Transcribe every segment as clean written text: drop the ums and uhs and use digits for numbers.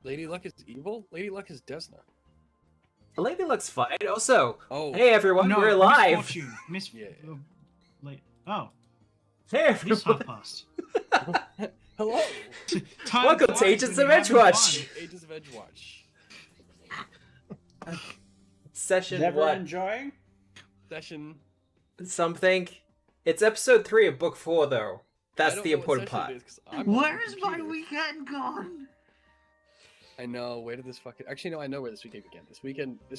Lady Luck is evil? Lady Luck is Desna. Lady Luck's fine. Also, Oh. hey everyone, No, we're live. Misfortune. Yeah. Oh, Hey this everyone. half past. Hello. Time Welcome to flies Agents when of you're having Edgewatch. fun. Agents of Edgewatch. Session Never what? enjoying? Session. Something. It's episode 3 of book 4, though. That's I don't the know what important session part. it is 'cause I'm on Where the is my computer. weekend gone? I know. Where did this fucking? Actually, no. I know where this weekend began. This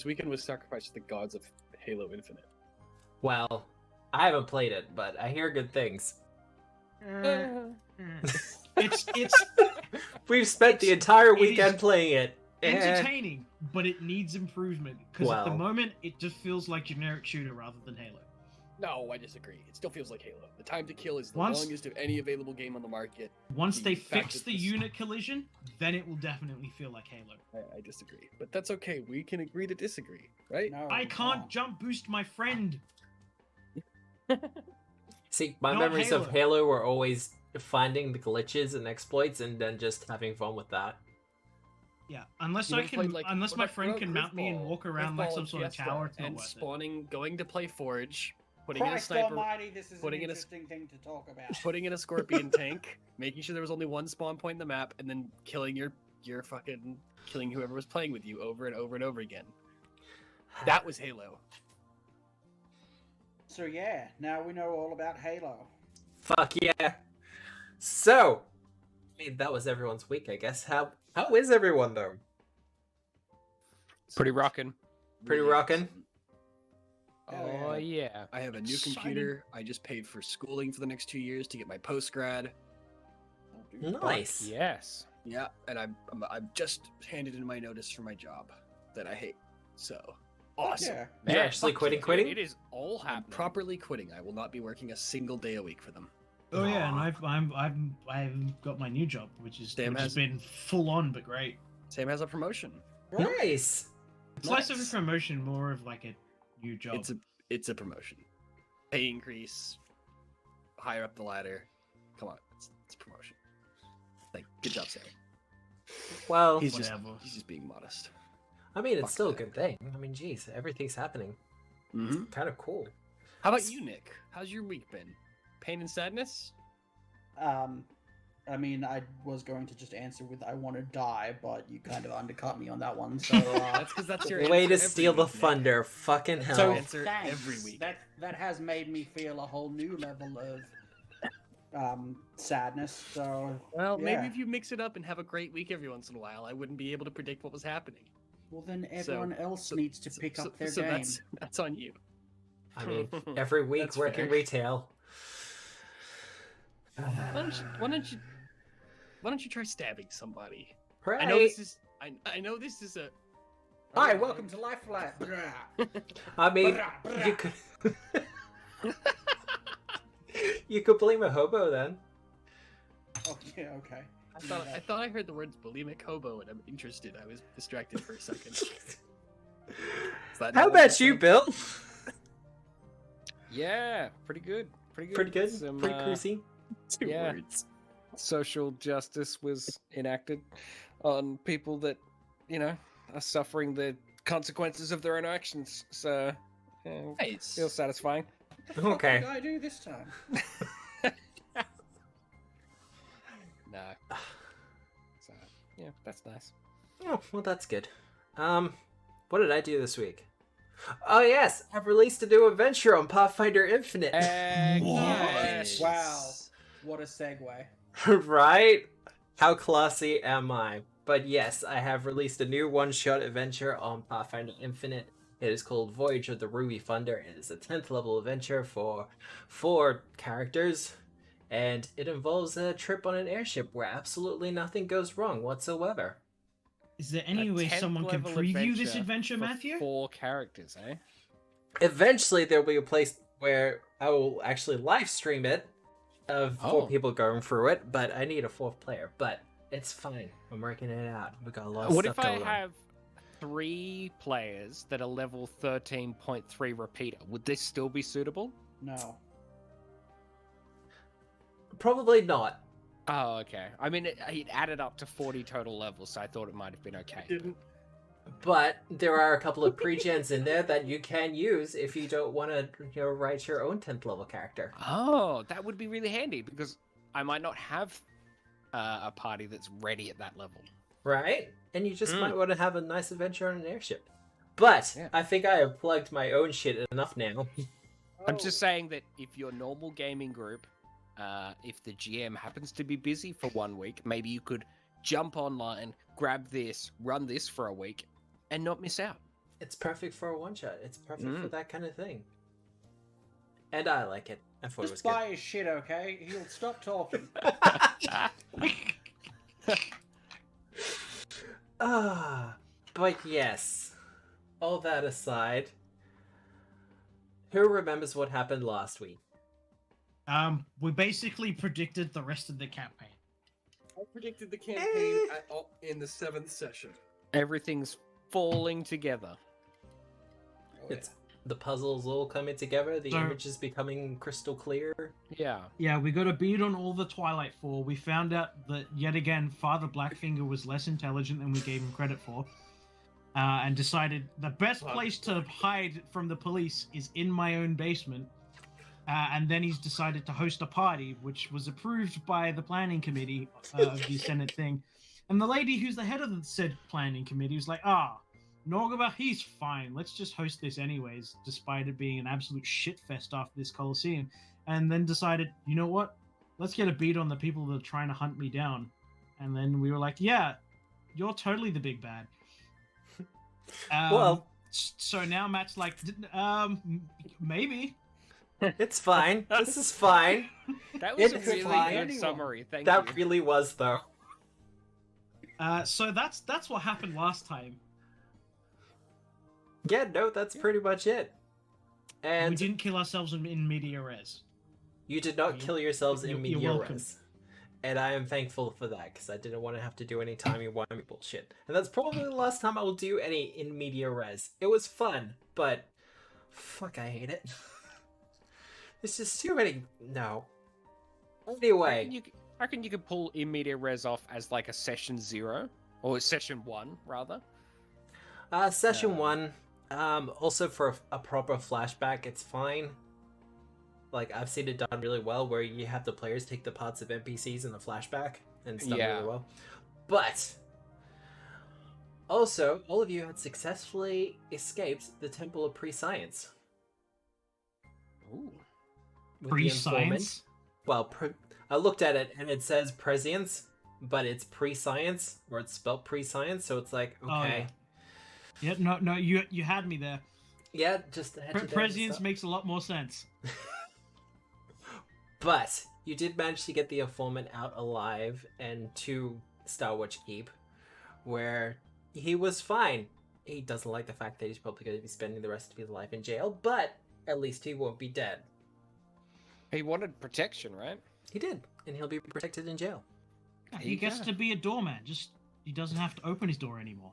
weekend was sacrificed to the gods of Halo Infinite. Well, I haven't played it, but I hear good things. It's We've spent the entire it weekend is playing it. entertaining, but it needs improvement because at the Well. moment it just feels like generic shooter rather than Halo. No, I disagree. It still feels like Halo. The time to kill is the Once- longest of any available game on the market. Once The they fact fix that the this- unit collision, then it will definitely feel like Halo. I disagree, but that's okay. We can agree to disagree, right? No, I can't no. jump boost my friend. See, my Not memories of Halo. Halo were always finding the glitches and exploits and then just having fun with that. Yeah, unless You I never can, played, like, unless what my about- friend what can about mount me and Griffball? walk around like Griffball some and sort of Fiesta, tower, it's not and worth it. spawning, going to play Forge, putting Christ in a sniper, almighty, this is an putting in a- interesting thing to talk about. putting in a scorpion tank, making sure there was only one spawn point in the map, and then killing killing whoever was playing with you over and over and over again. That was Halo. So yeah, now we know all about Halo. Fuck yeah. So, I mean, that was everyone's week, I guess. How is everyone, though? Pretty rockin'. Pretty rockin'? Hell Oh yeah. yeah. I have a new Exciting. computer. I just paid for schooling for the next 2 years to get my postgrad. Nice. Yes. Yeah, and I've just handed in my notice for my job that I hate. So awesome. Yeah. You're actually fuck quitting? yeah, Quitting? It is all I'm happening. properly quitting. I will not be working a single day a week for them. Oh yeah, and Aw. I've got my new job, which Sam has has- been full on but great. Same as a promotion. Nice. It's less of a Nice. promotion, more of like a new job. It's a promotion. Pay increase, higher up the ladder. Come on, it's a promotion. Like, good job, Sam. Well, He's just Whatever. being modest. I mean, it's fuck still a that. good thing. I mean, geez, everything's happening. Mm-hmm. Kind of cool. How about you, Nick? How's your week been? Pain and sadness? I mean, I was going to just answer with "I want to die," but you kind of undercut me on that one. So That's because that's your Way answer to every steal the week, Nick. thunder. Fucking That's hell. your so answer thanks. every week. That has made me feel a whole new level of sadness. So Well, yeah. maybe if you mix it up and have a great week every once in a while, I wouldn't be able to predict what was happening. well, then everyone else needs to pick up their so game. That's on you. I mean, every week That's working fair. retail. Why don't you try stabbing somebody? Right. I know this is I know this is a Hi, welcome to Life Flat. I mean, you could. You could blame a hobo then. Oh yeah, okay. I thought I heard the words bulimic hobo and I'm interested. I was distracted for a second. Is that How not what about you, said? Bill? Yeah, pretty good. Pretty good. Pretty good. Some, Pretty cruisy. Two Yeah. words. social justice was enacted on people that, are suffering the consequences of their own actions. So, yeah, Nice. feels satisfying. What Okay. did I do this time? Nah. So, yeah, that's nice. Oh, well, that's good. What did I do this week? Oh yes, I've released a new adventure on Pathfinder Infinite. Nice. Wow, what a segue. Right? How classy am I? But yes, I have released a new one-shot adventure on Pathfinder Infinite. It is called Voyage of the Ruby Thunder. It is a 10th level adventure for 4 characters, and it involves a trip on an airship where absolutely nothing goes wrong whatsoever. Is there any A way 10th someone can level preview this adventure, for Matthew? 4 characters, eh? Eventually, there'll be a place where I will actually live stream it of 4 Oh. people going through it, but I need a 4th player. But it's fine. I'm working it out. We got a lot of What stuff if I going on. have 3 players that are level 13.3 repeater? Would this still be suitable? No. Probably not. Oh, okay. I mean, it added up to 40 total levels, so I thought it might have been okay. Didn't. But there are a couple of pre-gens in there that you can use if you don't want to, write your own 10th level character. Oh, that would be really handy because I might not have a party that's ready at that level. Right? And you just might want to have a nice adventure on an airship. But Yeah. I think I have plugged my own shit enough now. I'm just saying that if your normal gaming group, if the GM happens to be busy for 1 week, maybe you could jump online, grab this, run this for a week, and not miss out. It's perfect for a one-shot. It's perfect for that kind of thing. And I like it. I thought it was Just buy his shit, okay? He'll stop talking. But yes. All that aside, who remembers what happened last week? We basically predicted the rest of the campaign. I predicted the campaign in the 7th session. Everything's falling together. It's the puzzles all coming together, the So- images becoming crystal clear. Yeah. Yeah, we got a beat on all the Twilight Four. We found out that, yet again, Father Blackfinger was less intelligent than we gave him credit for. And decided the best place to hide from the police is in my own basement. And then he's decided to host a party, which was approved by the planning committee of the Senate thing. And the lady who's the head of the said planning committee was like, Norgaba, he's fine. Let's just host this anyways, despite it being an absolute shitfest after this Coliseum. And then decided, you know what? Let's get a beat on the people that are trying to hunt me down. And then we were like, yeah, you're totally the big bad. Well, So now Matt's like, maybe. it's fine. This is fine. That was a It's really fine. good summary. Thank That you. really was, though. So that's what happened last time. Yeah, no, that's pretty much it. We And didn't kill ourselves in media res. you did not kill yourselves in You're media welcome. res. And I am thankful for that, because I didn't want to have to do any timey-wimey bullshit. And that's probably the last time I will do any in media res. It was fun, but fuck, I hate it. There's just too many... No. Anyway, I reckon you could pull immediate res off as like a session 0, or session 1 rather. session 1, also for a proper flashback, it's fine. Like, I've seen it done really well, where you have the players take the parts of NPCs in the flashback, and it's done really well. But, also, all of you had successfully escaped the Temple of Prescience. Ooh. with the informant. Pre-science? Well, I looked at it, and it says prescience, but it's pre-science, or it's spelled pre-science, so it's like, okay. Yeah, no, you had me there. Yeah, just had you there. Prescience makes a lot more sense. But you did manage to get the informant out alive and to Starwatch Keep, where he was fine. He doesn't like the fact that he's probably going to be spending the rest of his life in jail, but at least he won't be dead. He wanted protection, right? He did, and he'll be protected in jail. He gets to be a doorman. Just he doesn't have to open his door anymore.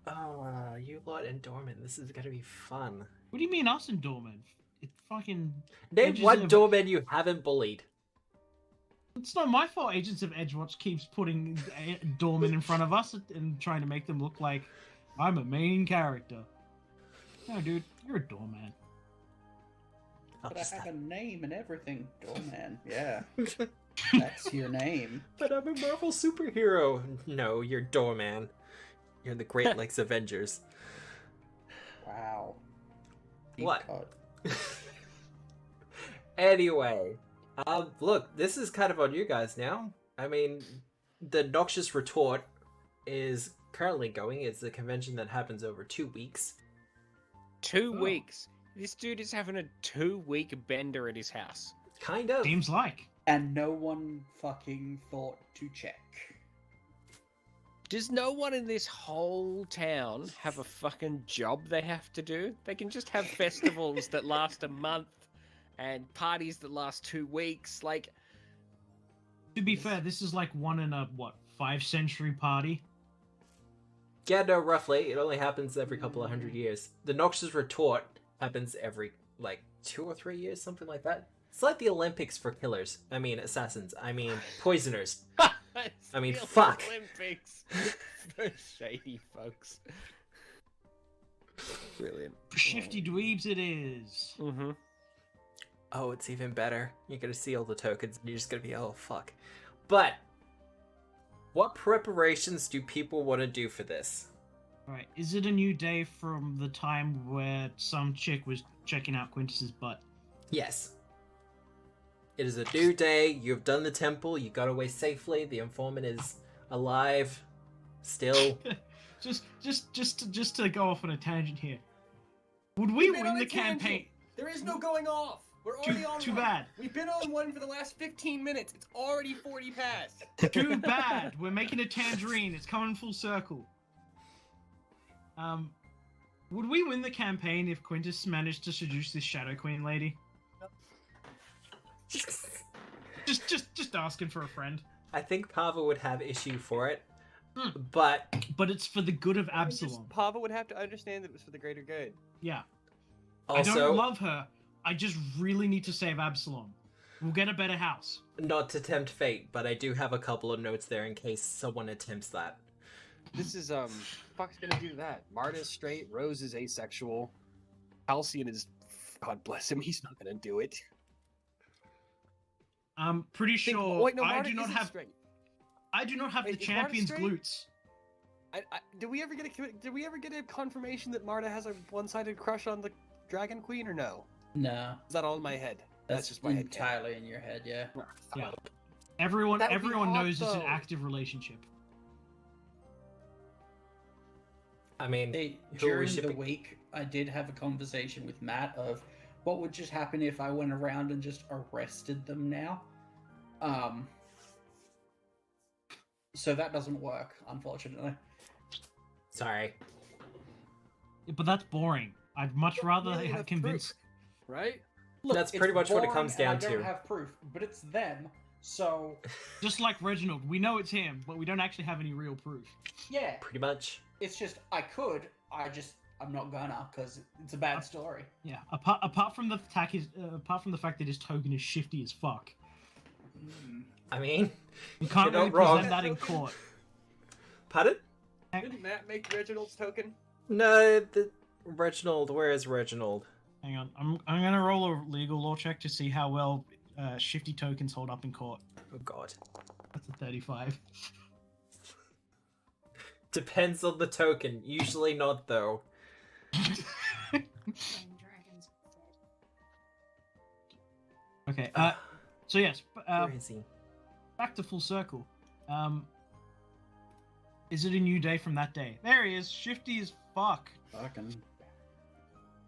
Oh, you lot and Dorman, this is going to be fun. What do you mean us and doorman? It fucking. Name Agents one of- doorman you haven't bullied. It's not my fault. Agents of Edgewatch keeps putting doormen in front of us and trying to make them look like I'm a main character. No, dude, you're a doorman. But I have a name and everything. Doorman, yeah. That's your name. But I'm a Marvel superhero. No, you're Doorman. You're the Great Lakes Avengers. Wow. Deep What? cut. Anyway, look, this is kind of on you guys now. I mean, the Noxious Retort is currently going. It's a convention that happens over 2 weeks. 2 Oh. weeks. This dude is having a 2-week bender at his house. Kind of. Seems like. And no one fucking thought to check. Does no one in this whole town have a fucking job they have to do? They can just have festivals that last a month and parties that last 2 weeks. Like, To be fair, this is like one in a 5-century party. Yeah, no, roughly. It only happens every couple of 100 years. The Noxious Retort happens every, 2 or 3 years, something like that. It's like the Olympics for killers. I mean, assassins. I mean, poisoners. It's I mean, the fuck. Olympics for shady folks. Brilliant. Shifty dweebs it is. Mm-hmm. Oh, it's even better. You're gonna see all the tokens, and you're just gonna be, oh, fuck. But, what preparations do people want to do for this? Alright, is it a new day from the time where some chick was checking out Quintus's butt? Yes. It is a new day. You've done the temple. You got away safely. The informant is alive. Still. just to go off on a tangent here. Would we We've been win on the a tangent. campaign? There is no going off. We're already on Too one. bad. We've been on one for the last 15 minutes. It's already 40 past. Too bad. We're making a tangerine. It's coming full circle. Would we win the campaign if Quintus managed to seduce this Shadow Queen lady? Just asking for a friend. I think Pava would have issue for it. Hmm. But But it's for the good of Absalom. Pava would have to understand that it was for the greater good. Yeah. I also, don't love her. I just really need to save Absalom. We'll get a better house. not to tempt fate, but I do have a couple of notes there in case someone attempts that. This is fuck's gonna do that. Marta's straight, Rose is asexual. Halcyon is, God bless him, he's not gonna do it. I'm pretty sure Wait, no, I Marta do not isn't have straight. the Is Marta champion's straight? glutes. Did we ever get a confirmation that Marta has a one-sided crush on the Dragon Queen or no? No, Is that all in my head? That's just my head. entirely in your head. Yeah. Yeah. Everyone That would be hot, knows it's an though. active relationship. I mean, Hey, who are we during the shipping? week, I did have a conversation with Matt of what would just happen if I went around and just arrested them now. So that doesn't work, unfortunately. Sorry. Yeah, but that's boring. I'd much rather really have have convinced. Right? That's it's pretty much what it boring comes and I down to. don't have proof, but it's them. So Just like Reginald, we know it's him, but we don't actually have any real proof. yeah, Pretty much. it's just I'm not gonna because it's a bad story. Yeah. Apart from the fact that his token is shifty as fuck, I mean, we can't You're really not wrong. present that in court. pardon? Didn't Matt make Reginald's token? No, Reginald. Where is Reginald? Hang on, I'm gonna roll a legal law check to see how well shifty tokens hold up in court. Oh God. That's a 35. Depends on the token. Usually not, though. Okay. So yes. Where is he? Back to full circle. Is it a new day from that day? There he is, shifty as fuck. Fucking.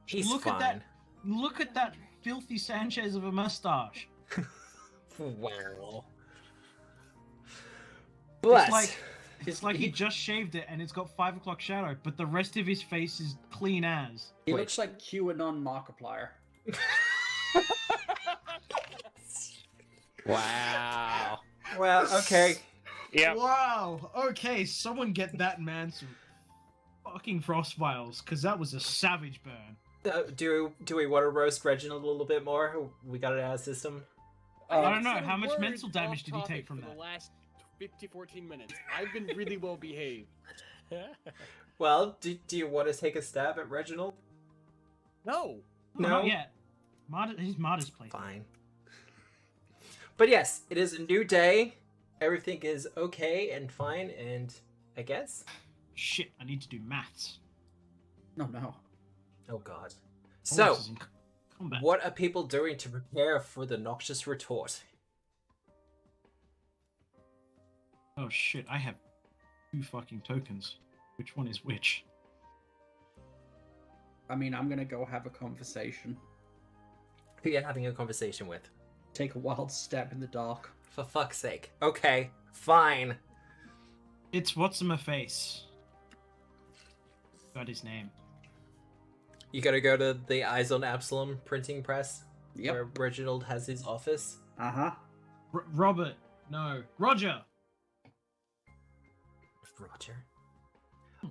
He's Look fine. at that. Look at that filthy Sanchez of a mustache. Wow. But It's like he just shaved it and it's got 5 o'clock shadow, but the rest of his face is clean as. He Wait. looks like QAnon Markiplier. Wow. well, okay. Yeah. Wow. Okay, someone get that man some fucking frost vials, because that was a savage burn. Do we want to roast Reginald a little bit more? We got it out of system. I don't haven't know, said a how much word mental damage off did he take topic from for that? the last 14 minutes. I've been really well behaved. Well, do you want to take a stab at Reginald? No. No? Not yet. He's Marta's place. Fine. But yes, it is a new day. Everything is okay and fine, and I guess. Shit, I need to do maths. No. Oh God. Horse So, is in combat. what are people doing to prepare for the Noxious Retort? Oh shit, I have 2 fucking tokens. Which one is which? I mean, I'm gonna go have a conversation. Who are you having a conversation with? Take a wild stab in the dark. For fuck's sake. Okay, fine. It's what's-in-my-face. Got his name. You gotta go to the Eyes on Absalom printing press, Yep. where Reginald has his office. Uh-huh. Robert. No. Roger! Roger.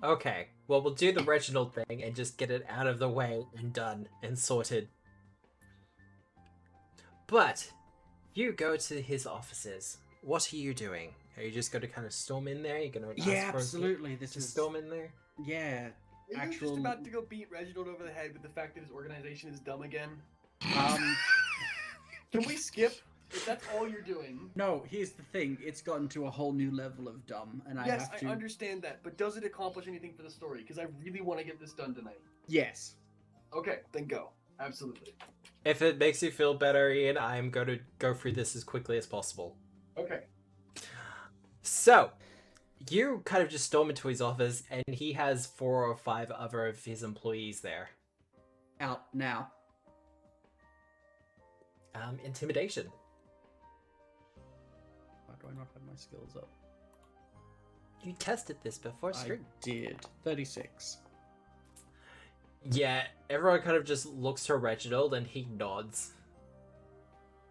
Okay, well, we'll do the Reginald thing and just get it out of the way and done and sorted. But you go to his offices. What are you doing? Are you just going to kind of storm in there? You're going to ask Yeah, for him absolutely. This to is storm in there? yeah. Are you Actual- just about to go beat Reginald over the head with the fact that his organization is dumb again? Um, Can we skip? If that's all you're doing. no. Here's the thing. It's gotten to a whole new level of dumb, and I Yes, have to. I understand that, but does it accomplish anything for the story? Because I really want to get this done tonight. Yes. Okay, then go. Absolutely. If it makes you feel better, Ian, I'm going to go through this as quickly as possible. Okay. So, you kind of just storm into his office, and he has 4 or 5 other of his employees there. Out now. Intimidation. Why do I not have my skills up? You tested this before stream. I did. 36. Yeah, everyone kind of just looks to Reginald, and he nods.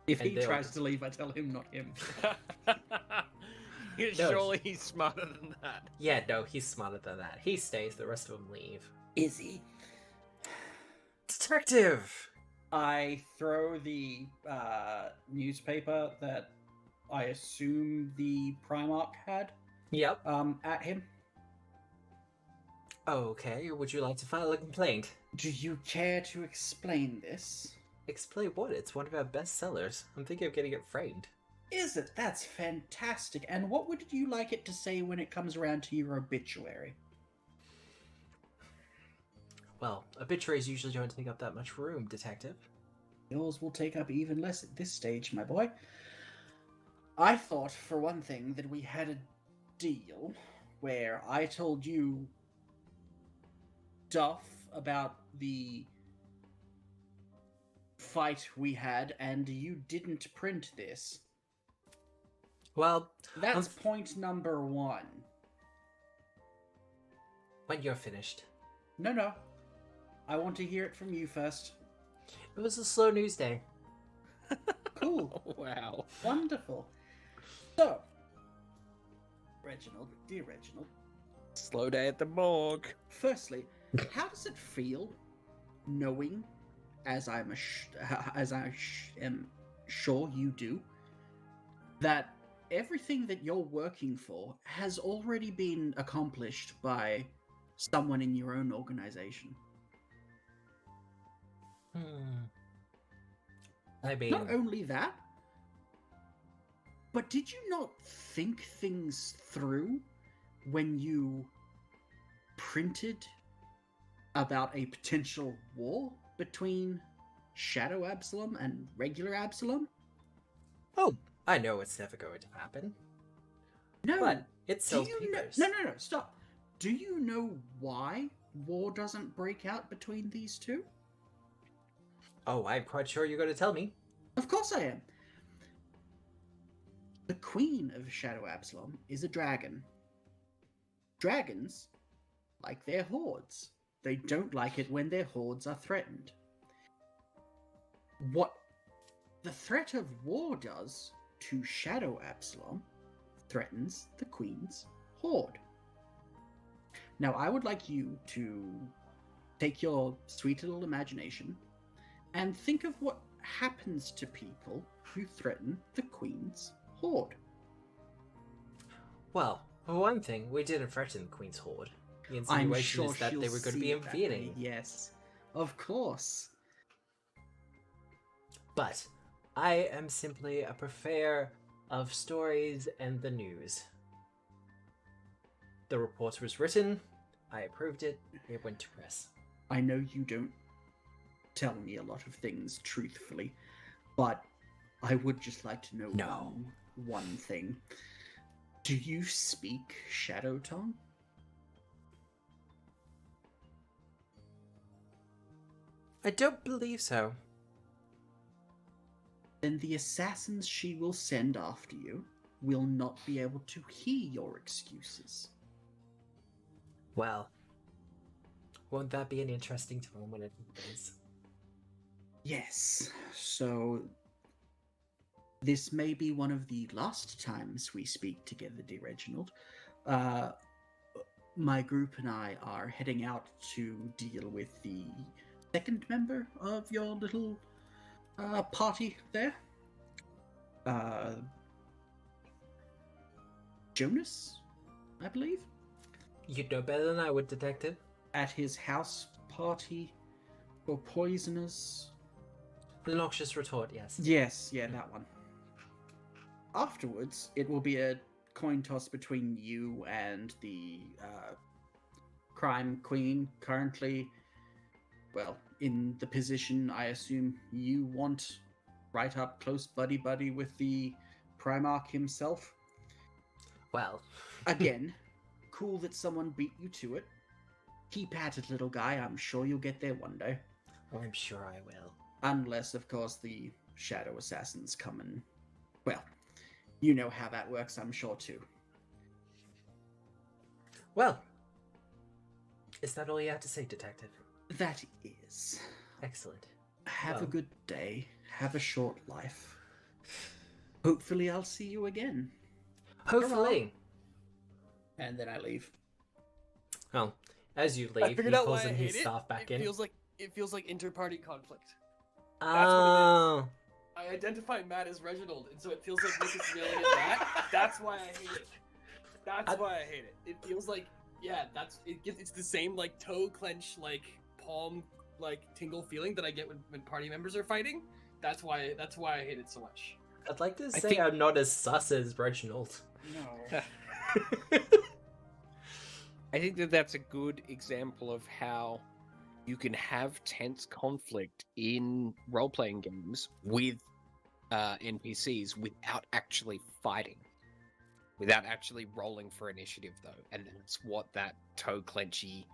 If And he they'll- tries to leave, I tell him, not him. No. Surely he's smarter than that. Yeah, no, he's smarter than that. He stays, the rest of them leave. Is he? Detective! I throw the newspaper that I assume the Primarch had Yep. at him. Okay, would you like to file a complaint? Do you care to explain this? Explain what? It's one of our best sellers. I'm thinking of getting it framed. Is it? That's fantastic. And what would you like it to say when it comes around to your obituary? Well, obituaries usually don't take up that much room, Detective. Yours will take up even less at this stage, my boy. I thought, for one thing, that we had a deal where I told you stuff about the fight we had, and you didn't print this. Well, That's point number 1. when you're finished. No. I want to hear it from you first. It was a slow news day. Cool. Wow. Wonderful. So, Reginald, dear Reginald, Slow day at the morgue. firstly, how does it feel knowing, as I am sure you do, that everything that you're working for has already been accomplished by someone in your own organization? I mean, Not only that, but did you not think things through when you printed about a potential war between Shadow Absalom and regular Absalom? oh, I know it's never going to happen. No. But it Do sells you know? papers. No, stop. Do you know why war doesn't break out between these two? Oh, I'm quite sure you're going to tell me. Of course I am. The Queen of Shadow Absalom is a dragon. Dragons like their hordes. They don't like it when their hordes are threatened. What the threat of war does to Shadow Absalom threatens the Queen's horde. Now, I would like you to take your sweet little imagination and think of what happens to people who threaten the Queen's horde. Well, for one thing, we didn't threaten the Queen's horde. The I'm insinuation sure is that they she'll were going to see be it that way, invading. Yes, of course. But I am simply a purveyor of stories and the news. The report was written, I approved it, it went to press. I know you don't tell me a lot of things truthfully, but I would just like to know No. one thing. Do you speak Shadow Tongue? I don't believe so. Then the assassins she will send after you will not be able to hear your excuses. Well, won't that be an interesting time when it happens? Yes, so this may be one of the last times we speak together, dear Reginald. My group and I are heading out to deal with the second member of your little party there. uh, Jonis, I believe, You'd know better than I would, Detective. at his house party for poisoners. The Noxious Retort, yes. Yes, yeah, that one. Afterwards, it will be a coin toss between you and the crime queen, currently, well, in the position I assume you want, right up close buddy-buddy with the Primarch himself. Well, Again, cool that someone beat you to it. Keep at it, little guy. I'm sure you'll get there one day. I'm sure I will. Unless, of course, the Shadow Assassins come and... Well, you know how that works, I'm sure, too. Well, is that all you have to say, Detective? That is. Excellent. Have a Well. good day. Have a short life. Hopefully I'll see you again. Hopefully. And then I leave. Well, as you I leave, he figured out pulls why I in hate his it. staff back It in. feels like inter-party conflict. Oh. I identify Matt as Reginald, and so it feels like Nick is yelling at Matt. That's why I hate it. That's why I hate it. It feels like, yeah, it's the same like toe clench, like palm, like tingle feeling that I get when party members are fighting. That's why I hate it so much. I'd like to I say think- I'm not as sus as Reginald. No. I think that that's a good example of how you can have tense conflict in role-playing games with NPCs without actually fighting, without actually rolling for initiative, though, and that's what that toe clenchy,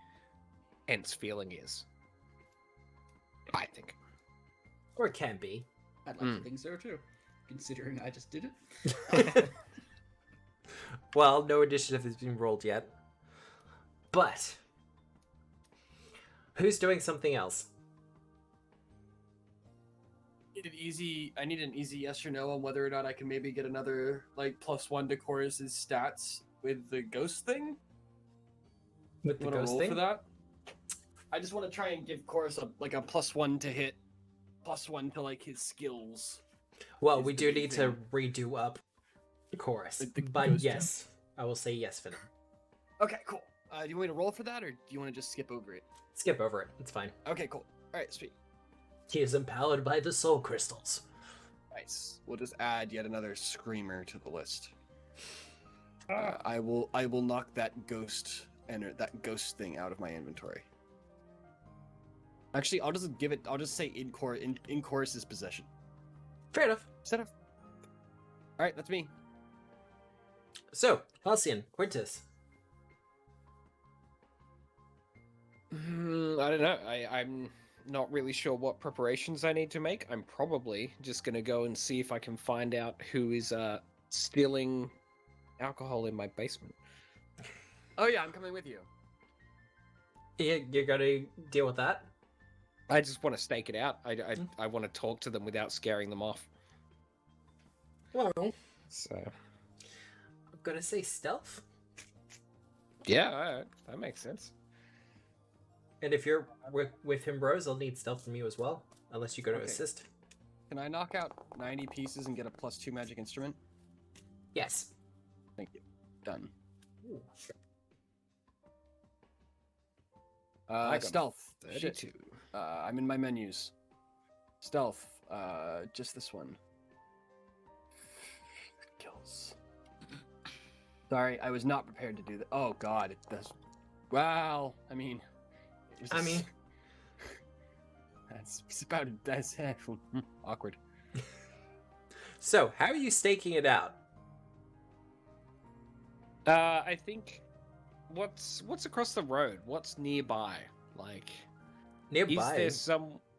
tense feeling is. I think. Or it can be. I'd like to think so, too. Considering I just did it. Well, no initiative has been rolled yet. But who's doing something else? I need an easy yes or no on whether or not I can maybe get another like +1 to Chorus's stats with the ghost thing. With the You want to ghost roll thing? for that? I just want to try and give Chorus a +1 to hit, +1 to like his skills. Well, is we the do big need to redo up the chorus. Like the But ghost yes, I will say yes for now. Okay, cool. Do you want me to roll for that, or do you want to just skip over it? Skip over it. It's fine. Okay, cool. All right, sweet. He is empowered by the soul crystals. Nice. We'll just add yet another screamer to the list. I will knock that ghost thing out of my inventory. Actually, I'll just say in Chorus's possession. Fair enough. Set up. All right, that's me. So, Halcyon, Quintus. I don't know. I'm not really sure what preparations I need to make. I'm probably just going to go and see if I can find out who is stealing alcohol in my basement. Oh yeah, I'm coming with you. You're going to deal with that? I just want to stake it out. I want to talk to them without scaring them off. Well, So I'm going to say stealth. yeah, alright, that makes sense. And if you're with him, Rose, I'll need stealth from you as well. Unless you go to Okay. assist. Can I knock out 90 pieces and get a +2 magic instrument? Yes. Thank you. Done. Ooh. I got Stealth. Shit. 32. I'm in my menus. Stealth. Just this one. Kills. Sorry, I was not prepared to do that. Oh god, it does. Well, I mean. it was- That's about that's awkward. So, how are you staking it out? I think what's across the road? What's nearby? Like, Nearby.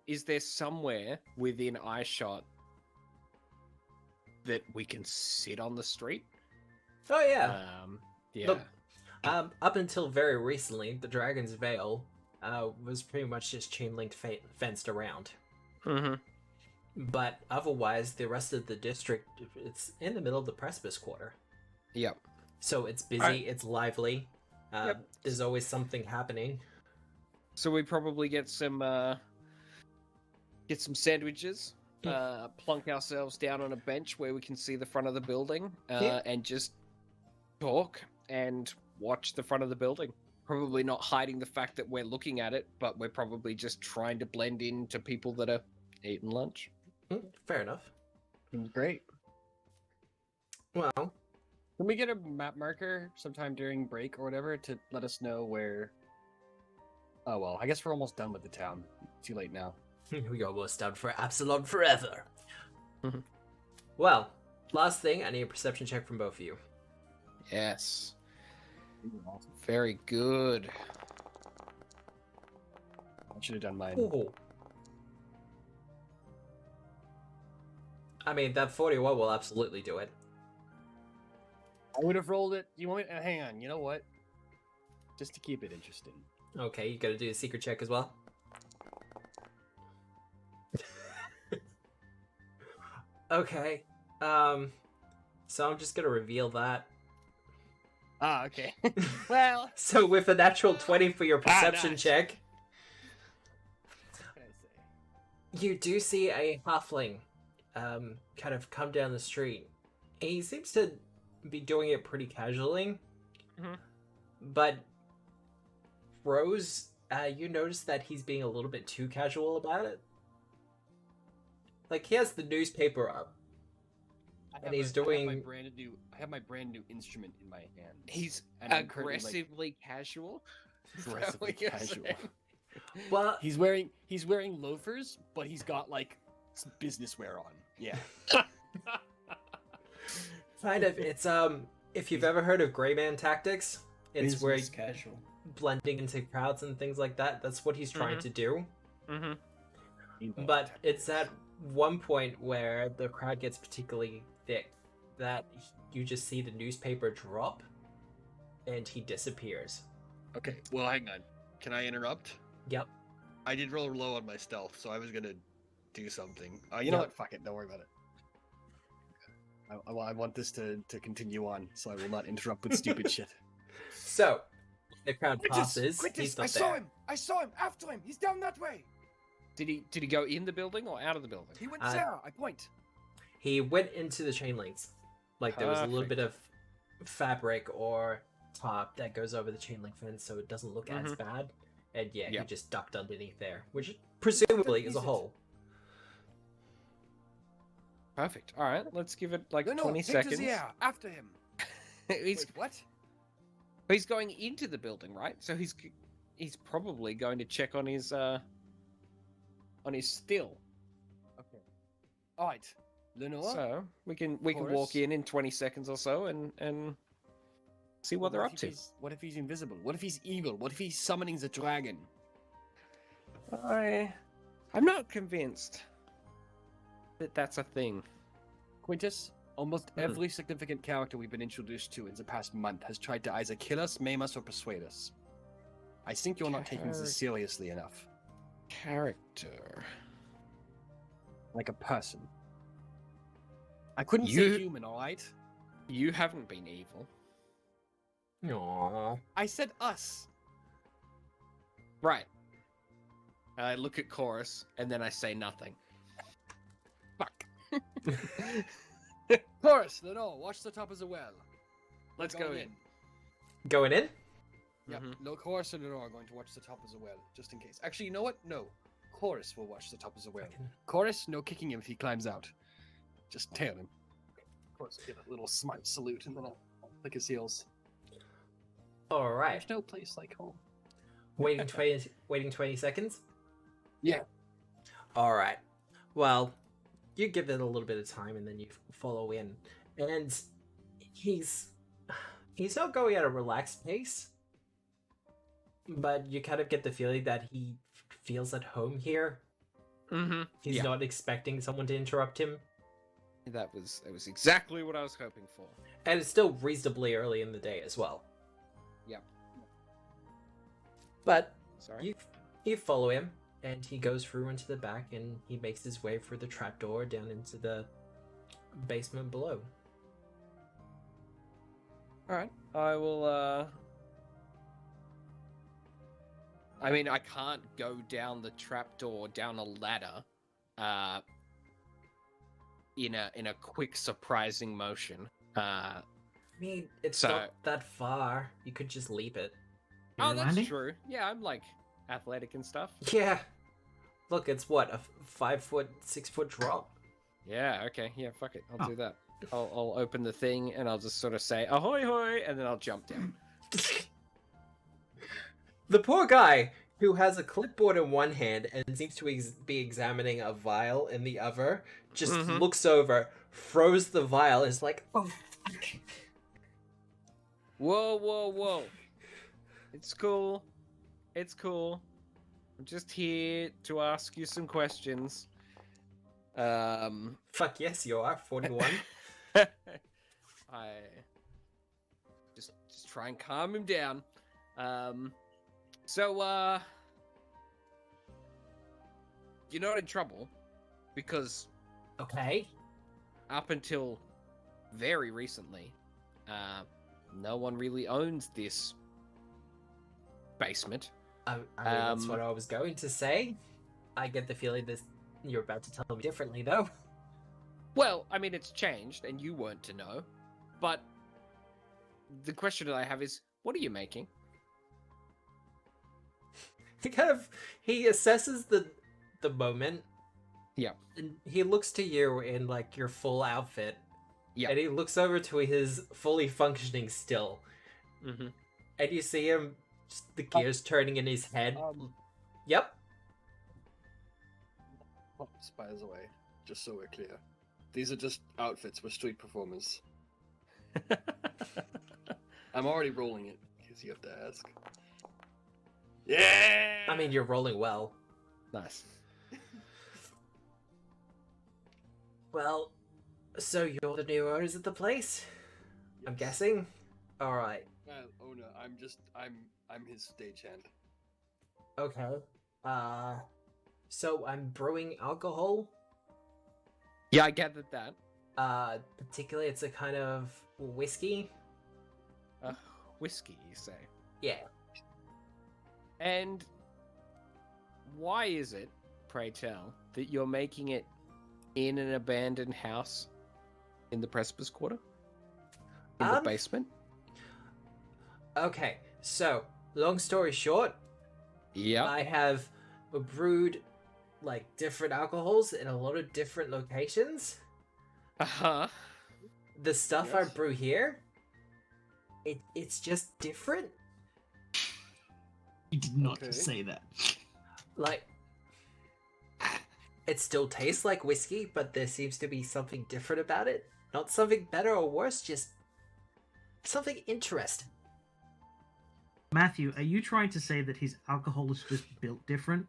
is there somewhere within eyeshot that we can sit on the street? Oh, yeah. Yeah. Look, up until very recently, the Dragon's Veil was pretty much just chain linked fenced around. Mm-hmm. But otherwise, the rest of the district, it's in the middle of the Precipice Quarter. Yep. So it's busy, Alright. it's lively. Yep. There's always something happening. So we probably get some sandwiches plunk ourselves down on a bench where we can see the front of the building, Yeah. and just talk and watch the front of the building. Probably not hiding the fact that we're looking at it, but we're probably just trying to blend into people that are eating lunch. Fair enough. Great. Well, Can we get a map marker sometime during break or whatever to let us know where? Oh well, I guess we're almost done with the town. Too late now. we almost done for Absalom forever. Mhm. Well, last thing, I need a perception check from both of you. Yes. Very good. I should have done mine. Ooh. I mean, that 41 will absolutely do it. I would have rolled it. You want me? Hang on. You know what? Just to keep it interesting. Okay, you gotta do a secret check as well. Okay. So I'm just gonna reveal that. Ah, okay. Well, So with a natural 20 for your perception nice. check, what can I say? you do see a halfling kind of come down the street. He seems to be doing it pretty casually. Mhm. But Rose, you notice that he's being a little bit too casual about it. Like, he has the newspaper up. And he's doing- I have my brand new instrument in my hand. He's And I'm currently, like, aggressively casual. aggressively what you're casual. saying? Well, He's wearing loafers, but he's got like some business wear on. Yeah. kind of. It's, if you've ever heard of gray man tactics, it's where Business casual. blending into crowds and things like that. That's what he's trying Mhm. to do. Mm-hmm. But it's at one point where the crowd gets particularly thick that you just see the newspaper drop and he disappears. Okay. Well, hang on. Can I interrupt? Yep. I did roll low on my stealth, so I was gonna do something. You know Yep. what? Fuck it. Don't worry about it. I want this to continue on, so I will not interrupt with stupid shit. So, the crowd passes. He's not there. him! I saw him! After him! He's down that way! Did he go in the building or out of the building? He went Uh, there! I point! He went into the chain links. Like, there was a little Perfect. bit of fabric or top that goes over the chain link fence so it doesn't look as bad. And yeah, he Yep. just ducked underneath there, which presumably is a hole. Perfect. All right, let's give it like 20 seconds. After him! he's what? he's going into the building, right? So he's probably going to check on his still. Okay. Alright. Lenore? So we can walk Chorus? in 20 seconds or so and see what they're up to. What if he's invisible? What if he's evil? What if he's summoning the dragon? I'm not convinced that that's a thing. Quintus, almost every significant character we've been introduced to in the past month has tried to either kill us, maim us, or persuade us. I think you're not taking this seriously enough. Character. Like a person. I couldn't You- say human, alright? You haven't been evil. Aww. I said us. Right. I look at Chorus and then I say nothing. Fuck. Chorus, Lenore, watch the top of the well. Let's We're go going in. Going in? Yep. Mhm. No, Chorus and Lenore are going to watch the top of the well, just in case. Actually, you know what? No. Chorus will watch the top of the well. Chorus, no kicking him if he climbs out. Just tail him. Chorus will give a little smart salute and then I'll lick his heels. Alright. There's no place like home. Waiting 20 seconds? Yeah. Alright. Well, you give it a little bit of time and then you follow in. And he's not going at a relaxed pace, but you kind of get the feeling that he feels at home here. Mm-hmm. He's not expecting someone to interrupt him. That was exactly what I was hoping for. And it's still reasonably early in the day as well. Yep. But Sorry. you follow him, and he goes through into the back, and he makes his way through the trapdoor down into the basement below. Alright. I will I mean I can't go down the trapdoor down a ladder. in a quick, surprising motion. I mean, it's So- not that far. You could just leap it. Oh, that's landing? true. Yeah, I'm like athletic and stuff. Yeah. Look, it's what, a 5 foot, 6 foot drop. Yeah, okay. Yeah, fuck it. I'll Oh. do that. I'll open the thing and I'll just sort of say, ahoy, hoy, and then I'll jump down. The poor guy who has a clipboard in one hand and seems to be examining a vial in the other just Mhm. looks over, throws the vial, and is like, oh, fuck. Whoa, whoa, whoa. It's cool. It's cool. I'm just here to ask you some questions. Fuck yes, you are, 41. I just try and calm him down. So you're not in trouble because Okay. up until very recently, no one really owns this basement. I mean, that's what I was going to say. I get the feeling this you're about to tell me differently, though. Well, I mean, it's changed, and you weren't to know. But the question that I have is, what are you making? He assesses the moment. Yeah. And he looks to you in like your full outfit. Yeah. And he looks over to his fully functioning still. Mm-hmm. And you see him, just the gears turning in his head. Yep. Pops, by the way, just so we're clear. These are just outfits. We're street performers. I'm already rolling it, because you have to ask. Yeah! I mean, you're rolling well. Nice. Well, so you're the new owners of the place? I'm Yes. guessing? Alright. Oh no, I'm his stagehand. Okay. So I'm brewing alcohol. Yeah, I gathered that. Particularly it's a kind of whiskey. Whiskey, you say? Yeah. And why is it, pray tell, that you're making it in an abandoned house in the Precipice Quarter? In the basement? Okay, so, long story short, Yeah. I have brewed, like, different alcohols in a lot of different locations. Uh-huh. The stuff I Yes. brew here, it's just different. You did not Okay. say that. Like, it still tastes like whiskey, but there seems to be something different about it. Not something better or worse, just something interesting. Matthew, are you trying to say that his alcohol is just built different?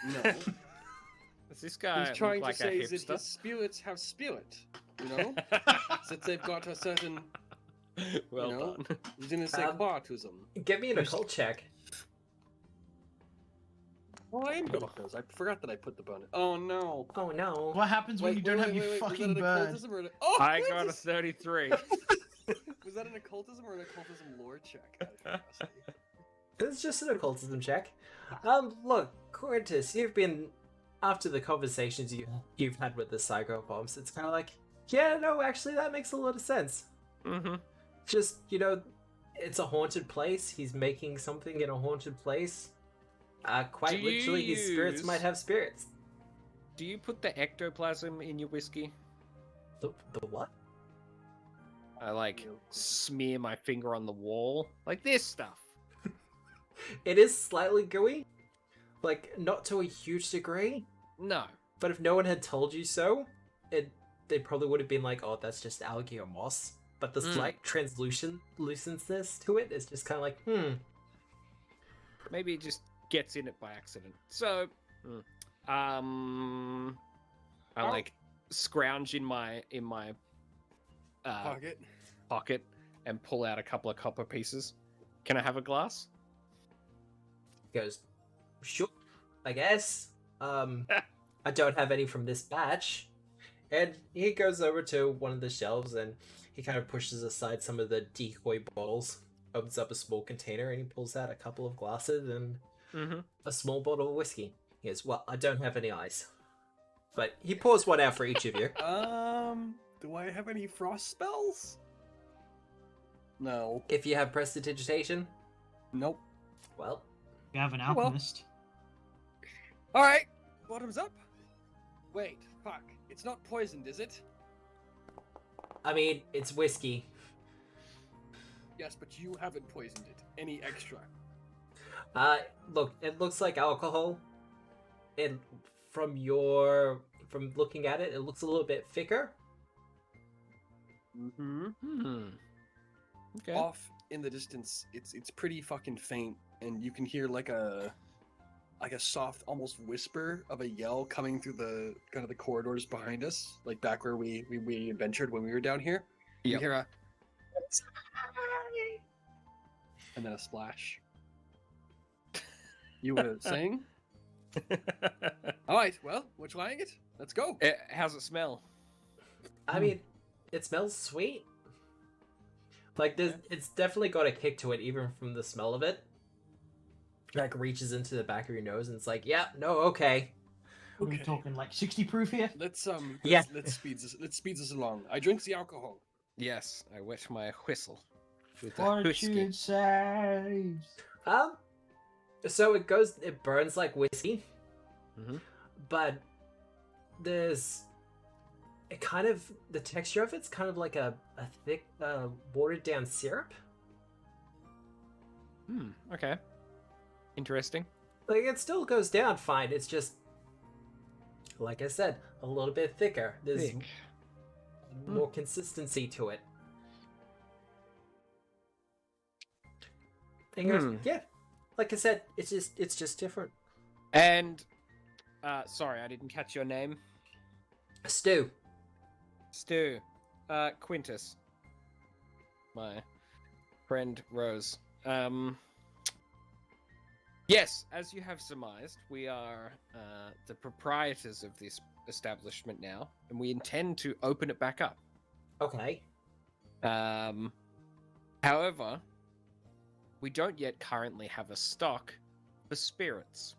No. Does this guy He's trying look like to say a that his hipster? spirits have spirit. You know? That they've got a certain, Well you know, done. je ne sais quoi to them. Give me an occult check. Oh, I am good at those. I forgot that I put the bonus. Oh no. Oh no. What happens when you don't have your Was fucking that an bird? occultism or an... Oh, I got a Francis! 33. Was that an occultism or an occultism lore check? Out of curiosity? It's just an occultism check. Look, Quintus, you've been after the conversations you've had with the psychopoms. It's kind of like, yeah, no, actually, that makes a lot of sense. Mm-hmm. Just it's a haunted place. He's making something in a haunted place. Quite Do you literally, his spirits use- might have spirits. Do you put the ectoplasm in your whiskey? The what? I like smear my finger on the wall, like this stuff. It is slightly gooey, like not to a huge degree. No. But if no one had told you so, they probably would have been like, "Oh, that's just algae or moss." But the slight translucentness to it is just kind of like, Maybe it just gets in it by accident. So, I like scrounge in my Pocket. pocket and pull out a couple of copper pieces. Can I have a glass? Goes, sure, I guess. I don't have any from this batch. And he goes over to one of the shelves and he kind of pushes aside some of the decoy bottles, opens up a small container, and he pulls out a couple of glasses and Mm-hmm. a small bottle of whiskey. He goes, well, I don't have any ice. But he pours one out for each of you. Do I have any frost spells? No. If you have prestidigitation, Nope. well, You have an Oh, well. alchemist. All right. Bottoms up. Wait. Fuck. It's not poisoned, is it? I mean, it's whiskey. Yes, but you haven't poisoned it. Any extra? Look, it looks like alcohol. And from looking at it, it looks a little bit thicker. Mm-hmm. Okay. Off in the distance, it's pretty fucking faint, and you can hear like a soft, almost whisper of a yell coming through the kind of the corridors behind us, like back where we adventured when we were down here. You Yep. hear a and then a splash. You were saying? All right, well, we're trying it. Let's go. How's it smell? I mean, it smells sweet. Like, it's definitely got a kick to it, even from the smell of it. Like, reaches into the back of your nose, and it's like, yeah, no, okay. Are we Okay. talking like 60 proof here? Let's Yeah. let's speed us along. I drink the alcohol. Yes, I wet my whistle with the whiskey. Fortune saves. So it burns like whiskey, Mhm. but the texture of it's kind of like a thick, watered down syrup. Okay. Interesting. Like, it still goes down fine. It's just, like I said, a little bit thicker. There's Thick. more consistency to it. And he goes, Hmm. yeah, like I said, it's just different. And sorry, I didn't catch your name. Stu. Stu. Quintus. My friend Rose. Yes, as you have surmised, we are the proprietors of this establishment now, and we intend to open it back up. Okay. However, we don't yet currently have a stock for spirits.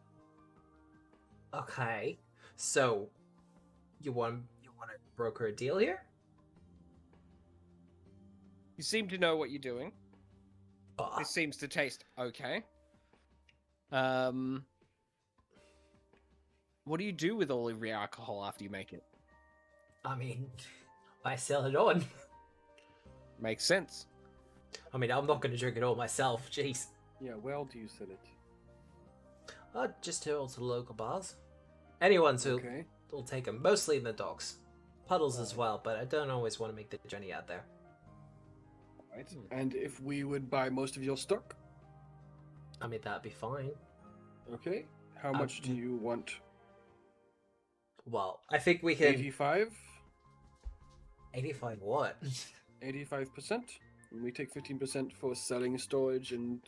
Okay. So, you want to broker a deal here? You seem to know what you're doing. Ah, This seems to taste okay. What do you do with all of your alcohol after you make it? I mean, I sell it on. Makes sense. I mean, I'm not going to drink it all myself. Jeez. Yeah, where do you sell it? Just to all the local bars. Anyone who Okay. will take them. Mostly in the docks. Puddles as Right. well, but I don't always want to make the journey out there. Right. And if we would buy most of your stock, I mean, that'd be fine. okay. How much do you want? Well, I think we can... 85? 85 what? 85%? And we take 15% for selling, storage, and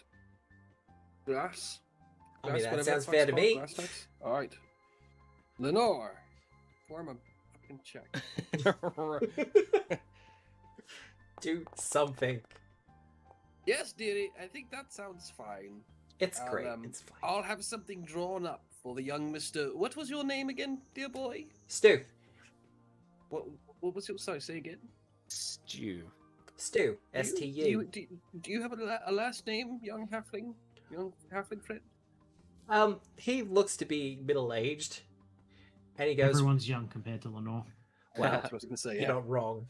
glass? I mean, that whatever sounds fuck's fair to called, me. glass tax? Alright. Lenore, form a fucking check. Do something. Yes, dearie, I think that sounds fine. It's I'll, great. It's fine. I'll have something drawn up for the young Mr. What was your name again, dear boy? Stu. What was your... Sorry, say again. Stew. Stu. Do S-T-U. you, do you have a last name, young halfling? Young halfling friend? He looks to be middle-aged. And he goes, Everyone's young compared to Lenore. well, That's what I was going to say, you're yeah. not wrong.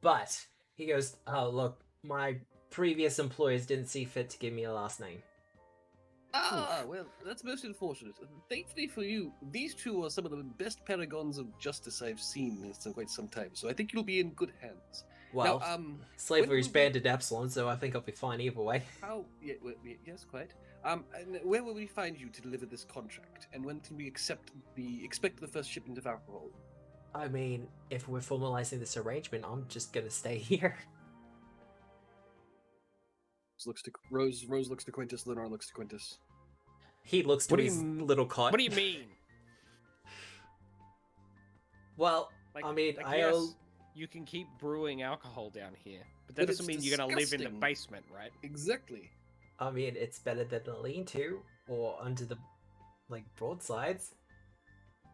But, he goes, oh, look, my previous employers didn't see fit to give me a last name. Ah, well, that's most unfortunate. Thankfully for you, these two are some of the best paragons of justice I've seen in quite some time, so I think you'll be in good hands. Well, now, slavery's when will banned in Absalom, so I think I'll be fine either way. how? Yeah, yes, quite. And where will we find you to deliver this contract? And when can we expect the first shipment of alcohol? I mean, if we're formalizing this arrangement, I'm just gonna stay here. Rose looks to Quintus. Lenore looks to Quintus. He looks to What do his you- little cot. What do you mean? Well, Like, I mean, like, I yes, owe... you can keep brewing alcohol down here, but that But doesn't it's mean you're gonna live in the disgusting. basement, right? Exactly. I mean, it's better than a lean-to, or under the, like, broadsides.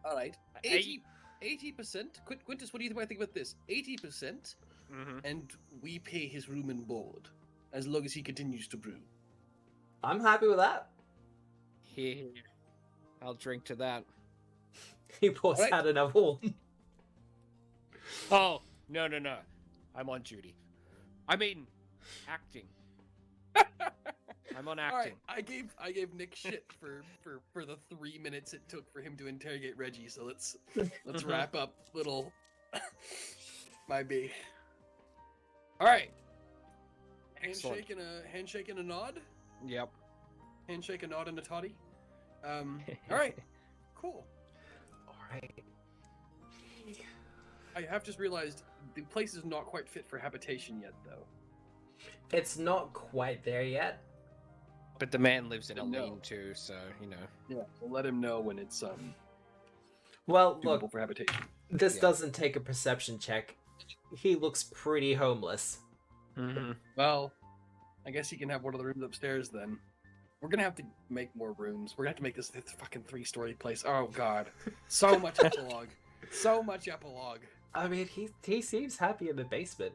All right. Hey, 80%. Quintus, what do you think about this? 80%, and we pay his room and board as long as he continues to brew. I'm happy with that. Here, I'll drink to that. He pours Alright. out another one. Oh, no. I'm on duty. I mean, acting. I'm on All right, acting. I gave Nick shit for the 3 minutes it took for him to interrogate Reggie. So let's wrap up little my B. All right, Excellent. handshake and a nod. Yep. Handshake, a nod, and a toddy. All right, cool. Alright. I have just realized the place is not quite fit for habitation yet, though. It's not quite there yet. But the man lives in a No. lean-to, so, you know. Yeah, so let him know when it's Well, suitable look, for habitation. this Yeah. doesn't take a perception check. He looks pretty homeless. Mm-hmm. Well, I guess he can have one of the rooms upstairs then. We're gonna have to make more rooms. We're gonna have to make this fucking 3-story place. Oh god, so much epilogue, so much epilogue. I mean, he seems happy in the basement.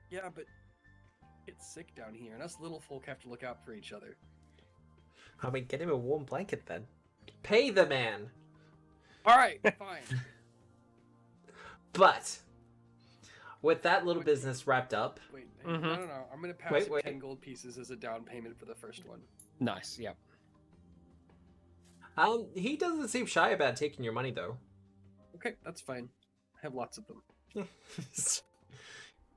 Yeah, but it's sick down here, and us little folk have to look out for each other. I mean, get him a warm blanket then. Pay the man. All right, fine. But with that little business wrapped up, Wait, Mhm. no. I'm gonna pass Wait. 10 gold pieces as a down payment for the first one. Nice, yep. he doesn't seem shy about taking your money though. Okay, that's fine. I have lots of them.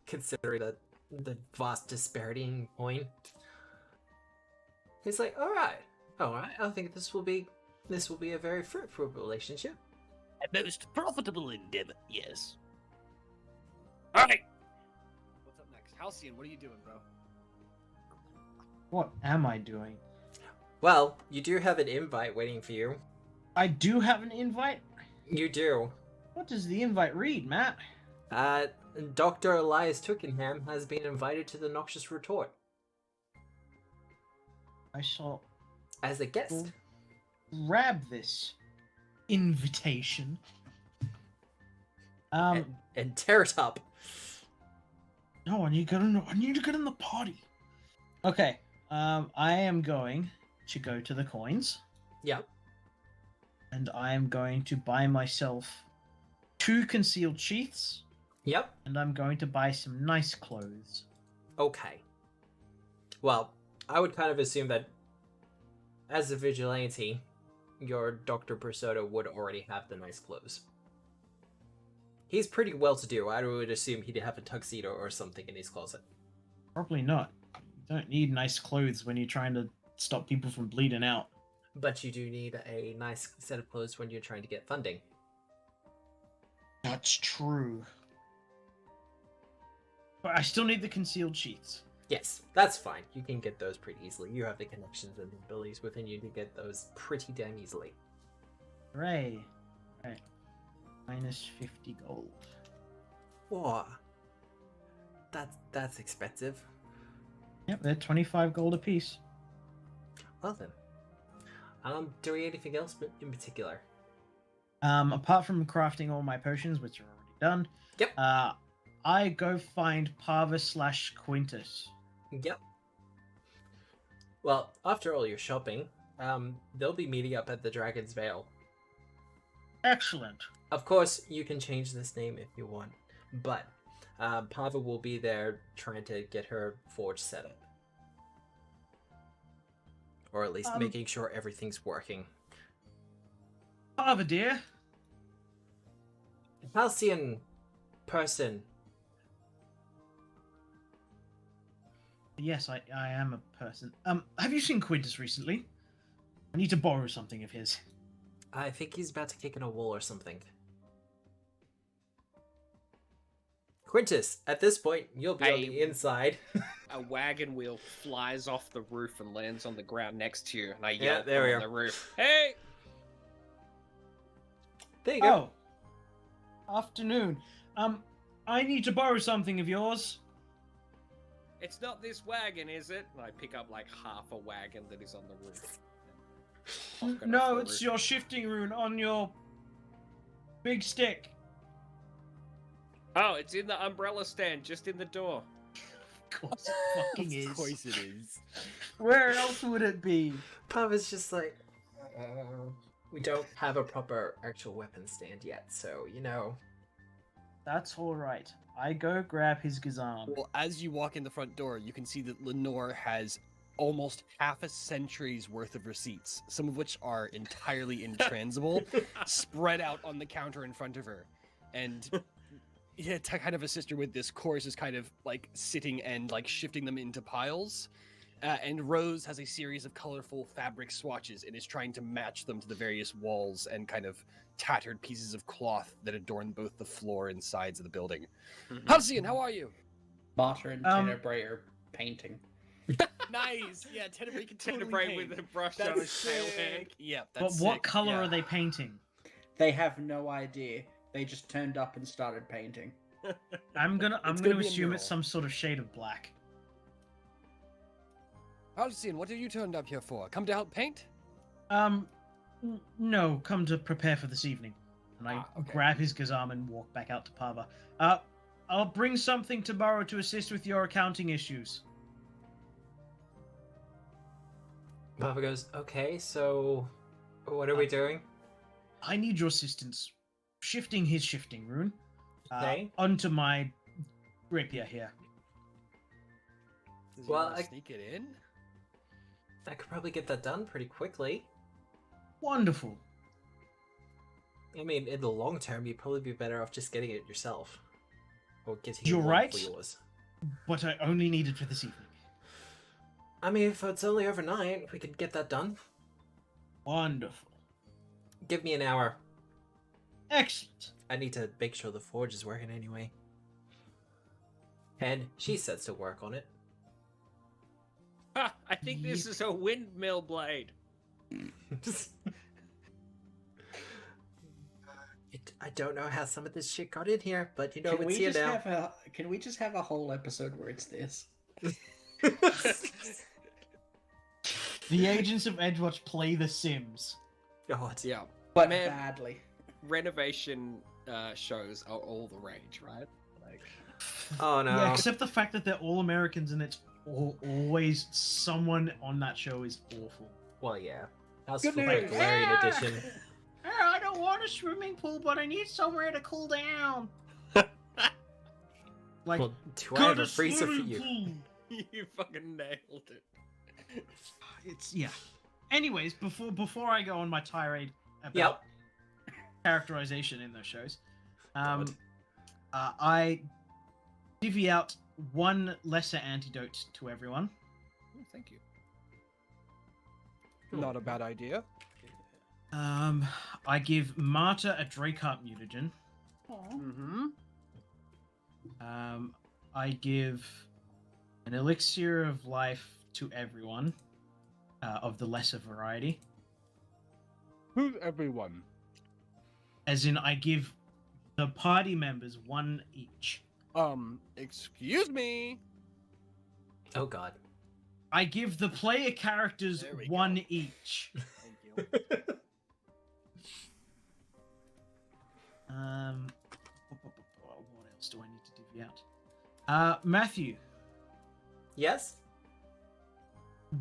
Considering the vast disparity in point. He's like, all right. I think this will be a very fruitful relationship. A most profitable endeavor, yes. All right. What's up next? Halcyon, what are you doing, bro? What am I doing? Well, you do have an invite waiting for you. I do have an invite. You do. What does the invite read, Matt? Dr. Elias Twickenham has been invited to the Noxious Retort I shall as a guest. grab this invitation. And tear it up. No, I need to get in the party. Okay. I am going to go to the coins, Yep. and I am going to buy myself 2 concealed sheaths, Yep. and I'm going to buy some nice clothes. Okay. Well, I would kind of assume that as a vigilante, your Dr. Persona would already have the nice clothes. He's pretty well to do. I would assume he'd have a tuxedo or something in his closet. Probably not. You don't need nice clothes when you're trying to stop people from bleeding out. But you do need a nice set of clothes when you're trying to get funding. That's true. But I still need the concealed sheaths. Yes, that's fine. You can get those pretty easily. You have the connections and the abilities within you to get those pretty damn easily. Hooray. Right. Minus 50 gold. Whoa. That's expensive. Yep, they're 25 gold apiece. Well then. Doing anything else in particular? Apart from crafting all my potions, which are already done. Yep. I go find Parva/Quintus. Yep. Well, after all your shopping, they'll be meeting up at the Dragon's Veil. Excellent. Of course, you can change this name if you want, but Parva will be there trying to get her forge set up. Or at least making sure everything's working. Parva, dear. Halcyon person. Yes, I am a person. Have you seen Quintus recently? I need to borrow something of his. I think he's about to kick in a wall or something. Quintus, at this point, you'll be on the inside. A wagon wheel flies off the roof and lands on the ground next to you, and I Yeah, yell there we on are. the roof, "Hey!" There you go. Oh. Afternoon. I need to borrow something of yours. It's not this wagon, is it? And I pick up like half a wagon that is on the roof. Knock it off No, the it's roof. your shifting rune on your Big stick. Oh, it's in the umbrella stand, just in the door. Of course it fucking is. Of course it is. Where else would it be? Papa's just like, we don't have a proper actual weapon stand yet, so, you know. That's alright. I go grab his gazam. Well, as you walk in the front door, you can see that Lenore has almost half a century's worth of receipts, some of which are entirely intransable, spread out on the counter in front of her. And yeah, to kind of assist her with this, Chorus is kind of like sitting and like shifting them into piles. And Rose has a series of colorful fabric swatches and is trying to match them to the various walls and kind of tattered pieces of cloth that adorn both the floor and sides of the building. Halcyon, how are you? Martyr and Tenebrae are painting. Nice. Yeah, Tenebrae can totally Tenebrae paint. with a brush That's on his tail sick. hair. Yep, But that's what sick, color yeah. are they painting? They have no idea. They just turned up and started painting. I'm gonna gonna assume be a it's mural. some sort of shade of black. Halcyon, what have you turned up here for? Come to help paint? No, come to prepare for this evening. And I Okay. grab his gazam and walk back out to Pava. I'll bring something tomorrow to assist with your accounting issues. Papa goes, okay, so what are we doing? I need your assistance shifting his shifting rune Okay. onto my rapier here. Does Well, he wanna I- sneak it in? I could probably get that done pretty quickly. Wonderful. I mean, in the long term, you'd probably be better off just getting it yourself. Or getting You're one right. for yours. But I only need it for this evening. I mean, if it's only overnight, we could get that done. Wonderful. Give me an hour. Excellent. I need to make sure the forge is working anyway. And she sets to work on it. Ha! I think this is a windmill blade. I don't know how some of this shit got in here, but you know, Can it's we here just now. can we just have a whole episode where it's this? The agents of Edgewatch play The Sims. God. Yeah. But Man. badly. Renovation shows are all the rage, right? Like, Oh no. Yeah, except the fact that they're all Americans and it's always someone on that show is awful. Well, yeah. That's Good for news. Galarian Yeah. edition. I don't want a swimming pool, but I need somewhere to cool down. Like, Well, do I go have to a freezer for swimming you? pool. you fucking nailed it. It's yeah. Anyways, before I go on my tirade about Yep. characterization in those shows, God. I divvy out one lesser antidote to everyone. Oh, thank you. Cool. Not a bad idea. I give Marta a Drakeheart mutagen. Mm-hmm. I give an elixir of life to everyone, of the lesser variety. Who's everyone? As in, I give the party members one each. Excuse me. Oh god. I give the player characters There we one go. each. Thank you. What else do I need to divvy out? Matthew, Yes?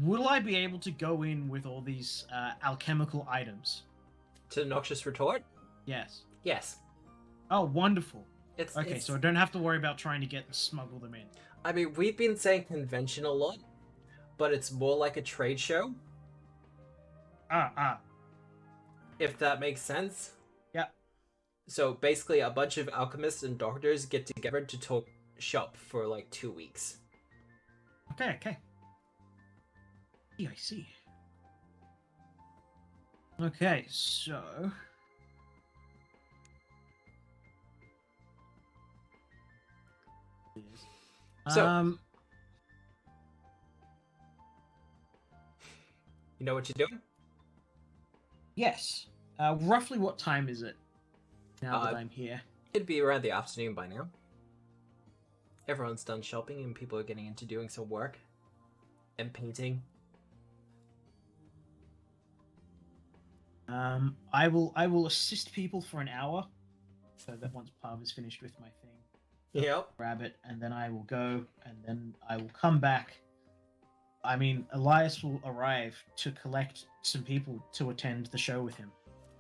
will I be able to go in with all these alchemical items? To the Noxious Retort? Yes. Yes. Oh, wonderful. It's Okay, it's- so I don't have to worry about trying to smuggle them in. I mean, we've been saying convention a lot, but it's more like a trade show, if that makes sense. Yeah. So basically, a bunch of alchemists and doctors get together to talk shop for like 2 weeks. Okay. Yeah, I see. Okay, so... So- You know what you're doing? yes. Roughly what time is it now that I'm here? It'd be around the afternoon by now. Everyone's done shopping and people are getting into doing some work and painting. I will assist people for an hour so that once Pav is finished with my thing, Yep. grab it, and then I will go, and then I will come back. I mean, Elias will arrive to collect some people to attend the show with him.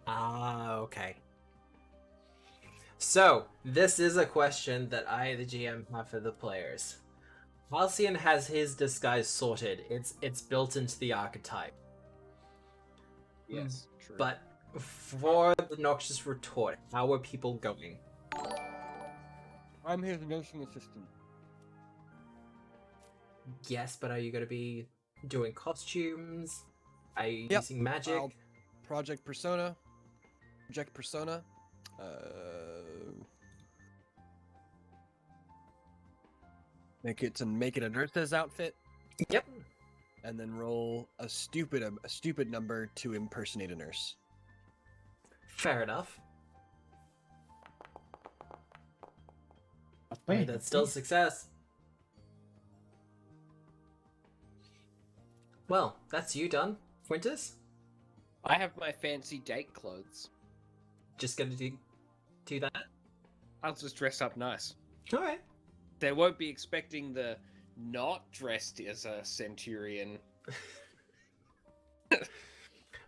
Ah, okay. So, this is a question that I, the GM, have for the players. Halcyon has his disguise sorted. It's built into the archetype. Yes, true. But for the Noxious Retort, how are people going? I'm his nursing assistant. Yes, but are you going to be doing costumes? Are you Yep. using magic? I'll project persona. Make it an Earth's outfit, Yep. and then roll a stupid number to impersonate a nurse. Fair enough. Wait, That's still a success. Well, that's you done, Quintus. I have my fancy date clothes. Just gonna do that. I'll just dress up nice. All right. They won't be expecting the not dressed as a centurion.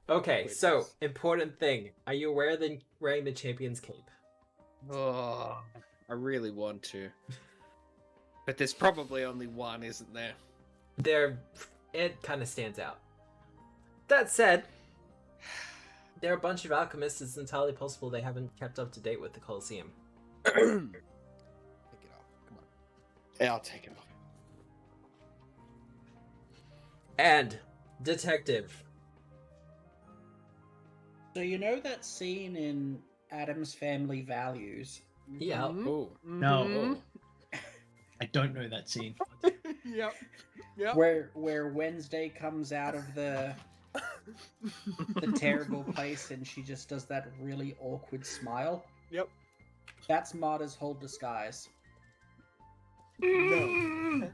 Okay, so Quintus. important thing: are you wearing the champion's cape? Oh, I really want to. But there's probably only one, isn't there? It kind of stands out. That said, there are a bunch of alchemists. It's entirely possible they haven't kept up to date with the Colosseum. Take it off. Come on. Yeah, I'll take it off. And detective. So you know that scene in Adam's Family Values? Yeah. Mhm. Oh. No. Mhm. I don't know that scene. Yep. Yep. Where Wednesday comes out of the terrible place and she just does that really awkward smile. Yep. That's Marta's whole disguise. No.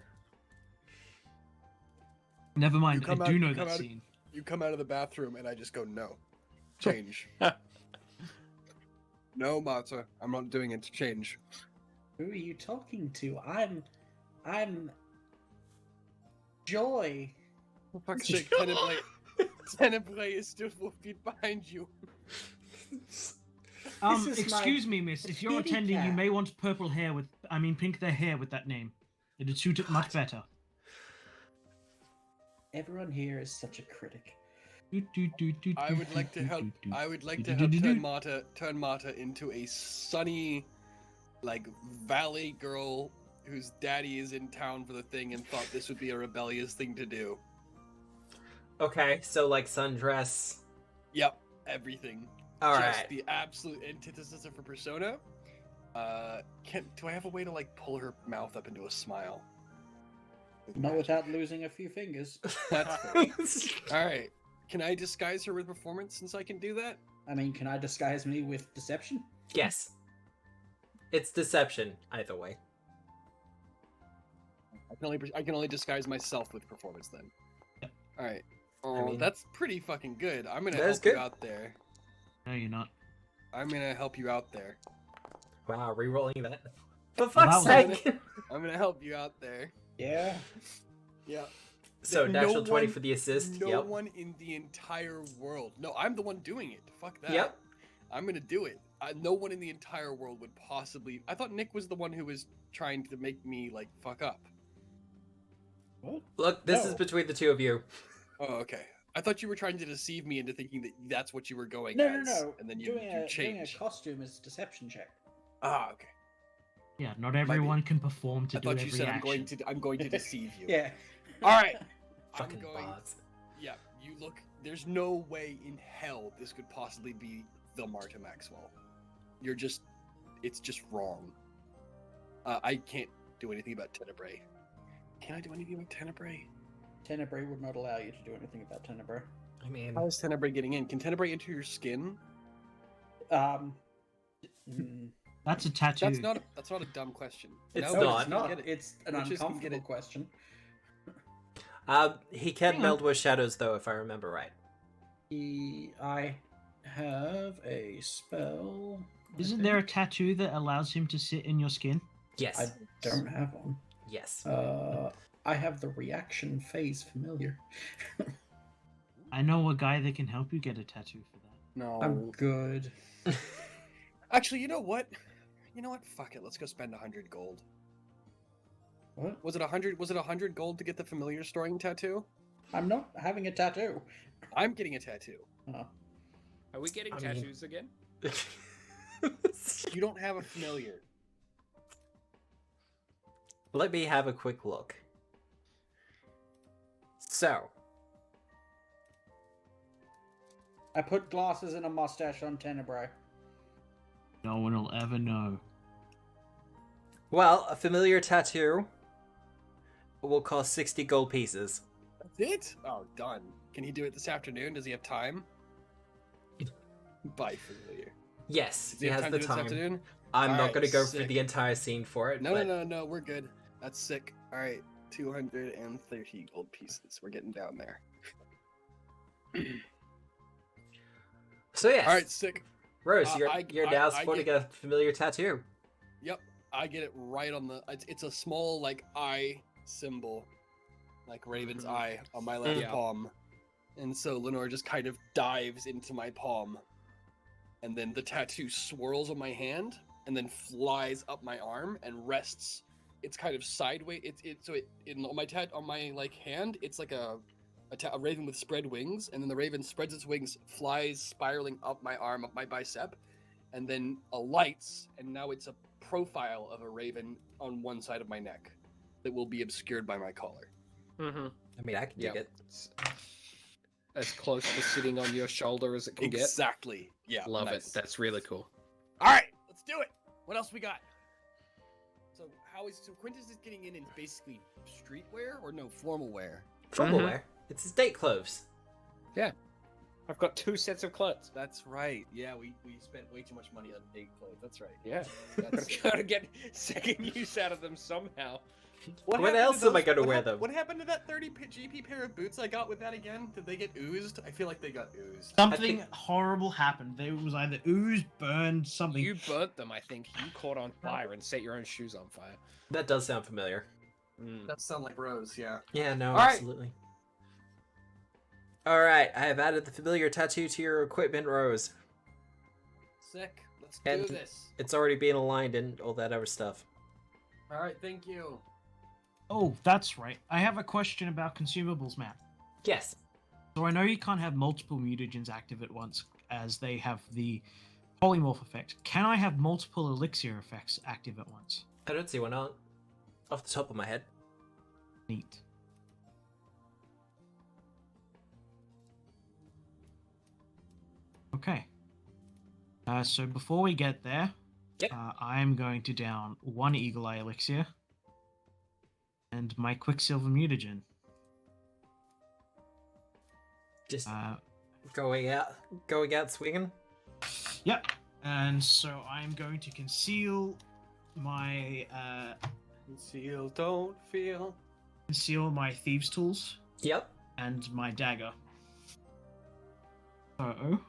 Never mind, come I out- do you know come that out- scene. You come out of the bathroom and I just go, no. Change. No, Mata, I'm not doing it. Change. Who are you talking to? I'm Joy. For fuck's sake, Tenebrae is still 4 feet behind you. This is my Excuse me, miss. If you're kitty attending, you cat. may want pink their hair with that name. It'd suit it much better. Everyone here is such a critic. I would like to help. I would like to help turn Marta into a sunny, like valley girl whose daddy is in town for the thing and thought this would be a rebellious thing to do. Okay, so like sundress. Yep, everything. All Just right. the absolute antithesis of her persona. Do I have a way to like pull her mouth up into a smile? Not without losing a few fingers. That's fair. All right. Can I disguise her with performance since I can do that? I mean, can I disguise me with deception? Yes. It's deception, either way. I can only disguise myself with performance then. All right. Oh, I mean- that's pretty fucking good. I'm gonna That is help you good. out there. No, you're not. I'm gonna help you out there. Wow, re-rolling that. For Well, fuck's that was- sake! I'm gonna help you out there. Yeah. Yeah. So No natural 20 one- for the assist. No Yep. one in the entire world. No, I'm the one doing it. Fuck that. Yep. I'm gonna do it. No one in the entire world would possibly. I thought Nick was the one who was trying to make me like fuck up. What? Look, this No. is between the two of you. Oh, okay. I thought you were trying to deceive me into thinking that that's what you were going No, as. no, no. And then you doing a change. costume is a deception check. Ah, okay. Yeah, not everyone can perform to I do thought every you said action. I'm going to deceive you. Yeah. All right. Fucking I'm going. bots. Yeah, you look. There's no way in hell this could possibly be the Marta Maxwell. You're just. It's just wrong. I can't do anything about Tenebrae. Can I do anything about Tenebrae? Tenebrae would not allow you to do anything about Tenebrae. I mean, How is Tenebrae getting in? Can Tenebrae enter your skin? Mm, That's a tattoo. That's not a dumb question. It's No, not. just it's not. get it. It's an Witches can get uncomfortable it. question. he can Hang on. meld with shadows, though, if I remember right. I have a spell Isn't there a tattoo that allows him to sit in your skin? Yes. I don't have one. Yes. I have the reaction phase familiar. I know a guy that can help you get a tattoo for that. No. I'm good. Actually, you know what? You know what? Fuck it. Let's go spend 100 gold. What? Was it 100? Was it 100 gold to get the familiar storing tattoo? I'm not having a tattoo. I'm getting a tattoo. Oh. Are we getting I mean- tattoos again? You don't have a familiar. Let me have a quick look. So, I put glasses and a mustache on Tenebrae. No one will ever know. well, a familiar tattoo will cost 60 gold pieces. That's it? Oh, done. Can he do it this afternoon? Does he have time? Bye, familiar. Yes, Does he has to the do it this time. afternoon? I'm not Alright, going to go through sick. the entire scene for it. No, but... no, we're good. That's sick. All right, 230 gold pieces. We're getting down there. So yes, All right, sick. Rose, I you're now I sporting get- a familiar tattoo. Yep, I get it right on the. It's a small like eye symbol, like Raven's Mhm. eye on my left Yeah. palm, and so Lenore just kind of dives into my palm, and then the tattoo swirls on my hand, and then flies up my arm and rests. It's kind of sideways. On my like hand. It's like a raven with spread wings, and then the raven spreads its wings, flies spiraling up my arm, up my bicep, and then alights, and now it's a profile of a raven on one side of my neck that will be obscured by my collar. Mm-hmm. I mean, I can dig Yeah. it. It's as close to sitting on your shoulder as it can get. Exactly. Yeah. Love nice. it. That's really cool. All right, let's do it. What else we got? So Quintus is getting in basically streetwear or no formal wear? Formal Mhm. wear. It's his date clothes. I've got 2 sets of clothes. That's right. Yeah, we spent way too much money on date clothes. That's right. Yeah. That's Gotta get second use out of them somehow. When happened to else am I those- gonna what wear hap- them? What happened to that 30 GP pair of boots I got with that again? Did they get oozed? I feel like they got oozed. Something think- horrible happened. It was either ooze, burned, something. You burnt them, I think. You caught on fire and set your own shoes on fire. That does sound familiar. That sound like Rose, yeah. Yeah, no, All right. absolutely. Alright, I have added the familiar tattoo to your equipment, Rose. Sick. Let's And- do this. It's already being aligned and all that other stuff. All right, thank you. Oh, that's right. I have a question about consumables, Matt. Yes. So I know you can't have multiple mutagens active at once, as they have the polymorph effect. Can I have multiple elixir effects active at once? I don't see why not. Off the top of my head. Neat. Okay. So before we get there, Yep. I'm going to down 1 Eagle Eye Elixir and my Quicksilver Mutagen. Just Uh, going out swinging. Yep. And so I'm going to conceal my Conceal, don't feel. thieves' tools Yep. and my dagger. So,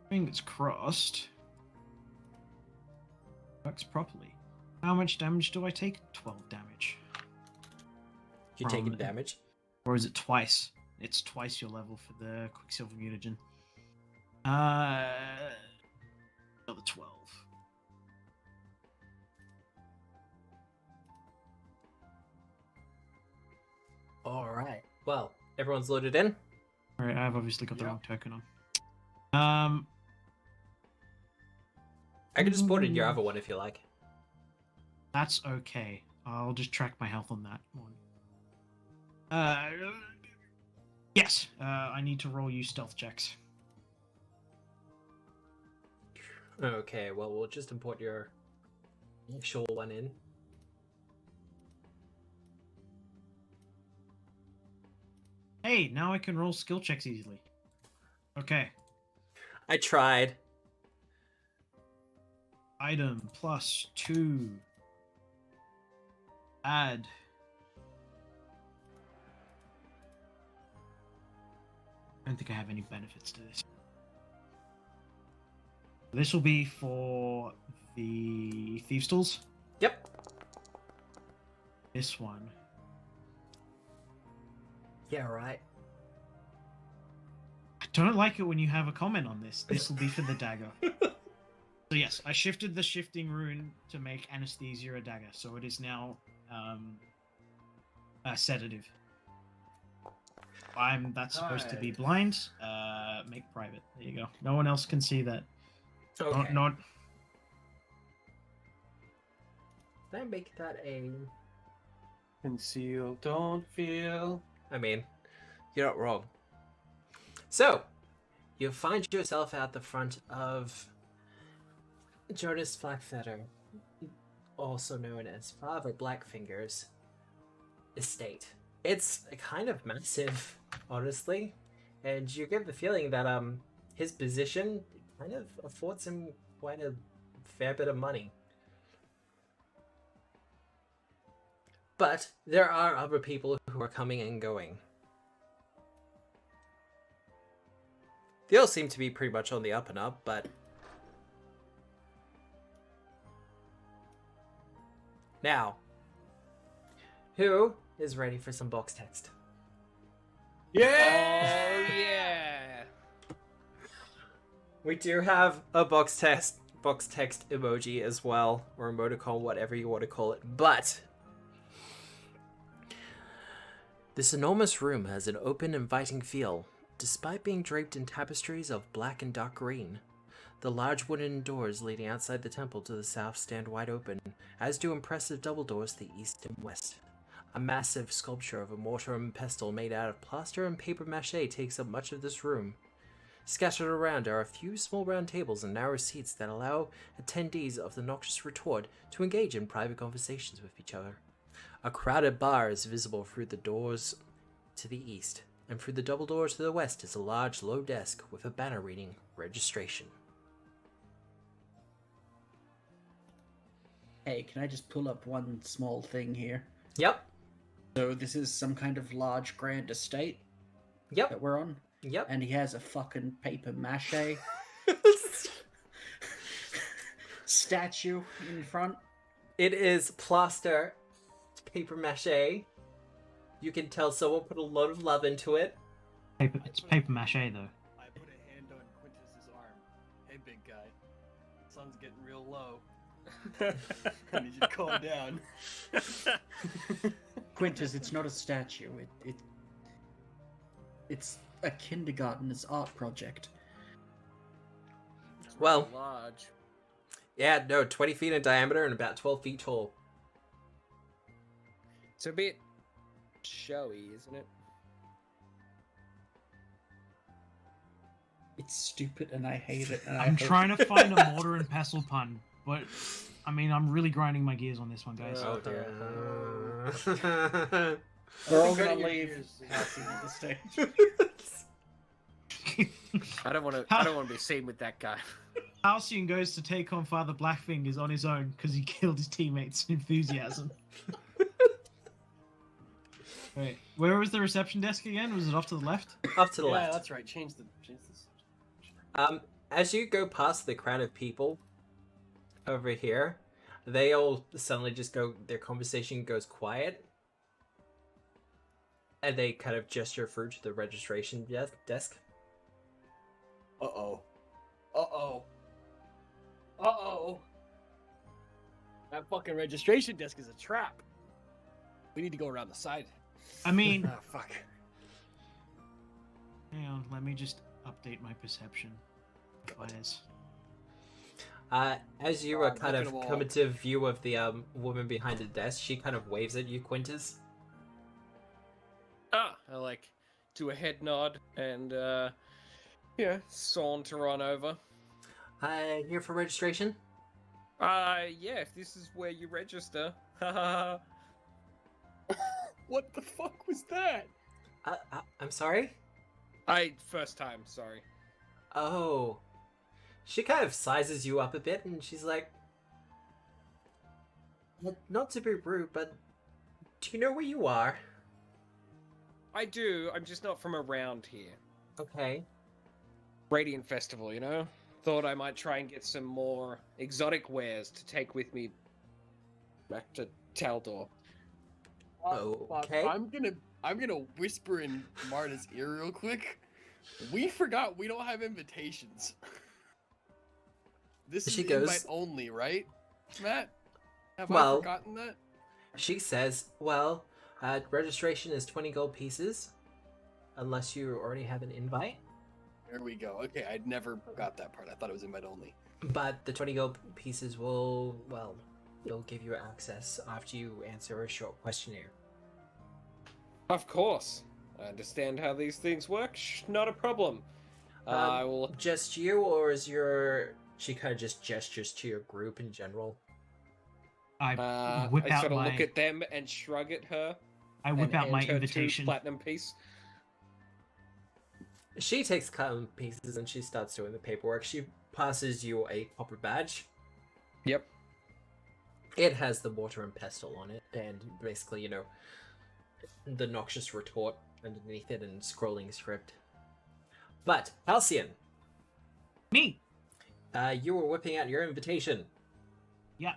fingers crossed. Works properly. How much damage do I take? 12 damage. You're taking From- damage. Or is it twice? It's twice your level for the Quicksilver Mutagen. Another 12. Alright. Well, everyone's loaded in. Alright, I've obviously got the Yep. wrong token on. I can just put in your other one if you like. That's okay. I'll just track my health on that one. Yes. I need to roll you stealth checks. Okay, well, we'll just import your actual one in. Hey, now I can roll skill checks easily. Okay. I tried. Item +2. Add. I don't think I have any benefits to this. This will be for the Thieves' Tools. Yep. This one. Yeah, right. I don't like it when you have a comment on this. This will be for the dagger. So yes, I shifted the shifting rune to make anesthesia a dagger, so it is now a sedative. That's supposed to be blind. Make private. There you go. No one else can see that. Okay. Not. Can I make that a... Conceal, don't feel. I mean, you're not wrong. So, you find yourself at the front of Jonis Flakfatter, also known as Father Blackfinger's estate. It's kind of massive, honestly, and you get the feeling that his position kind of affords him quite a fair bit of money. But there are other people who are coming and going. They all seem to be pretty much on the up and up, but... Now, who is ready for some box text? Oh yeah. We do have a box text emoji as well, or emoticon, whatever you want to call it, but... This enormous room has an open, inviting feel, despite being draped in tapestries of black and dark green. The large wooden doors leading outside the temple to the south stand wide open, as do impressive double doors to the east and west. A massive sculpture of a mortar and pestle made out of plaster and paper mache takes up much of this room. Scattered around are a few small round tables and narrow seats that allow attendees of the Noxious Retort to engage in private conversations with each other. A crowded bar is visible through the doors to the east, and through the double doors to the west is a large low desk with a banner reading registration. Hey, can I just pull up one small thing here? Yep. So this is some kind of large grand estate Yep. that we're on, Yep. and he has a fucking paper mache statue in front. It is plaster paper mache. You can tell someone put a lot of love into it. It's paper mache though. I put a hand on Quintus's arm. Hey, big guy. Sun's getting real low. I need you to calm down. Quintus, it's not a statue. It's a kindergartner's art project. Well, Large. yeah, no, 20 feet in diameter and about 12 feet tall. It's a bit showy, isn't it? It's stupid and I hate it. And I'm trying to find a mortar and pestle pun, but I mean, I'm really grinding my gears on this one, guys. Oh dear. We're all Cutting gonna your leave gears. Halcyon on the stage. I don't want to be seen with that guy. Halcyon goes to take on Father Blackfingers on his own because he killed his teammates' enthusiasm. Wait, where was the reception desk again? Was it off to the left? Up to the Yeah, left. that's right. Change this. As you go past the crowd of people over here, they all suddenly just go, their conversation goes quiet. And they kind of gesture through to the registration desk. Uh-oh. Uh-oh. Uh-oh. That fucking registration desk is a trap. We need to go around the side. I mean, Oh, fuck. hang on, let me just update my perception. Fires. As you are kind look of at 'em all. come into view of the woman behind the desk, she kind of waves at you, Quintus. I like do a head nod and saunter on over. Here for registration? Yeah, if this is where you register. What the fuck was that? I'm sorry? First time, sorry. Oh. She kind of sizes you up a bit, and she's like, not to be rude, but do you know where you are? I do, I'm just not from around here. Okay. Radiant Festival, you know? thought I might try and get some more exotic wares to take with me back to Taldor. Okay. I'm gonna whisper in Marta's ear real quick. We forgot we don't have invitations. This is She invite goes- only, right, Matt? Have I Well- forgotten that? She says, well, registration is 20 gold pieces, unless you already have an invite. There we go. Okay, I never got that part. I thought it was invite only. But the 20 gold pieces will, well, they'll give you access after you answer a short questionnaire. Of course. I understand how these things work. Not a problem. I will. Just you, or is your... She kind of just gestures to your group in general. I whip I out sort of my look at them and shrug at her. I whip and out my hand her 2 invitation. platinum piece. She takes cotton pieces and she starts doing the paperwork. She passes you a copper badge. Yep. It has the mortar and pestle on it, and basically, you know, the Noxious Retort underneath it and scrolling script. But, Halcyon, Me. you were whipping out your invitation. Yeah.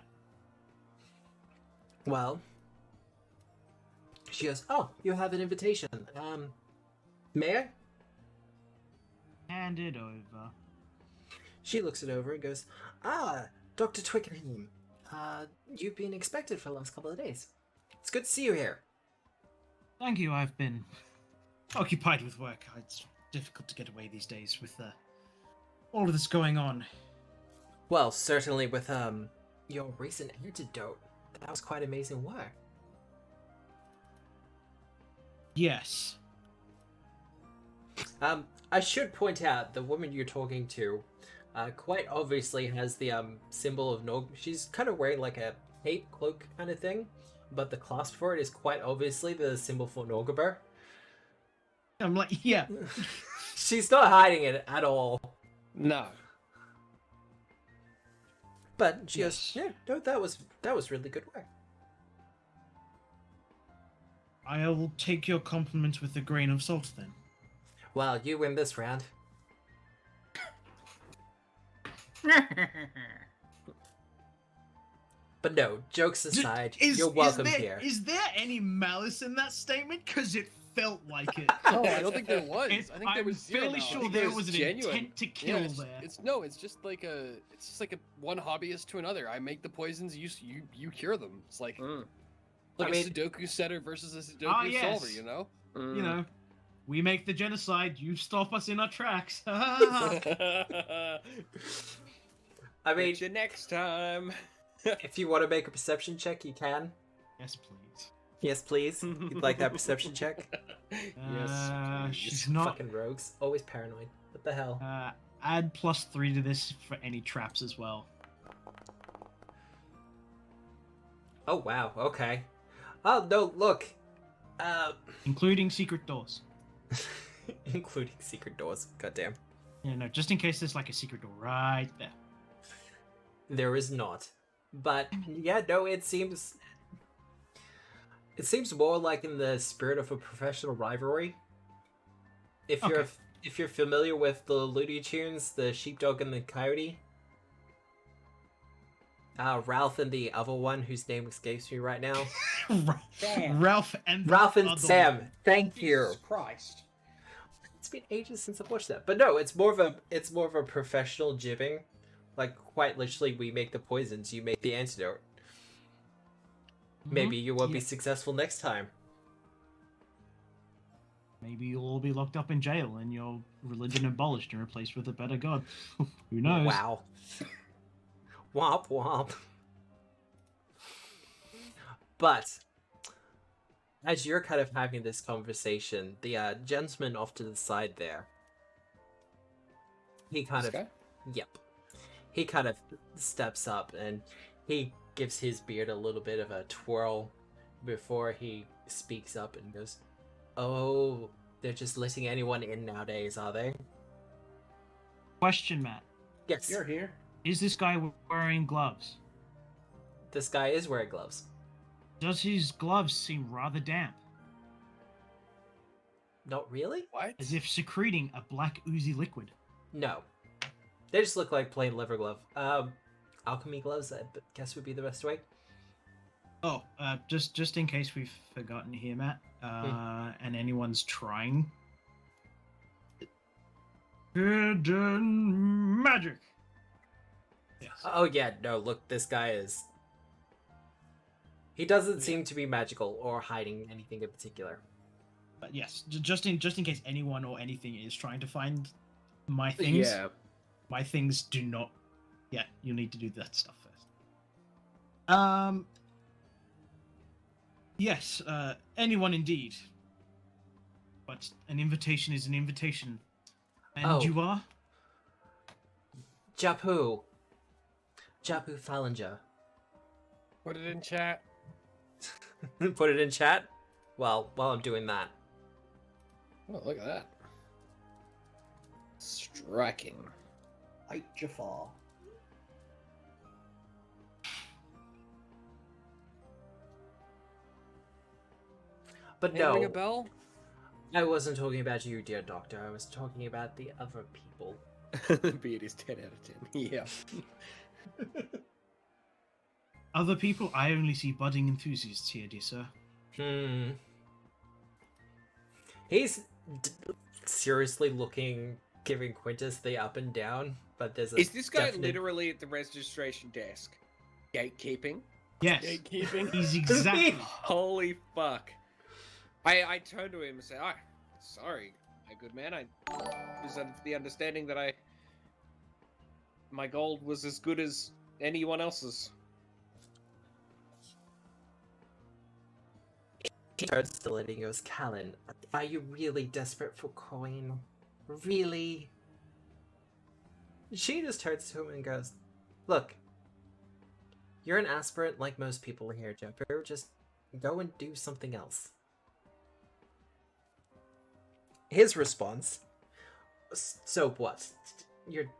Well, she goes, oh, you have an invitation. May I? Hand it over. She looks it over and goes, ah, Dr. Twickenham. You've been expected for the last couple of days. It's good to see you here. Thank you. I've been occupied with work. It's difficult to get away these days with all of this going on. Well, certainly with your recent antidote, that was quite amazing work. Yes. I should point out the woman you're talking to, quite obviously has the symbol of Nog. She's kind of wearing like a cape cloak kind of thing, but the clasp for it is quite obviously the symbol for Norgaber. I'm like, yeah. She's not hiding it at all. No. But she Yes. goes, yeah, no, that was really good work. I will take your compliments with a grain of salt then. Well, you win this round. But no, jokes aside, you're welcome here. Is there any malice in that statement? Because it felt like it. No, I don't think there was. I think there I'm was zero. fairly now. I sure think there it was an genuine. intent to kill Yeah, there. it's just like a one hobbyist to another. I make the poisons, you cure them. It's like I mean- a Sudoku setter versus a Sudoku yes. solver, you know? You know, we make the genocide, you stop us in our tracks. I mean, Catch you next time. if you want to make a perception check, you can. Yes, please. Yes, please. You'd like that perception check? She's not. Fucking rogues. Always paranoid. What the hell? Add +3 to this for any traps as well. Oh, wow. Okay. Oh, no, look. Including secret doors. Including secret doors. Goddamn. Yeah, no, just in case there's like a secret door right there. There is not. But, yeah, no, it seems more like in the spirit of a professional rivalry. If Okay. you're familiar with the Looney Tunes, the sheepdog and the coyote, Ralph and the other one whose name escapes me right now. Sam. Ralph and Ralph and other Sam. one. Thank you. Jesus Christ. It's been ages since I've watched that, but no, it's more of a professional jibbing. Like quite literally, we make the poisons, you make the antidote. Maybe you won't be Yeah. successful next time. Maybe you'll all be locked up in jail and your religion abolished and replaced with a better god. Who knows? Wow. Womp womp. But as you're kind of having this conversation, the gentleman off to the side there, he kind This of guy? Yep. He kind of steps up and he gives his beard a little bit of a twirl before he speaks up and goes, "Oh, they're just letting anyone in nowadays, are they?" Question, Matt. Yes. You're here. Is this guy wearing gloves? This guy is wearing gloves. Does his gloves seem rather damp, Not really? What? as if secreting a black oozy liquid? No. They just look like plain leather glove. Alchemy gloves, I guess would be the best way. Oh, just in case we've forgotten here, Matt, and anyone's trying. Hidden magic. Yes. Oh yeah, no, look, this guy is... He doesn't seem to be magical or hiding anything in particular. But yes, just in case anyone or anything is trying to find my things. Yeah. My things do not. Yeah, you need to do that stuff first. Yes, anyone indeed. But an invitation is an invitation. And Oh. you are? Japu Fallinger. Put it in chat. Put it in chat? Well, while I'm doing that. Oh, look at that. Striking. Height Jafar. But Name ring a no, bell? I wasn't talking about you, dear doctor. I was talking about the other people. The beard is 10 out of 10. Yeah. Other people? I only see budding enthusiasts here, dear sir. He's seriously looking, giving Quintus the up and down, but there's a Is this guy definite... literally at the registration desk? Gatekeeping? Yes, Gatekeeping. he's exactly. Holy fuck. I turned to him and said, sorry, my good man. I was under the understanding that my gold was as good as anyone else's. He turns to Lady and goes, Callan, are you really desperate for coin? Really? She just turns to him and goes, look, you're an aspirant like most people here, Joker. Just go and do something else. His response, so what? You're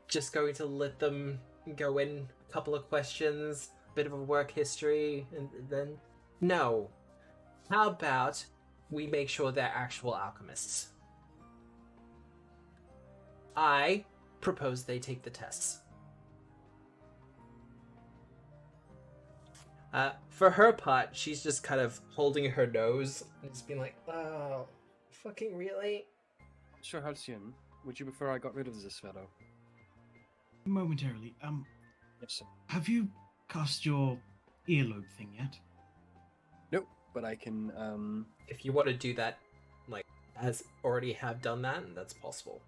just going to let them go in, a couple of questions, bit of a work history, and then... No. How about we make sure they're actual alchemists? I propose they take the tests. For her part, she's just kind of holding her nose and just being like, oh, fucking really? Sure, Halcyon. Would you prefer I got rid of this fellow? Momentarily. Yes, sir. Have you cast your earlobe thing yet? Nope, but I can, If you want to do that, like, as already have done that, that's possible.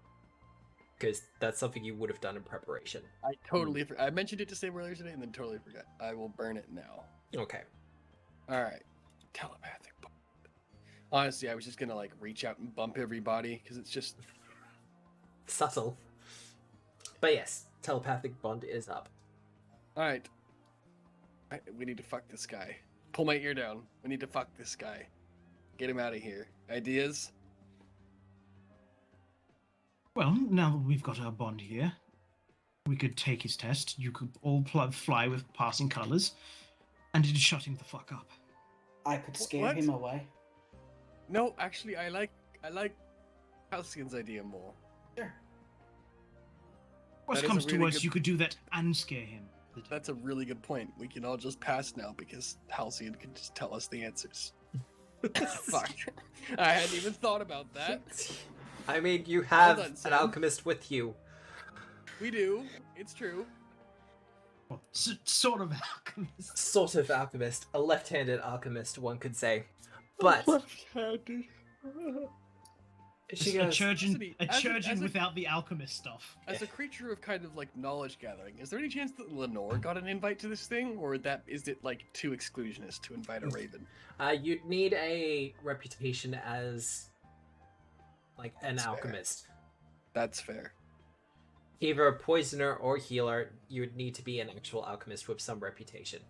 Because that's something you would have done in preparation. I totally forgot. I mentioned it to Sam earlier today and then totally forgot. I will burn it now. Okay. Alright. Telepathic bond. Honestly, I was just gonna, like, reach out and bump everybody, because it's just... Subtle. But yes, telepathic bond is up. Alright. We need to fuck this guy. Pull my ear down. We need to fuck this guy. Get him out of here. Ideas? Well, now that we've got our bond here, we could take his test. You could all fly with passing colors, and it'd shut him the fuck up. I could scare What? him away. No, actually, I like Halcyon's idea more. Sure. Worst That is a comes to really worst, good- you could do that and scare him. That's a really good point. We can all just pass now because Halcyon can just tell us the answers. Fuck. I hadn't even thought about that. I mean, you have on, an Sam. alchemist with you. We do. It's true. Well, sort of alchemist. Sort of alchemist. A left-handed alchemist, one could say. But she a goes, churgeon, Listen, a as a- churgeon as a- without the alchemist stuff. As a creature of kind of like knowledge gathering, is there any chance that Lenore got an invite to this thing, or is it like too exclusionist to invite a raven? you'd need a reputation as, like, an That's fair. alchemist. That's fair. Either a poisoner or healer, you would need to be an actual alchemist with some reputation.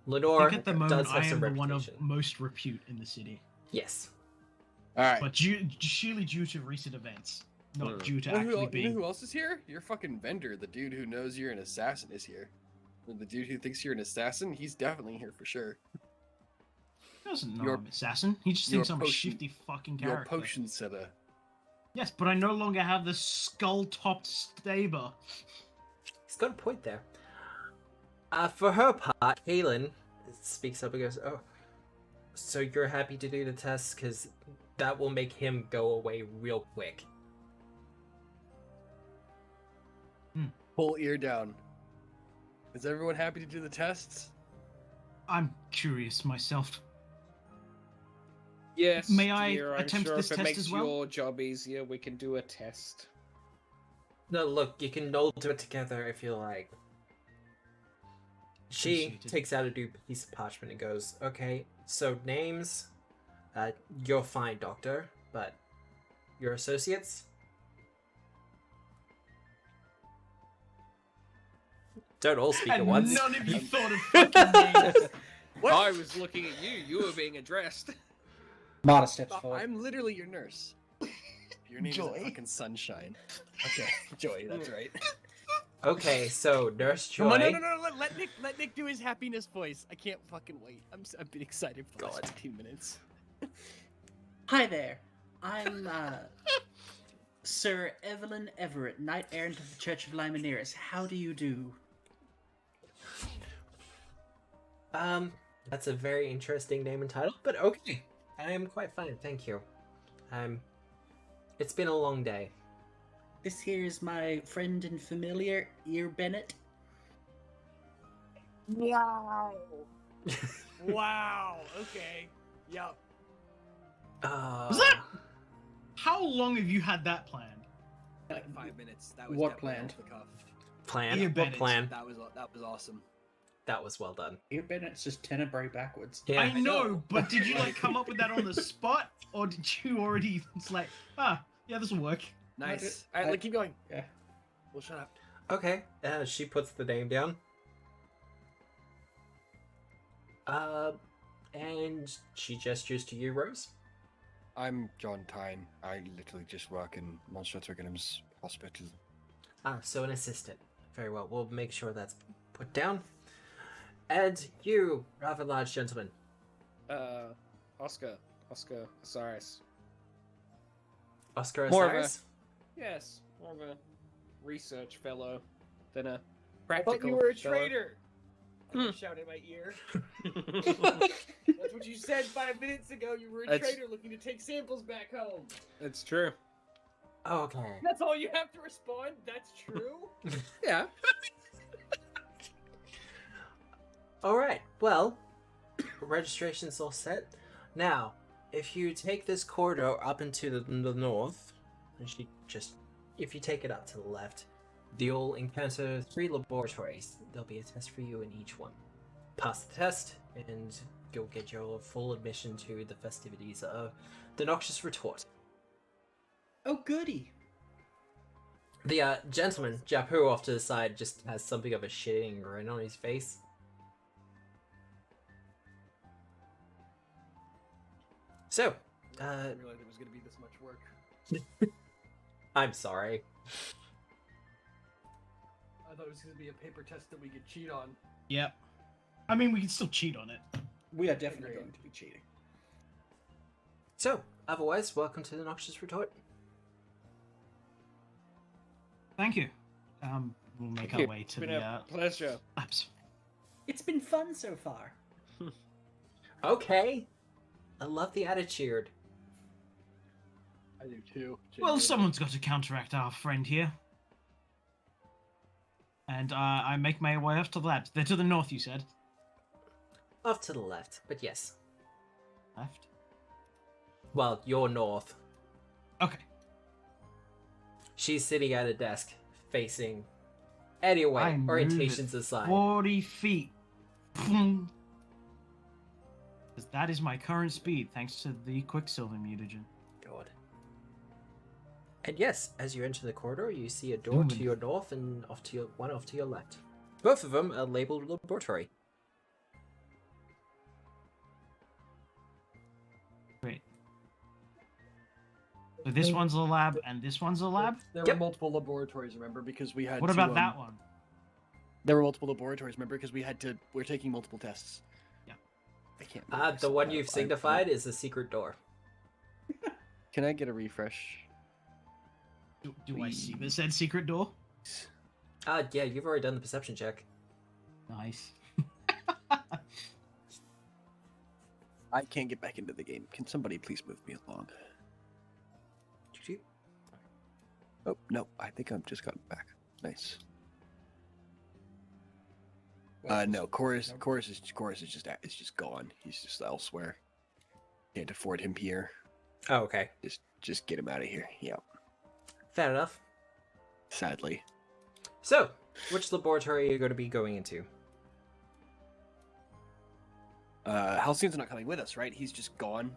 Lenore I think at the moment does have I am some the one of reputation. most repute in the city, Yes. All right. but surely due to recent events, not Mm. due to You know, actually you know being. who else is here? Your fucking vendor, the dude who knows you're an assassin, is here. The dude who thinks you're an assassin, he's definitely here for sure. He doesn't know Your- I'm an assassin. He just your thinks I'm a potion- shifty fucking Your character. potion setter. Yes, but I no longer have the skull-topped saber. He's got a point there. For her part, Kaylin speaks up and goes, "Oh, so you're happy to do the test because that will make him go away real quick." Pull ear down. Is everyone happy to do the tests? I'm curious myself. Yes. May I dear, I'm attempt sure this if it test makes as well? your job easier, we can do a test. No, look, you can all do it together if you like. She Appreciate it. takes out a new piece of parchment and goes, "Okay, so names, you're fine, Doctor, but your associates?" Don't all speak at And once. none of you thought of fucking names. I was looking at you. You were being addressed. Mara steps forward. I'm literally your nurse. Your name Joy. is fucking Sunshine. Okay, Joy, that's right. Okay, so Nurse Joy. Come on, no, let Nick do his happiness voice. I can't fucking wait. I've been excited for the last 15 minutes. Hi there. I'm Sir Evelyn Everett, Knight Errant of the Church of Lymaneris. How do you do? That's a very interesting name and title, but okay. I am quite fine, thank you. It's been a long day. This here is my friend and familiar, Ear Bennett. Wow. Wow. Okay. Yup. Was that? How long have you had that planned? Like 5 minutes. That was What definitely planned? off the cuff. plan? Ear What Bennett. plan? That was awesome. That was well done. Ear Bennett's just Tenebrae backwards. Yeah. I know, know. but did you like come up with that on the spot, or did you already? It's like, yeah, this will work. Nice. I- Alright, keep going. Yeah. Well, shut up. Okay, she puts the name down. And she gestures to you, Rose. I'm John Tyne. I literally just work in Monster Twickenham's hospital. So an assistant. Very well, we'll make sure that's put down. And you, rather large gentleman. Oscar Osiris. Oscar More of a- Osiris? Yes, more of a research fellow than a I practical thought you were a fellow. traitor. Hmm. Shout in my ear. That's what you said 5 minutes ago. You were a That's- traitor looking to take samples back home. It's true. Okay. That's all you have to respond? That's true? Yeah. Alright, well, registration's all set. Now, if you take this corridor up into the north, and if you take it up to the left, you'll encounter 3 laboratories. There'll be a test for you in each one. Pass the test, and you'll get your full admission to the festivities of the Noxious Retort. Oh, goody. The gentleman, Japu, off to the side, just has something of a shitting grin on his face. So, I didn't realize it was going to be this much work. I'm sorry. I thought it was going to be a paper test that we could cheat on. Yep. I mean, we can still cheat on it. We are definitely Agreed. going to be cheating. So, otherwise, welcome to the Noxious Retort. Thank you. We'll make our way It's to been the a pleasure. labs. It's been fun so far. Okay. I love the attitude. I do too. Well, genuinely. someone's got to counteract our friend here. And I make my way off to the labs. They're to the north, you said? Off to the left, but yes. Left? Well, you're north. Okay. She's sitting at a desk, facing... Anyway, I move orientations it aside. 40 feet. Because that is my current speed, thanks to the Quicksilver mutagen. God. And yes, as you enter the corridor, you see a door to Moving. your north and off to your left. Both of them are labeled laboratory. Great. So this one's a lab, and this one's a lab? There Yep. were multiple laboratories, remember, because we had What to, about that one? There were multiple laboratories, remember, because we're taking multiple tests. Yeah. I can't. believe I The said one that. you've signified is a secret door. Can I get a refresh? Do I see the said secret door? Yeah, you've already done the perception check. Nice. I can't get back into the game. Can somebody please move me along? Oh no, I think I've just gotten back. Nice. No, Chorus is just gone. He's just elsewhere. Can't afford him here. Oh, okay. Just get him out of here. Yeah. Fair enough. Sadly. So, which laboratory are you going to be going into? Halcyon's not coming with us, right? He's just gone.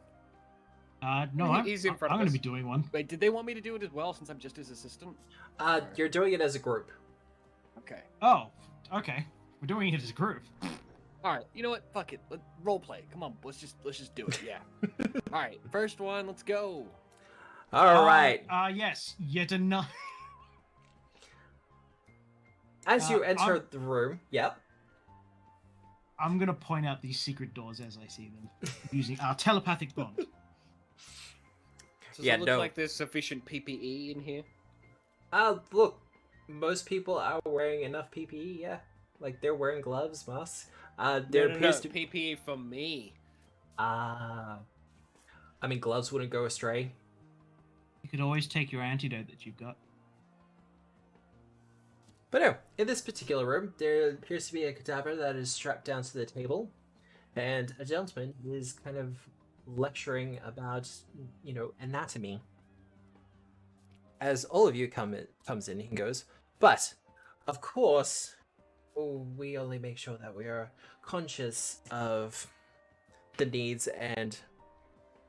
No, He's in front I'm of going to us. be doing one. Wait, did they want me to do it as well since I'm just his assistant? You're doing it as a group. Okay. Oh, okay. We're doing it as a group. All right. You know what? Fuck it. Role play. Come on. Let's just do it. Yeah. All right. First one. Let's go. All right. Yes. Yet another. As you enter the room, yep. I'm going to point out these secret doors as I see them, using our telepathic bond. Does Yeah, it look no. like there's sufficient PPE in here? Look, most people are wearing enough PPE, yeah. Like, they're wearing gloves, masks. There appears to be... PPE for me. I mean, gloves wouldn't go astray. You could always take your antidote that you've got. But no, in this particular room, there appears to be a cadaver that is strapped down to the table, and a gentleman is kind of lecturing about, anatomy. As all of you comes in, he goes, but, of course, we only make sure that we are conscious of the needs and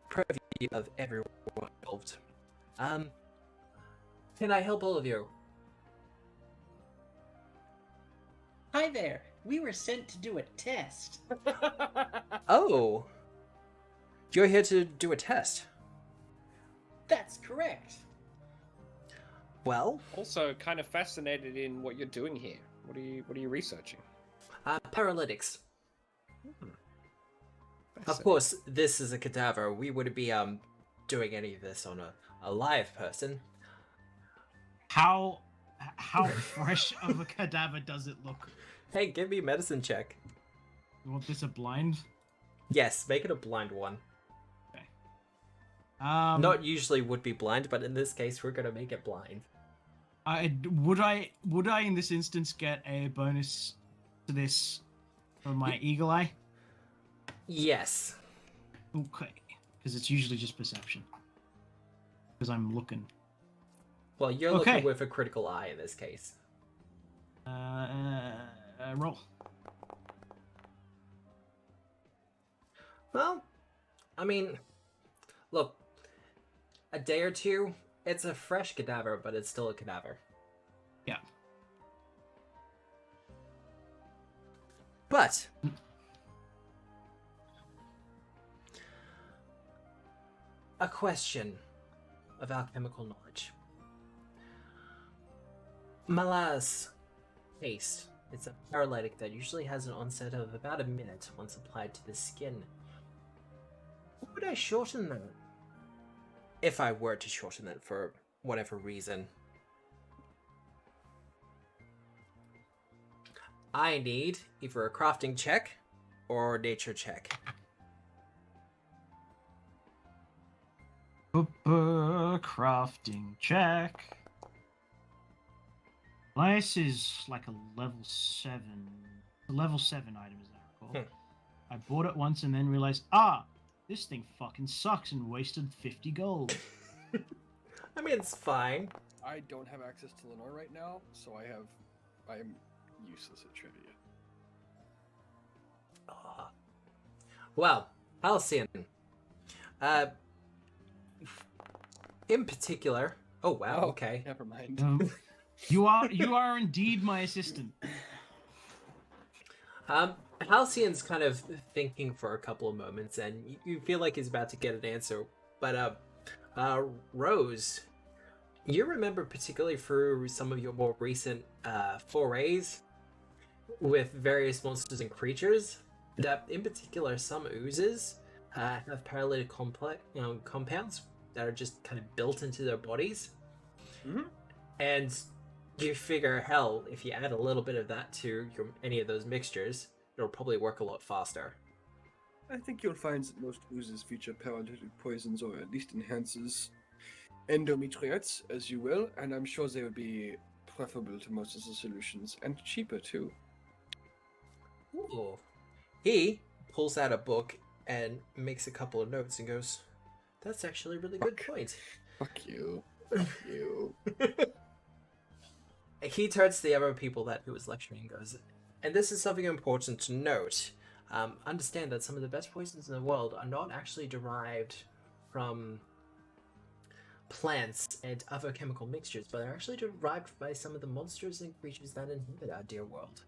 purview of everyone involved. Can I help all of you? Hi there. We were sent to do a test. Oh, you're here to do a test. That's correct. Well, Also, kind of fascinated in what you're doing here. What are you researching? paralytics. Of course, this is a cadaver. We wouldn't be doing any of this on a live person. How fresh of a cadaver does it look? Hey, give me a medicine check. You want this a blind? Yes, make it a blind one. Okay. Not usually would be blind, but in this case, we're gonna make it blind. Would I in this instance get a bonus to this from my eagle eye? Yes. Okay, because it's usually just perception. Because I'm looking. Well, you're Okay. looking with a critical eye in this case. Roll. Well, I mean, look, a day or two, it's a fresh cadaver, but it's still a cadaver. Yeah. But a question of alchemical knowledge. Malas paste. It's a paralytic that usually has an onset of about a minute once applied to the skin. What would I shorten that? If I were to shorten it for whatever reason. I need either a crafting check or a nature check. Crafting check. This is like a level 7. A level 7 item, as I recall. I bought it once and then realized, this thing fucking sucks and wasted 50 gold. I mean, it's fine. I don't have access to Lenore right now, so I am useless at trivia. Well, Halcyon. In particular. Oh wow. Okay. Never mind. You are indeed my assistant. Halcyon's kind of thinking for a couple of moments, and you feel like he's about to get an answer. But Rose, you remember particularly through some of your more recent forays with various monsters and creatures that, in particular, some oozes have paralytic compounds that are just kind of built into their bodies. Mhm. And you figure, hell, if you add a little bit of that to any of those mixtures, it'll probably work a lot faster. I think you'll find that most oozes feature parasitic poisons, or at least enhances endometriotes, as you will, and I'm sure they would be preferable to most of the solutions, and cheaper too. Ooh. He pulls out a book and makes a couple of notes and goes, "That's actually a really good point." Fuck you. Fuck you. He turns to the other people that he was lecturing and goes, "And this is something important to note. Understand that some of the best poisons in the world are not actually derived from plants and other chemical mixtures, but are actually derived by some of the monsters and creatures that inhabit our dear world.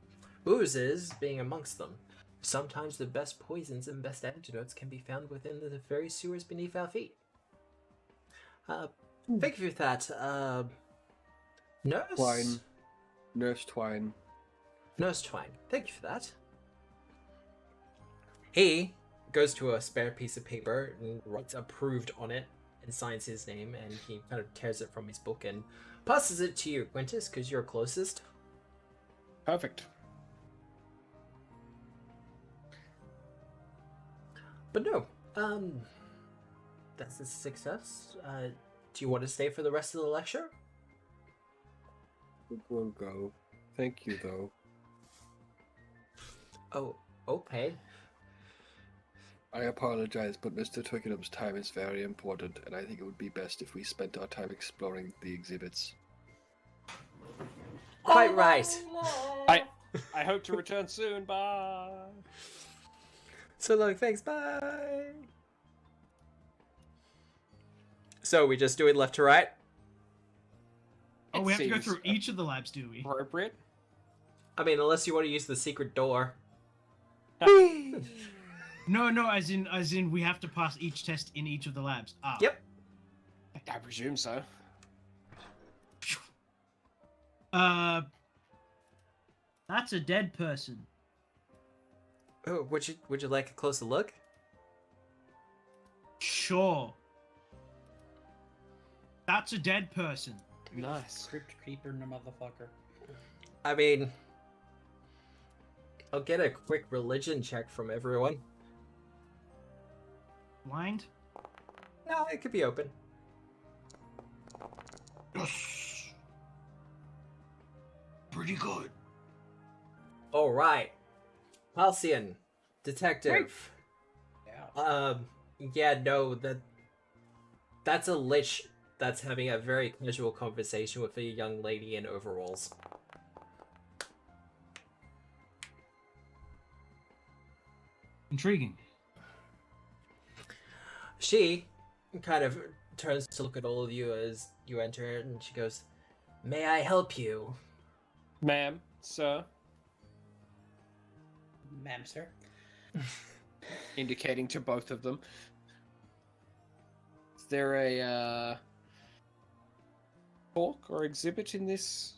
Oozes being amongst them. Sometimes the best poisons and best antidotes can be found within the very sewers beneath our feet. Thank you for that. Nurse? Twine. Nurse Twine. Nurse Twine. Thank you for that. He goes to a spare piece of paper and writes approved on it and signs his name, and he kind of tears it from his book and passes it to you, Quintus, because you're closest. Perfect. But no, that's a success. Do you want to stay for the rest of the lecture? It will go. Thank you, though. Oh, okay. I apologize, but Mr. Twickenham's time is very important, and I think it would be best if we spent our time exploring the exhibits. Quite right. I hope to return soon. Bye. So long, thanks, bye. So we just do it left to right? Oh, we have to go Seems through each of the labs, do we? appropriate. I mean, unless you want to use the secret door. No, as in we have to pass each test in each of the labs. Ah. Yep. I presume so. That's a dead person. Oh, would you like a closer look? Sure. That's a dead person. Nice. Crypt creeper, no motherfucker. I mean, I'll get a quick religion check from everyone. Blind? No, it could be open. Yes. Pretty good. All right, Halcyon, detective. Yeah. Yeah, no, that's a lich that's having a very casual conversation with a young lady in overalls. Intriguing. She kind of turns to look at all of you as you enter, and she goes, "May I help you?" Ma'am, sir, Ma'am, sir. indicating to both of them. Is there a talk or exhibit in this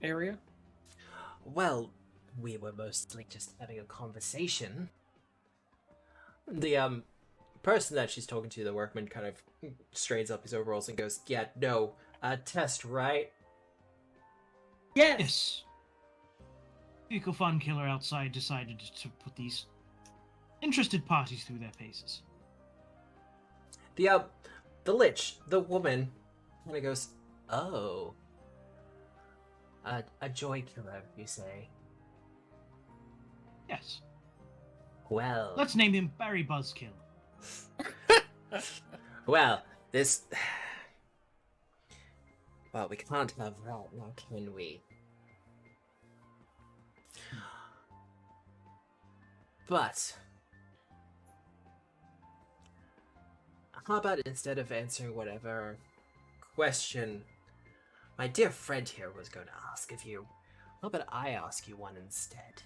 area? Well, we were mostly just having a conversation. The person that she's talking to, the workman, kind of straightens up his overalls and goes, "Yeah, no, test, right?" Yes. Yes. Vehicle fun killer outside decided to put these interested parties through their paces. The lich, the woman, kind of goes, "Oh, a joy killer, you say? Yes. Well, Let's name him Barry Buzzkill. well, this. Well, we can't have that now, can we? But how about instead of answering whatever question my dear friend here was going to ask of you, how about I ask you one instead?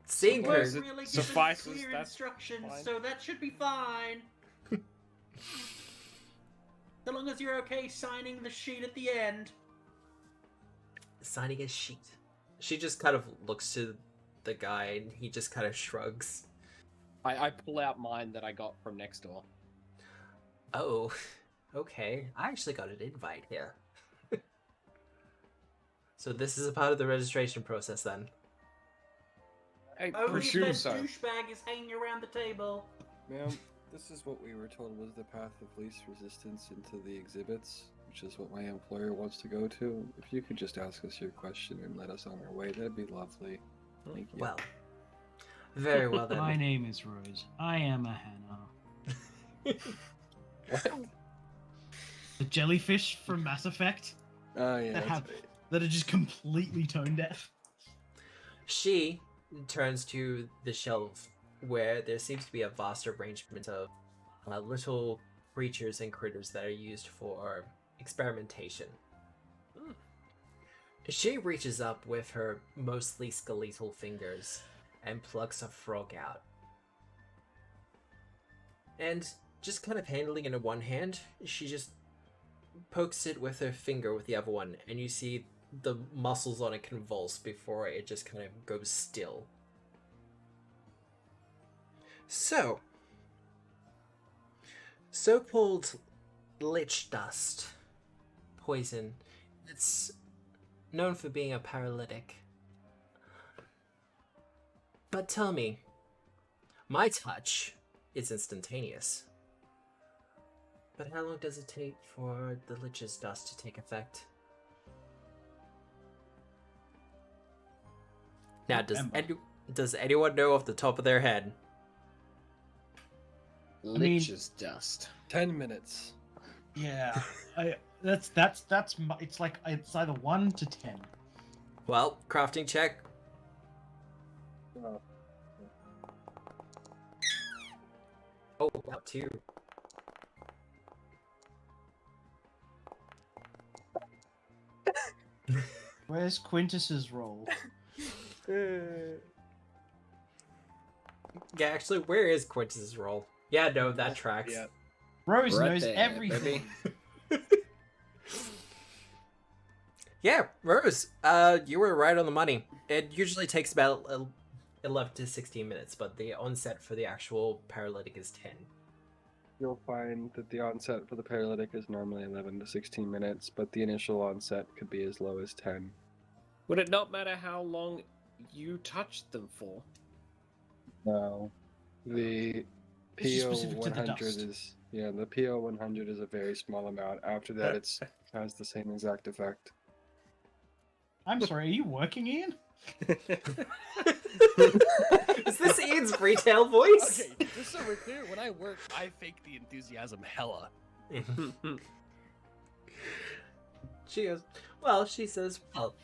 Seeing her, We're really given Suffices, clear that's instructions, fine. so that should be fine. So long as you're okay signing the sheet at the end. signing a sheet. She just kind of looks to the guy and he just kind of shrugs. I pull out mine that I got from next door. Oh, okay. I actually got an invite here. So this is a part of the registration process then. I Only presume that so. douchebag is hanging around the table. Ma'am, this is what we were told was the path of least resistance into the exhibits, which is what my employer wants to go to. If you could just ask us your question and let us on our way, that'd be lovely. Thank you. Well, very well My then. name is Rose. I am a Hannah. The jellyfish from Mass Effect Oh, yeah, that that's have right. that are just completely tone deaf. She turns to the shelf where there seems to be a vast arrangement of little creatures and critters that are used for experimentation. She reaches up with her mostly skeletal fingers and plucks a frog out. And just kind of handling it in one hand, she just pokes it with her finger with the other one, and you see the muscles on it convulse before it just kind of goes still. So, so-called lich dust poison. It's known for being a paralytic. But tell me, my touch is instantaneous. But how long does it take for the lich's dust to take effect? Now, does anyone know off the top of their head? mean- Lich's dust. 10 minutes. Yeah, it's like it's either 1 to 10. Well, crafting check. Oh. Oh, wow, 2. Where's Quintus's roll? Yeah, actually, where is Quintus's roll? Yeah, no, that tracks. Yeah. Rose Right knows there, everything. baby. Yeah, Rose, you were right on the money. It usually takes about 11 to 16 minutes, but the onset for the actual paralytic is 10. You'll find that the onset for the paralytic is normally 11 to 16 minutes, but the initial onset could be as low as 10. Would it not matter how long you touched them for? No. The This is PO specific to the 100 dust. is the PO 100 is a very small amount. After that, it's has the same exact effect. I'm sorry, are you working, Ian? Is this Ian's retail voice? Okay, just so we're clear, when I work, I fake the enthusiasm hella. She goes, well, she says, well,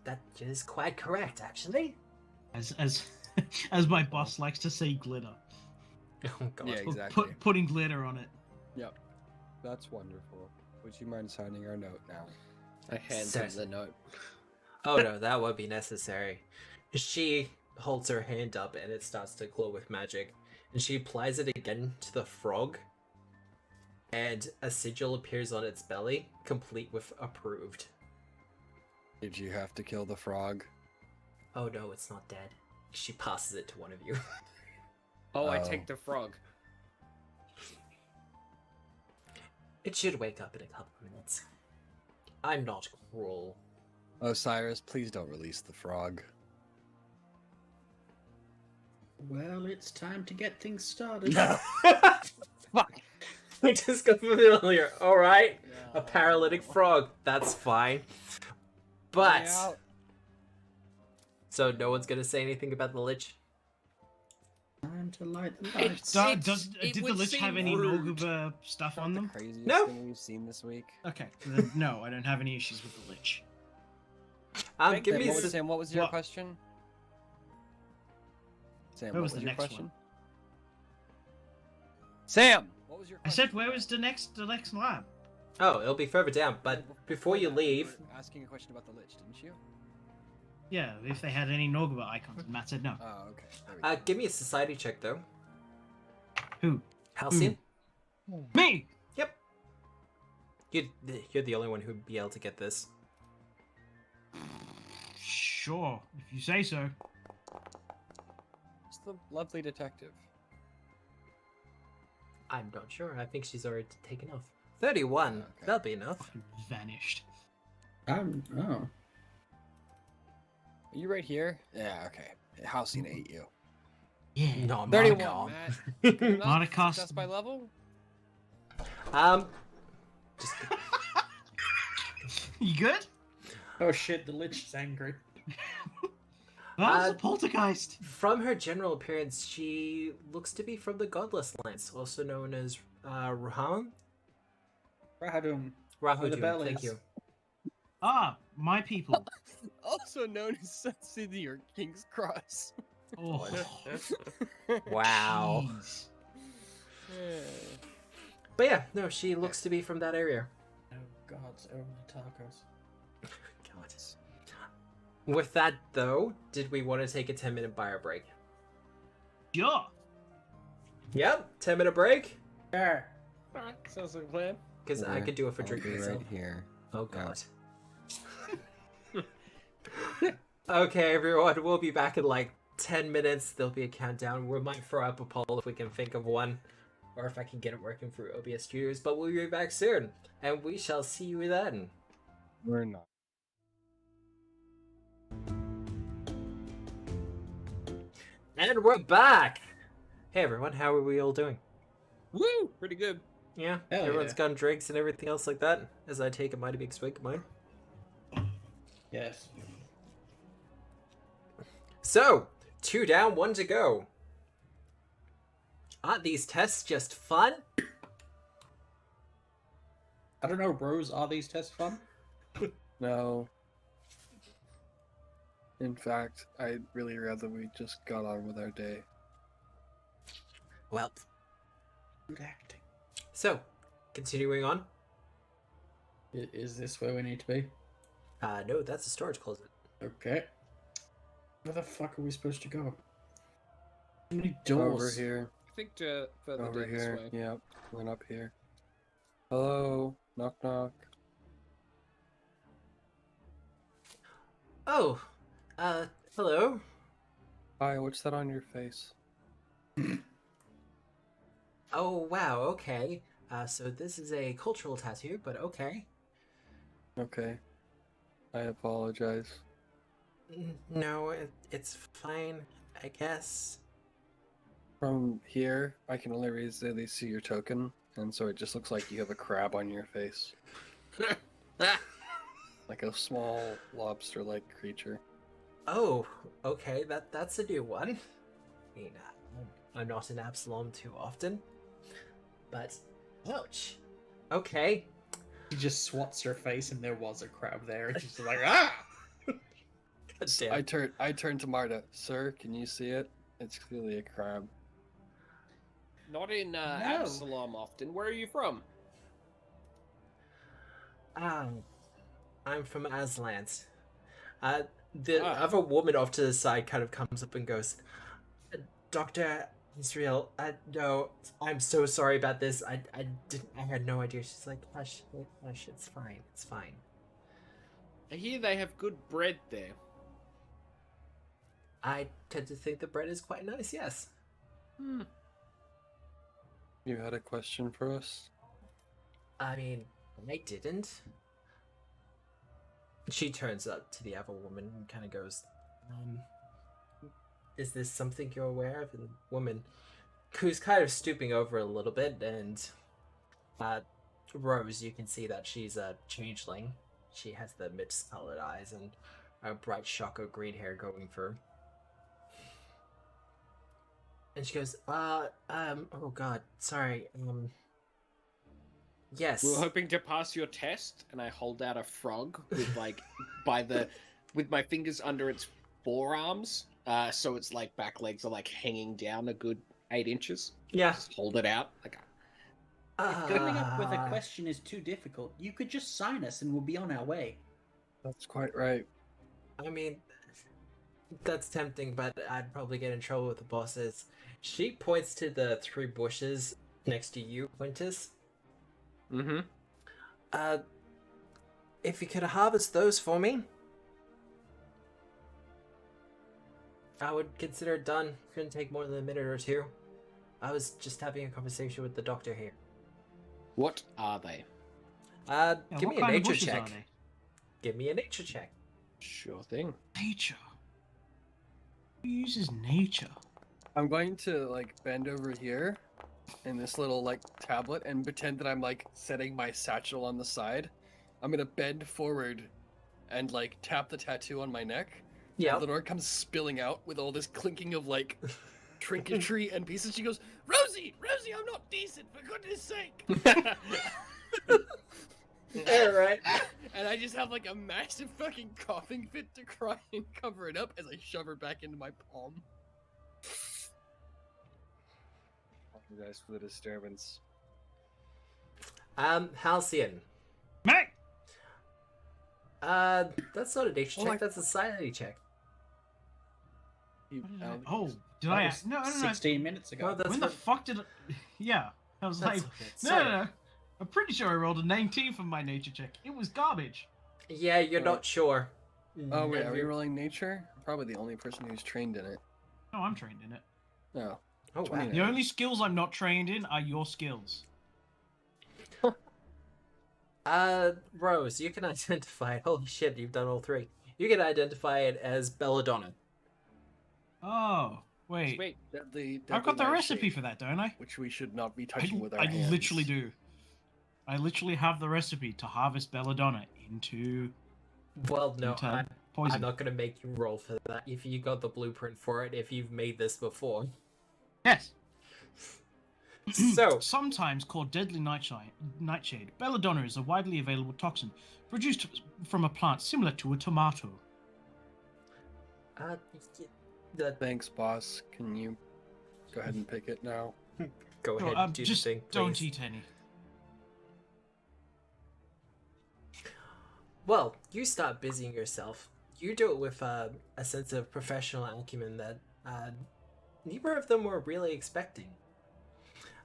that is quite correct, actually. As as my boss likes to say, glitter. Oh, God. Yeah, exactly. Putting glitter on it. Yep. That's wonderful. Would you mind signing our note now? I hand him the note. Oh, no, that won't be necessary. She holds her hand up and it starts to glow with magic. And she applies it again to the frog. And a sigil appears on its belly, complete with approved. Did you have to kill the frog? Oh no, it's not dead. She passes it to one of you. Oh, I Oh. take the frog. It should wake up in a couple of minutes. I'm not cruel. Osiris, please don't release the frog. Well, it's time to get things started. Fuck. I just got familiar. Alright. A paralytic frog. That's fine. But... So no one's gonna say anything about the lich? Time to light the lights. It Did the would lich have seem any rude. Norguba stuff on them? Craziest No. thing we've seen this week. Okay, then no, I don't have any issues with the lich. Give me Sam, what was your What? question? Sam, Where was the your next question? one? Sam, what was your I question? said, where was the next lab? Oh, it'll be further down, but before you that, leave... were asking a question about the lich, didn't you? Yeah, if they had any Norguba icons, and Matt said no. Oh, okay. There we go. give me a society check, though. Who? Halcyon? Me! Yep. You're the only one who'd be able to get this. Sure, if you say so. It's the lovely detective. I'm not sure. I think she's already taken off. 31. Okay. That'll be enough. Vanished. Oh. Are you right here? Yeah, okay. Halcyon ate you. Yeah. No, I'm 31, not. Matt. Good enough? Monocost- Success by level? Just You good? Oh shit, the Lich is angry. That was a poltergeist. from her general appearance, she looks to be from the Godless Lands, also known as Raham. Rahadum. Rahudum, bellies. thank you. Ah, my people. Also known as Sun City or King's Cross. Oh, Wow. jeez. But yeah, no, she looks to be from that area. Oh gods, over the tacos. God. With that, though, did we want to take a 10-minute bio break? Sure. Yep, 10-minute break. Sure. Alright, sounds like a plan. Because I could do it for drinking myself. right here. Oh god. Okay, everyone, we'll be back in like 10 minutes. There'll be a countdown. We might throw up a poll if we can think of one, or if I can get it working through OBS Studios, but we'll be back soon, and we shall see you then. We're not. And we're back! Hey everyone, how are we all doing? Woo! Pretty good. Yeah? Hell Everyone's yeah. gotten drinks and everything else like that? As I take a mighty big swig of mine. Yes. So, 2 down, 1 to go. Aren't these tests just fun? I don't know, Rose, are these tests fun? No. In fact, I'd really rather we just got on with our day. Well, Good acting. so, continuing on. Is this where we need to be? No, that's a storage closet. Okay. Where the fuck are we supposed to go? How many doors? Over here. I think to further Over down this here. way. Yep. Went up here. Hello. Knock knock. Oh, hello? Hi, what's that on your face? Oh, wow, okay. So this is a cultural tattoo, but okay. Okay. I apologize. No, it's fine, I guess. From here, I can only really see your token, and so it just looks like you have a crab on your face. Like a small lobster-like creature. Oh, okay, that's a new one. I mean, I'm not in Absalom too often. But, ouch. Okay. He just swats her face and there was a crab there and she's like, ah! God damn. I turned to Marta. Sir, can you see it? It's clearly a crab. Not in Absalom often. Where are you from? I'm from Aslant. The Ah. other woman off to the side kind of comes up and goes, Dr. Israel, no, I'm so sorry about this. I had no idea. She's like, hush, it's fine. I hear they have good bread there. I tend to think the bread is quite nice, yes. You had a question for us? I mean, I didn't. She turns up to the other woman and kind of goes, is this something you're aware of? And the woman, who's kind of stooping over a little bit, and Rose, you can see that she's a changeling. She has the mist-colored eyes and a bright shock of green hair going through. And she goes, oh god, sorry, yes. We were hoping to pass your test, and I hold out a frog with like with my fingers under its forearms, so its like back legs are like hanging down a good 8 inches. Yeah. Just hold it out like. If coming up with a question is too difficult, you could just sign us and we'll be on our way. That's quite right. I mean, that's tempting, but I'd probably get in trouble with the bosses. She points to the 3 bushes next to you, Quintus. Mm-hmm. If you could harvest those for me, I would consider it done. Couldn't take more than a minute or two. I was just having a conversation with the doctor here. What are they? Yeah, Give what me a kind of nature bushes are check. they? Give me a nature check. Sure thing. Nature. Who uses nature? I'm going to like bend over here in this little like tablet and pretend that I'm like setting my satchel on the side. I'm gonna bend forward and like tap the tattoo on my neck. Yeah. And Lenore comes spilling out with all this clinking of like trinketry and pieces. She goes, Rosie, I'm not decent, for goodness sake. Alright. And I just have like a massive fucking coughing fit to cry and cover it up as I shove her back into my palm. Apologize for the disturbance. Halcyon. Mac! That's not a nature Oh, check, I- that's a sanity check. You, Oh, did That I? was No. 16 minutes ago. Oh, that's When the fine. fuck did I... Yeah. I was That's like, okay. no, Sorry. no. I'm pretty sure I rolled a 19 for my nature check. It was garbage. Yeah, you're not sure. Oh wait, And are we you're- rolling nature? I'm probably the only person who's trained in it. No, I'm trained in it. No. Oh, wow. 29. The only skills I'm not trained in are your skills. Rose, you can identify it. Holy shit, you've done all three. You can identify it as belladonna. Oh, wait. Wait, I've got the deadly recipe nightshade, for that, don't I? which we should not be I, touching with our I hands. literally do. I literally have the recipe to harvest belladonna into Well, no, Into I'm poison. not gonna make you roll for that if you got the blueprint for it, if you've made this before. Yes. So, Sometimes called deadly nightshade, belladonna is a widely available toxin produced from a plant similar to a tomato. uh, the, Thanks, boss. Can you go ahead and pick it now? go So, ahead and do just the thing, don't please. eat any. Well, you start busying yourself. You do it with a sense of professional acumen that neither of them were really expecting.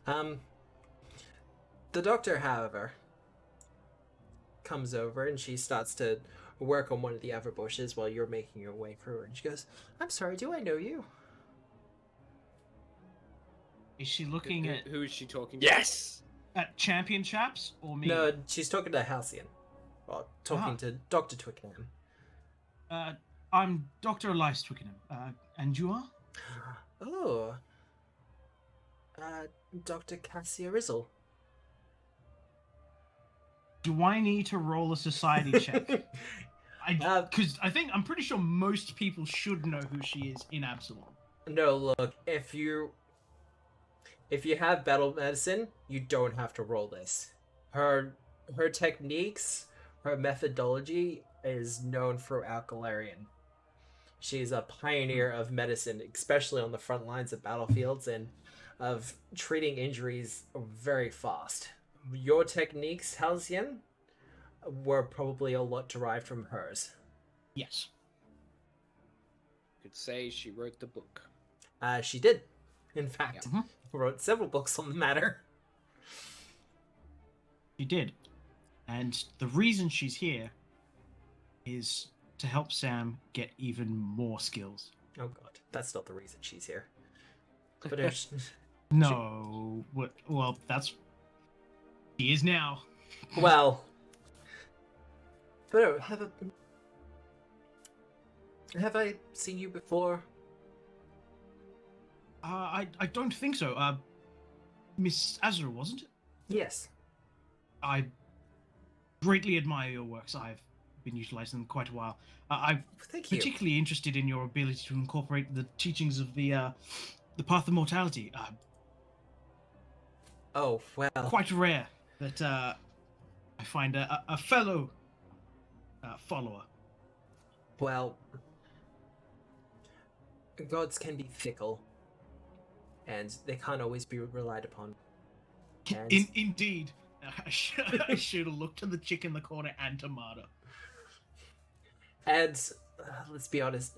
The doctor, however, comes over and she starts to work on one of the other bushes while you're making your way through. And she goes, "I'm sorry, do I know you?" Is she looking at, who is she talking to? Yes! at champion chaps or me? No, she's talking to Halcyon. Well, talking Ah. to Dr. Twickenham. I'm Dr. Elias Twickenham. And you are? Oh. Dr. Cassia Rizzle. Do I need to roll a society check? Because I'm pretty sure most people should know who she is in Absalom. No, look, if you have battle medicine, you don't have to roll this. Her techniques, her methodology is known throughout Galarian. She's a pioneer of medicine, especially on the front lines of battlefields and of treating injuries very fast. Your techniques, Halcyon, were probably a lot derived from hers. Yes. Could say she wrote the book. She did, in fact, Yeah. wrote several books on the matter. She did. And the reason she's here is to help Sam get even more skills. Oh god, that's not the reason she's here. But if No. Well, that's... She is now. well, but have I seen you before? I don't think so. Miss Azra, wasn't it? Yes. I greatly admire your works. I've been utilizing them quite a while. I'm Thank you. particularly interested in your ability to incorporate the teachings of the Path of Mortality. Oh well. Quite rare that I find a fellow follower. Well, gods can be fickle, and they can't always be relied upon. And Indeed. I should have looked to the chick in the corner and tomato. And let's be honest,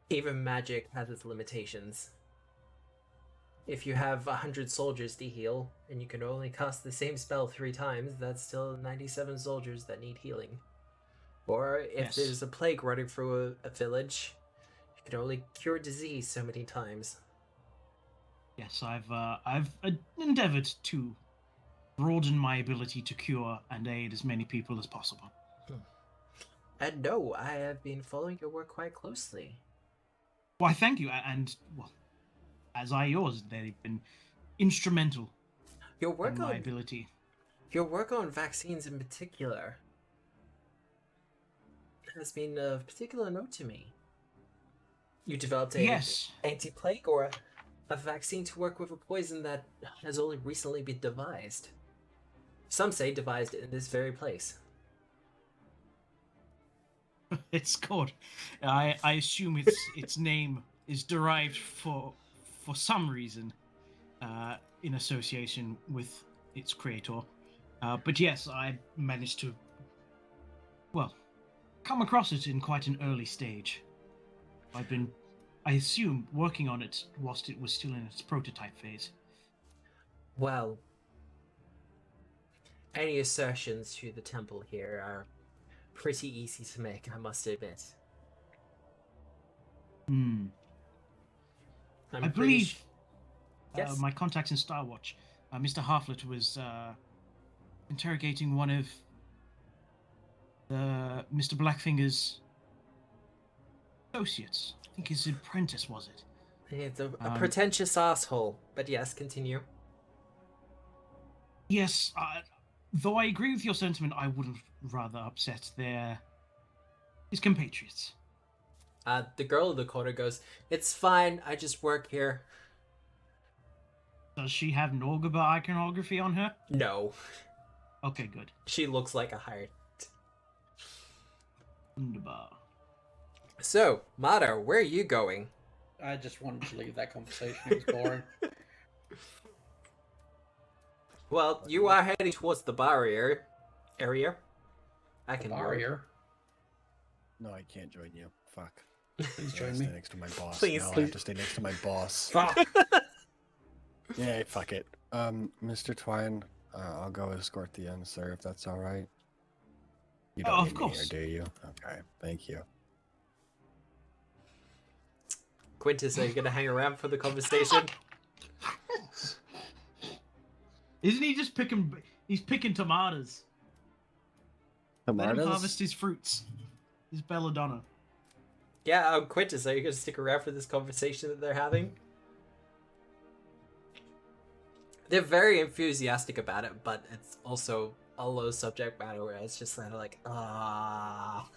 even magic has its limitations. If you have 100 soldiers to heal, and you can only cast the same spell 3 times, that's still 97 soldiers that need healing. Or if Yes. there's a plague running through a village, you can only cure disease so many times. Yes, I've endeavored to broaden my ability to cure and aid as many people as possible. And no, I have been following your work quite closely. Why, thank you, and well, as are yours. They've been instrumental Your work in my on ability. your work on vaccines in particular has been of particular note to me. You developed a Yes, anti-plague or a vaccine to work with a poison that has only recently been devised. Some say devised in this very place. it's called. I assume its name is derived for some reason, in association with its creator. But yes, I managed to, well, come across it in quite an early stage. I've been, I assume, working on it whilst it was still in its prototype phase. Well, any assertions to the temple here are pretty easy to make, I must admit. Hmm. I'm I pretty believe Yes. my contacts in Starwatch, Mr. Harflet was interrogating one of Mr. Blackfinger's associates. I think his apprentice, was it? It's a pretentious asshole, but yes, continue. Yes, though I agree with your sentiment, I wouldn't rather upset his compatriots. The girl in the corner goes, "It's fine, I just work here." Does she have Norgaba iconography on her? No, Okay, good. she looks like a hired. Wunderbar. So, Mata, where are you going? I just wanted to leave that conversation. It was boring. Well, you are heading towards the barrier area. I can Barrier. No, I can't join you. Fuck. Please I join have to me. stay next to my boss. Please, no, I please. have to stay next to my boss. Fuck. Yeah, fuck it. Mr. Twine, I'll go escort the end, sir, if that's all right. You Oh, don't of need me course. here, do you? Okay, thank you. Quintus, are you gonna hang around for the conversation? Isn't he just picking? He's picking tomatoes. Let him Tomatoes? harvest his fruits. His belladonna. Yeah, Quintus, are you gonna stick around for this conversation that they're having? They're very enthusiastic about it, but it's also a low subject matter where it's just kind of like, ah.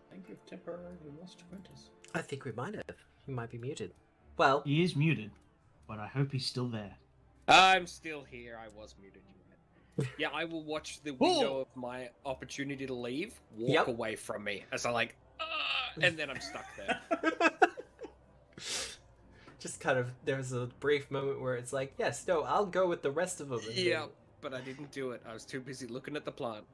I think we've temporarily lost Quintus. I think we might have. He might be muted. Well, He is muted, but I hope he's still there. I'm still here. I was muted. You right. Yeah, I will watch the window of my opportunity to leave walk Yep. away from me as I like, and then I'm stuck there. just kind of, there's a brief moment where it's like, yes, no, I'll go with the rest of them. and Yeah, then- but I didn't do it. I was too busy looking at the plant.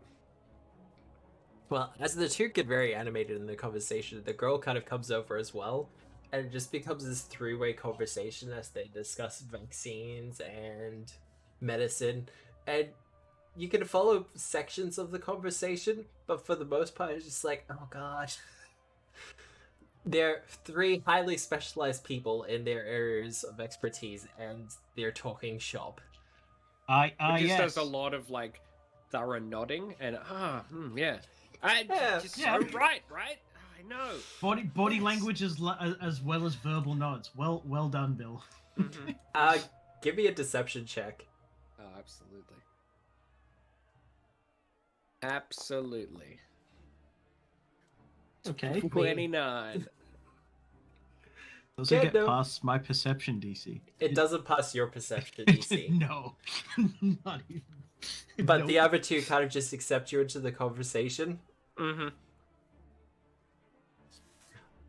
Well, as the two get very animated in the conversation, the girl kind of comes over as well, and it just becomes this three-way conversation as they discuss vaccines and medicine, and you can follow sections of the conversation, but for the most part, it's just like, oh god. They're three highly specialized people in their areas of expertise, and they're talking shop. It just Yes. does a lot of like thorough nodding and yeah. Yeah, Just yeah. so right? I know. Body language as well as verbal nods. Well done, Bill. Mhm. Give me a deception check. Oh, absolutely. Absolutely. Okay. 29. Does Yeah, it get no. past my perception DC? It doesn't pass your perception DC. No. Not even. But the Nope. other two kind of just accept you into the conversation. Mm-hmm.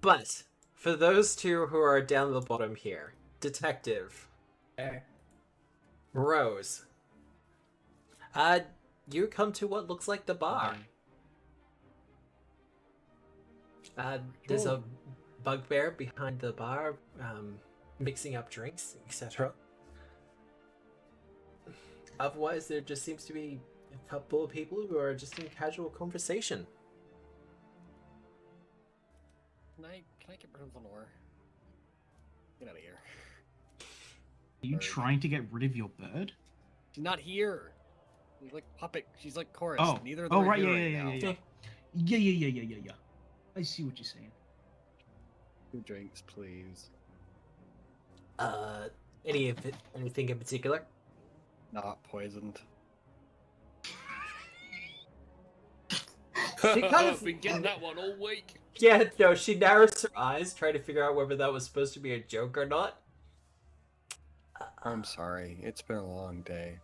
But for those two who are down the bottom here, Detective, Okay. Rose, you come to what looks like the bar. There's a bugbear behind the bar, mixing up drinks, etc. Otherwise, there just seems to be a couple of people who are just in casual conversation. Can I get rid of Lenore? Get out of here. Are you Bird. trying to get rid of your bird? She's not here. She's like puppet. She's like chorus. Oh, Neither of them oh are right, here yeah, right yeah, now. yeah, yeah, yeah. I see what you're saying. 2 drinks, please. Anything in particular? Not poisoned. She kind of been getting that one all week. Yeah, no, she narrows her eyes, trying to figure out whether that was supposed to be a joke or not. I'm sorry. It's been a long day.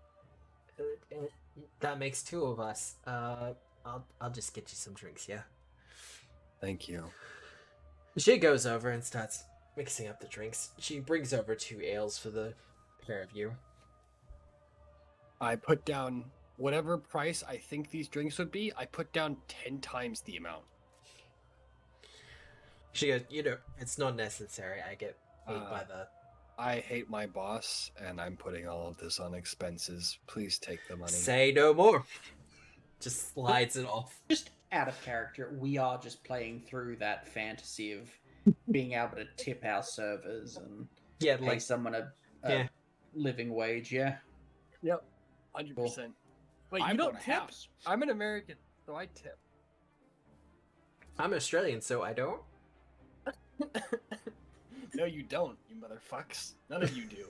That makes 2 of us. I'll just get you some drinks, yeah? Thank you. She goes over and starts mixing up the drinks. She brings over 2 ales for the pair of you. I put down whatever price I think these drinks would be. I put down 10 times the amount. She goes, it's not necessary. I get paid by the... I hate my boss, and I'm putting all of this on expenses. Please take the money. Say no more. Just slides it off. Just out of character, we are just playing through that fantasy of being able to tip our servers and Yeah, pay like, someone a yeah. living wage, yeah. Yep, 100%. Wait, I you don't bought a tip? house. I'm an American, so I tip. I'm Australian, so I don't. No, you don't, you motherfucks. None of you do.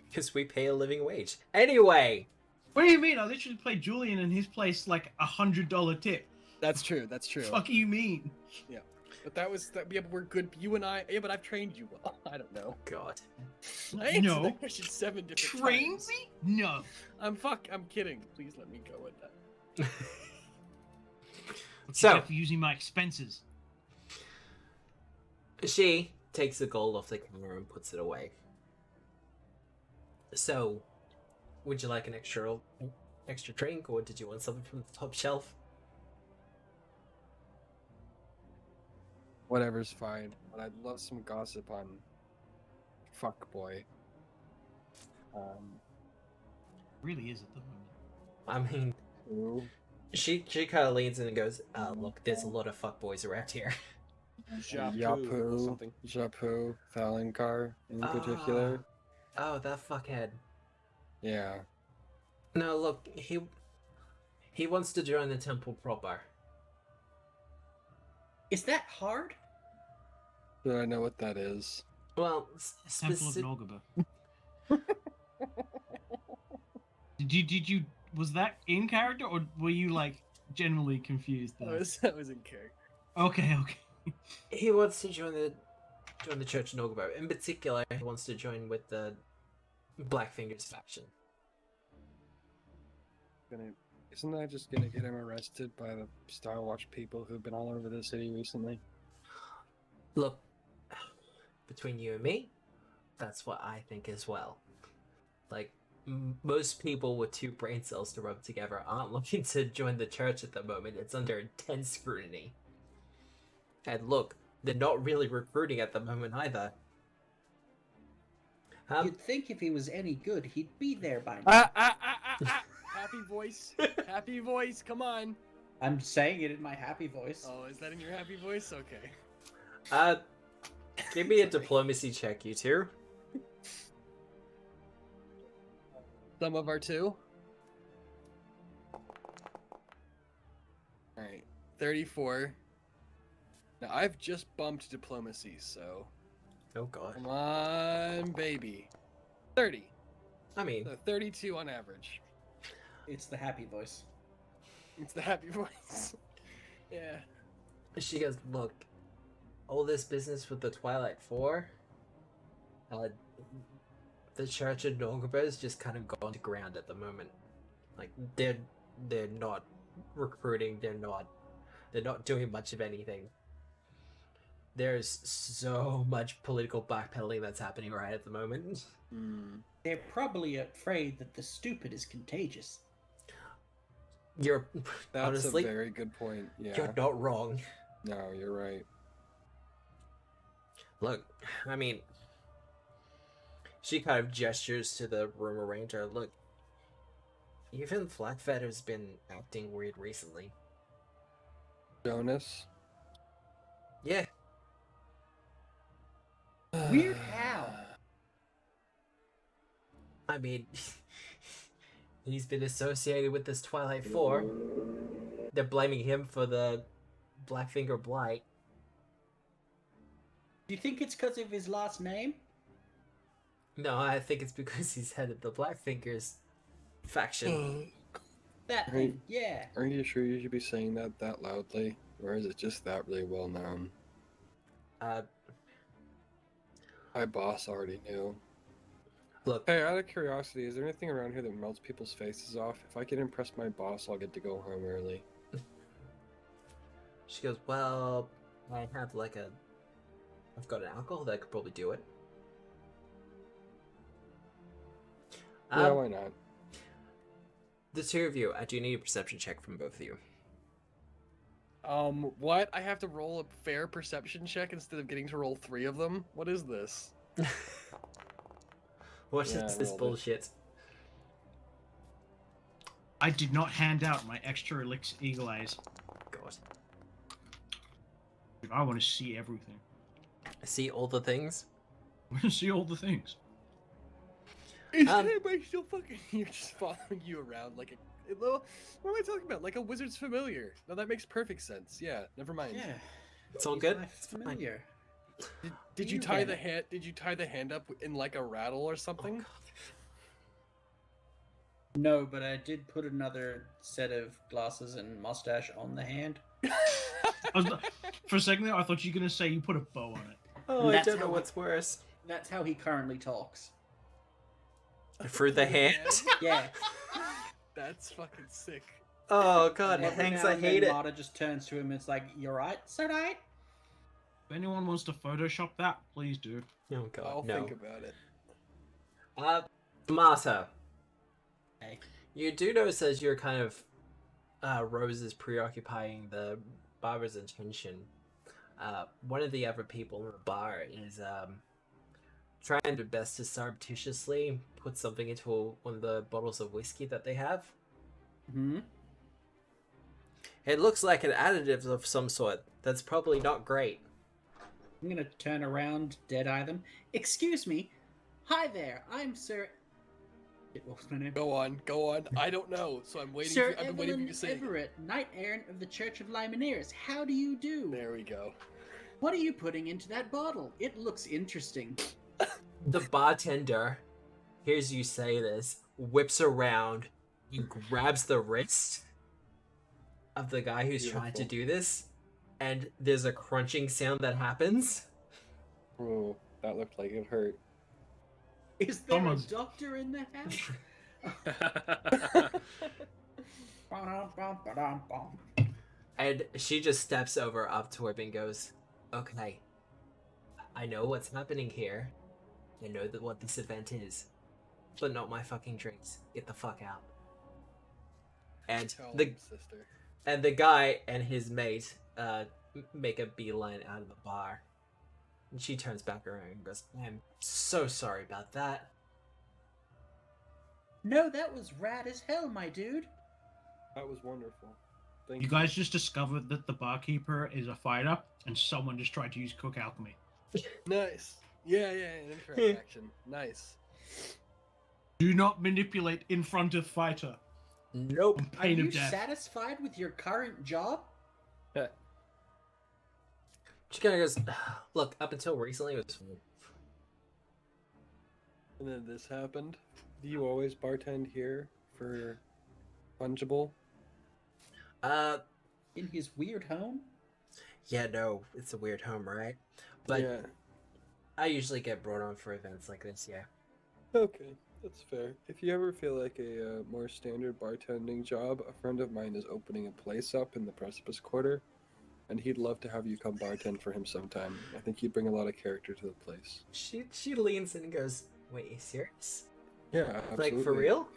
Because we pay a living wage. Anyway! What do you mean? I literally played Julian in his place like $100 tip. That's true, that's true. Fuck you mean? But that was, yeah, but we're good. You and I, yeah, but I've trained you well. I don't know. God. I answered No. that question 7 different Train times. me? No. I'm kidding. Please let me go with that. What's So- so, for using my expenses? She takes the gold off the counter and puts it away. So, would you like an extra drink, or did you want something from the top shelf? Whatever's fine, but I'd love some gossip on Fuckboy. Really is at the moment. I mean, Who? she kind of leans in and goes, look, there's a lot of fuckboys around here. Yapu, Japu, Thalinkar in particular. Oh, that fuckhead. Yeah. No, look, he wants to join the temple proper. Is that hard? Do I know what that is? Well, Temple of Norgaba. Did you was that in character, or were you like generally confused there? That was in character. Okay. he wants to join the Church of Nogabo. In particular, he wants to join with the Blackfingers faction. Isn't that just gonna get him arrested by the Star Watch people who've been all over the city recently? Look, between you and me, that's what I think as well. Like, most people with 2 brain cells to rub together aren't looking to join the church at the moment. It's under intense scrutiny. And look, they're not really recruiting at the moment either. You'd think if he was any good, he'd be there by now. Happy voice. Happy voice, come on. I'm saying it in my happy voice. Oh, is that in your happy voice? Okay. Give me a diplomacy check, you two. Some of our 2. Alright, 34. Now, I've just bumped diplomacy, so... Oh god. Come on, baby. 30. I mean, So 32 on average. It's the happy voice. It's the happy voice. Yeah. she goes, look, all this business with the Twilight Four, the Church of Nogaba is just kind of gone to ground at the moment. Like, they're not recruiting, they're not doing much of anything. There's so much political backpedaling that's happening right at the moment. They're probably afraid that the stupid is contagious. You're That's honestly, a very good point. Yeah. you're not wrong. No, you're right. Look, I mean, she kind of gestures to the room arranger. Look, even Flakfatter's been acting weird recently. Jonis? Yeah, Weird how? I mean, he's been associated with this Twilight Four. They're blaming him for the Blackfinger Blight. Do you think it's because of his last name? No, I think it's because he's head of the Blackfingers faction. That thing, yeah. Aren't you sure you should be saying that loudly? Or is it just that really well known? My boss already knew. Look, Hey, out of curiosity, is there anything around here that melts people's faces off? If I can impress my boss, I'll get to go home early. she goes, well, I have like a... I've got an alcohol that could probably do it. Yeah, why not? The two of you, I do need a perception check from both of you. What? I have to roll a fair perception check instead of getting to roll 3 of them? What is this? What Yeah, is this rolled it. bullshit? I did not hand out my extra elixir eagle eyes. God. I want to see everything. I see all the things. I want to see all the things. Is Um, anybody still fucking here just following you around like a... What am I talking about? Like a wizard's familiar. No, that makes perfect sense. Yeah, never mind. Yeah. It's all he's good. my It's fine. familiar. Did you You tie get the it. hand? Did you tie the hand up in like a rattle or Oh, something? God. No, but I did put another set of glasses and mustache on the hand. For a second there, I thought you were going to say you put a bow on it. Oh, I That's don't know how what's worse. That's how he currently talks. Through the hand? Yeah. That's fucking sick. Oh god, Every thanks, now I and then hate it. Marta just turns to him and it's like, "You right? So right?" If anyone wants to Photoshop that, please do. Oh god, I'll no. think about it. Marta. Hey. You do notice as you're kind of Rose is preoccupying the barber's attention. One of the other people in the bar is trying their best to surreptitiously put something into one of the bottles of whiskey that they have. Hmm. It looks like an additive of some sort. That's probably not great. I'm gonna turn around, dead-eye them. Excuse me. Hi there. I'm Sir. What was my name? Go on. I don't know, so I'm waiting. Sir I've been waiting for you Evelyn to say. Everett, Knight Errant of the Church of Lymaneers. How do you do? There we go. What are you putting into that bottle? It looks interesting. The bartender hears you say this, whips around, and grabs the wrist of the guy who's trying to do this, and there's a crunching sound that happens. Oh, that looked like it hurt. Is there Someone's- a doctor in the house? And she just steps over up to him and goes, okay, I know what's happening here. I know that what this event is, but not my fucking drinks. Get the fuck out. And Tell the him, sister. and the guy and his mate make a beeline out of the bar. And she turns back around and goes, I'm so sorry about that. No, that was rad as hell, my dude. That was wonderful. Thank You guys just discovered that the barkeeper is a fighter, and someone just tried to use cook alchemy. Nice. Yeah, an incorrect action. Nice. Do not manipulate in front of fighter. Nope. On Are pain you of death. satisfied with your current job? She kind of goes, look, up until recently it was fine. And then this happened. Do you always bartend here for Fungible? In his weird home? Yeah, no, it's a weird home, right? But Yeah. I usually get brought on for events like this, yeah. Okay, that's fair. If you ever feel like a more standard bartending job, a friend of mine is opening a place up in the Precipice Quarter, and he'd love to have you come bartend for him sometime. I think you'd bring a lot of character to the place. She leans in and goes, wait, you serious? Yeah, absolutely. Like, for real?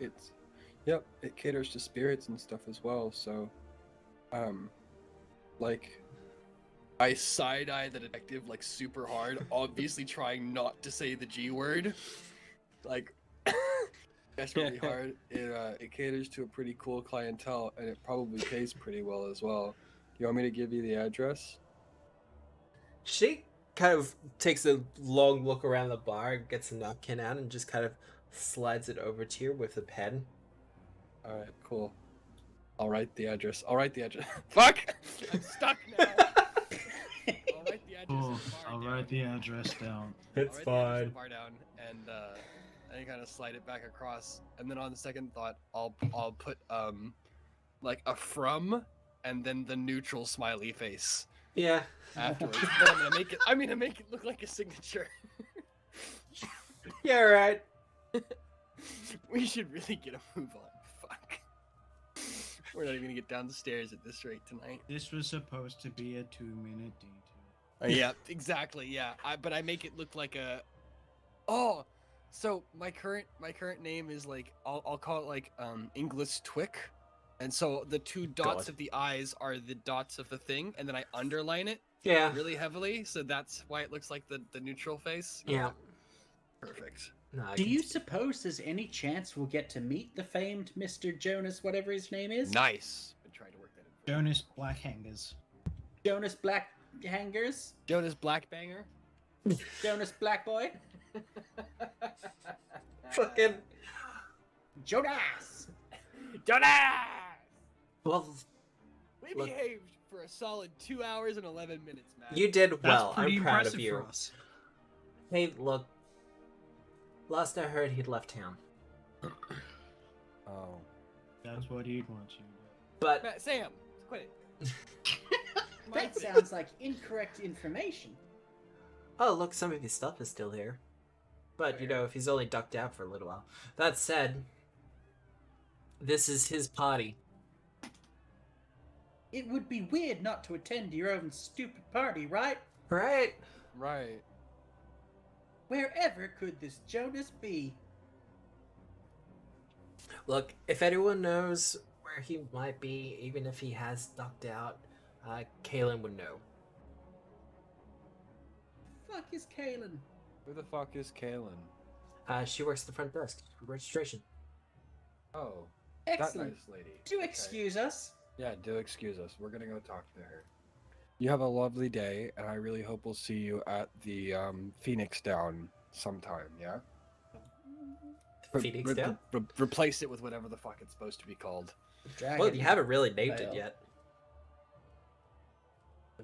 Yep, it caters to spirits and stuff as well, so, like, I side-eye the detective like super hard, obviously trying not to say the G word. Like, desperately hard. it caters to a pretty cool clientele, and it probably pays pretty well as well. You want me to give you the address? She kind of takes a long look around the bar, gets a napkin out, and just kind of slides it over to you with a pen. All right, cool. I'll write the address. Fuck! I'm stuck now. I'll write the address. Oh, of the bar I'll down. write the address down. It's I'll write the address of fine. the bar down, and kind of slide it back across. And then on the second thought, I'll put like a from, and then the neutral smiley face Yeah. afterwards. But I'm gonna make it look like a signature. Yeah, right. We should really get a move on. Fuck. We're not even gonna get down the stairs at this rate tonight. This was supposed to be a 2-minute detour. Yeah, exactly. Yeah, but I make it look like a. Oh, so my current name is like I'll call it like English Twick, and so the two dots God. of the eyes are the dots of the thing, and then I underline it Yeah. really heavily, so that's why it looks like the neutral face. Yeah. Perfect. No, I Do can- you suppose there's any chance we'll get to meet the famed Mr. Jonas, whatever his name is? Nice. Been trying to work that in. Jonas Blackhangers. Jonas Black Hangers? Jonas Blackbanger. Jonas Black Boy? Fucking. Jonas! Jonas. Well, We Look. behaved for a solid 2 hours and 11 minutes, man. you did That's well. pretty I'm proud impressive of you. for us. Hey, look. Last I heard, he'd left town. Oh. That's what he'd want you to do. But Matt, Sam, quit it. That sounds like incorrect information. oh, look, some of his stuff is still here. But you know, if he's only ducked out for a little while. That said, this is his party. It would be weird not to attend your own stupid party, right? Right? Right. Wherever could this Jonas be? Look, if anyone knows where he might be, even if he has ducked out, Kaylin would know. Fuck is Kalen? Who the fuck is Kaylin? She works at the front desk for registration. Oh, Excellent. that nice lady. Do Okay. excuse us. Yeah, do excuse us. We're gonna go talk to her. You have a lovely day, and I really hope we'll see you at the Phoenix Down sometime. Yeah. Phoenix Down? Replace it with whatever the fuck it's supposed to be called. Well, you haven't really named Veil. it yet.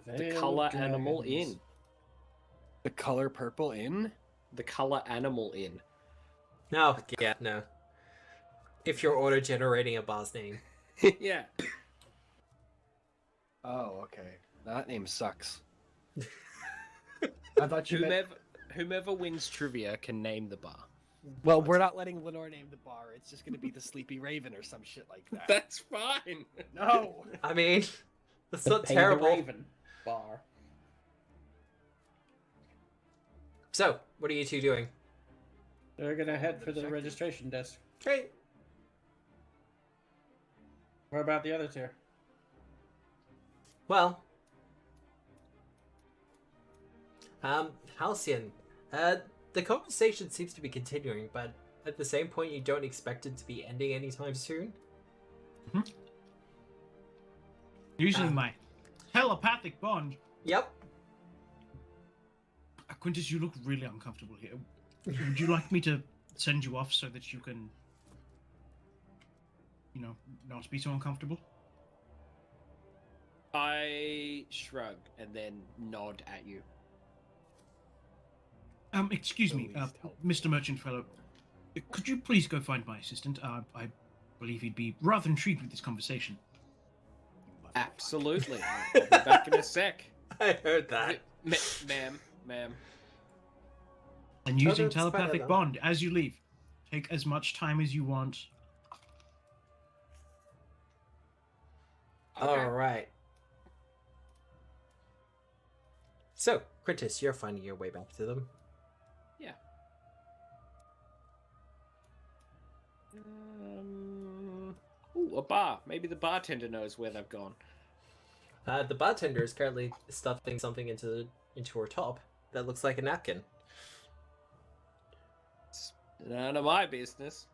The color animal inn. The color purple inn? The color animal inn. No, yeah, no. If you're auto-generating a bar's name. Yeah. Oh, okay. That name sucks. I thought whomever wins trivia can name the bar. Well, we're not letting Lenore name the bar. It's just going to be the Sleepy Raven or some shit like that. That's fine. No. I mean, that's The not Pay the terrible. Raven bar. So, what are you two doing? We're gonna head for the registration desk. Great. What about the other two? Well, Halcyon, the conversation seems to be continuing, but at the same point, you don't expect it to be ending anytime soon. Using Um, my telepathic bond. Yep. Quintus, you look really uncomfortable here. Would you like me to send you off so that you can, not be so uncomfortable? I shrug and then nod at you. Excuse me, Please help. Mr. Merchant Fellow. Could you please go find my assistant? I believe he'd be rather intrigued with this conversation. Absolutely. I'll be back in a sec. I heard that. Ma'am. And using that's fine, telepathic though. bond as you leave. Take as much time as you want. All right. So, Quintus, you're finding your way back to them. Yeah. Ooh, a bar. Maybe the bartender knows where they've gone. The bartender is currently stuffing something into her top that looks like a napkin. None of my business.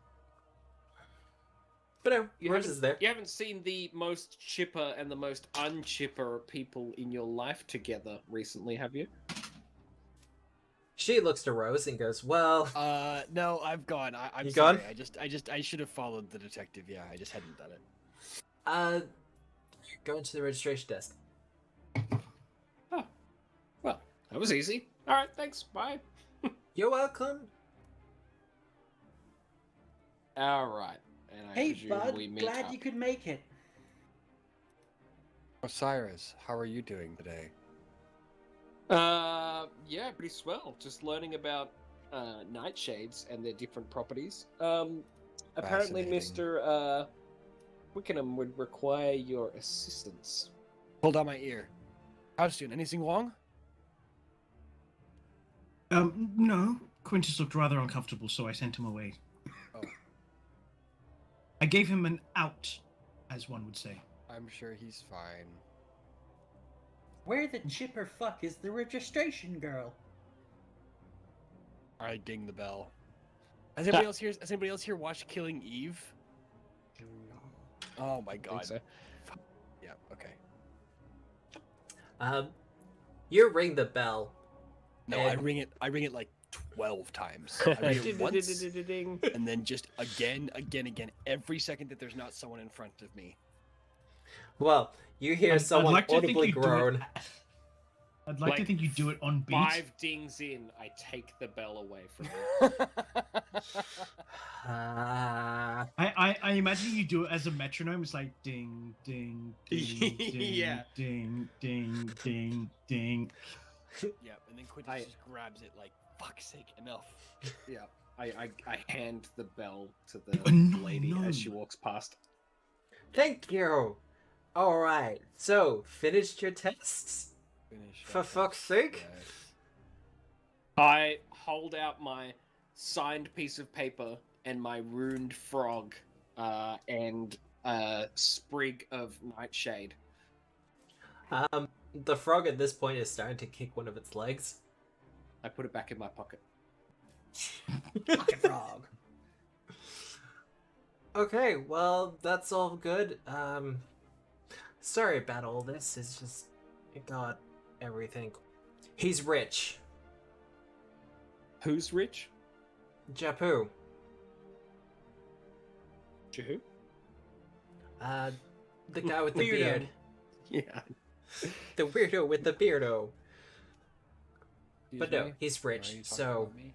But no, You yours haven't- is there. You haven't seen the most chipper and the most unchipper people in your life together recently, have you? She looks to Rose and goes, "Well, No, I've gone. I'm You sorry. gone? I should have followed the detective. Yeah, I just hadn't done it. go into the registration desk." Well, that was easy. All right, thanks. Bye. You're welcome. All right. And I Hey, presume bud. we meet Glad up. you could make it. Osiris, how are you doing today? Yeah, pretty swell. Just learning about nightshades and their different properties. Apparently, Fascinating. Mr. Wickenham would require your assistance. Hold on my ear. How's doing? Anything wrong? No. Quintus looked rather uncomfortable, so I sent him away. Oh. I gave him an out, as one would say. I'm sure he's fine. Where the chipper fuck is the registration girl? I ding the bell. Has anybody else here watched Killing Eve? Oh my I think god. so. Yeah, okay. You ring the bell. No, And- I ring it like 12 times. I ring it once, Ding. and then just again, every second that there's not someone in front of me. Well, you hear someone like to think audibly you do it- groan. I'd like to Like, think you do it on beat. 5 dings in, I take the bell away from him. I imagine you do it as a metronome. It's like ding, ding, ding, ding, Yeah. ding, ding, ding, ding. Yeah, and then Quintus just grabs it like, fuck's sake, enough. Yeah. I hand the bell to the No, lady no. as she walks past. Thank you. All right. So, finished your tests? Finish For up. fuck's sake. Yes. I hold out my signed piece of paper and my ruined frog and a sprig of nightshade. The frog at this point is starting to kick one of its legs. I put it back in my pocket. Pocket frog. Okay, well, that's all good. Sorry about all this. It's just, it got everything. He's rich. Who's rich? Japu. Who? The guy with the Weirdo. beard. Yeah. The weirdo with the beardo. But Excuse no, me? he's Are rich, you talking so... about me?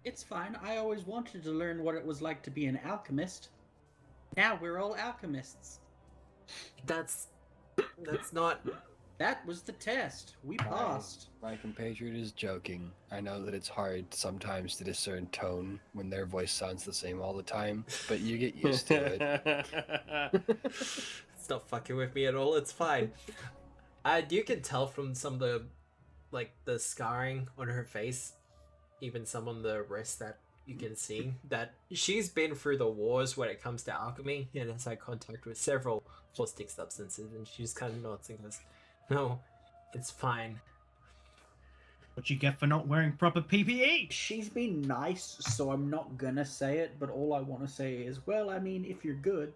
It's fine. I always wanted to learn what it was like to be an alchemist. Now we're all alchemists. That's not... That was the test. We passed. My compatriot is joking. I know that it's hard sometimes to discern tone when their voice sounds the same all the time, but you get used to it. It's not fucking with me at all. It's fine. You can tell from some of the, like, the scarring on her face, even some on the wrist that you can see, that she's been through the wars when it comes to alchemy and has had contact with several caustic substances, and she just kind of nods and goes, "No, it's fine." What you get for not wearing proper PPE? She's been nice, so I'm not gonna say it, but all I want to say is, well, I mean, if you're good.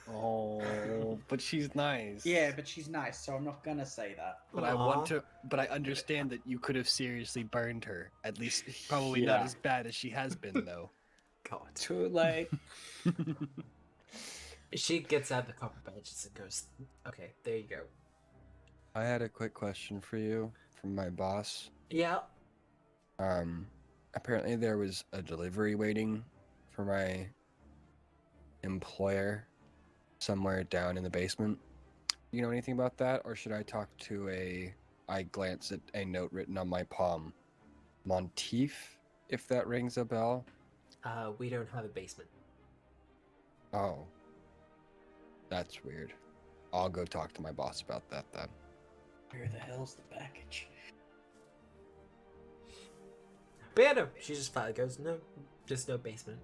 Oh, but she's nice. Yeah, but she's nice, so I'm not gonna say that. But I want to. But I understand that you could have seriously burned her. At least, probably not Yeah. as bad as she has been, though. God. Too late. She gets out the copper benches and goes, "Okay, there you go." I had a quick question for you from my boss. Yeah. Apparently there was a delivery waiting for my employer somewhere down in the basement. You know anything about that, or should I talk to I glance at a note written on my palm. Monteith, if that rings a bell. We don't have a basement. Oh. That's weird. I'll go talk to my boss about that then. Where the hell's the package? But yeah, no, she just flat goes, "No, just no basement."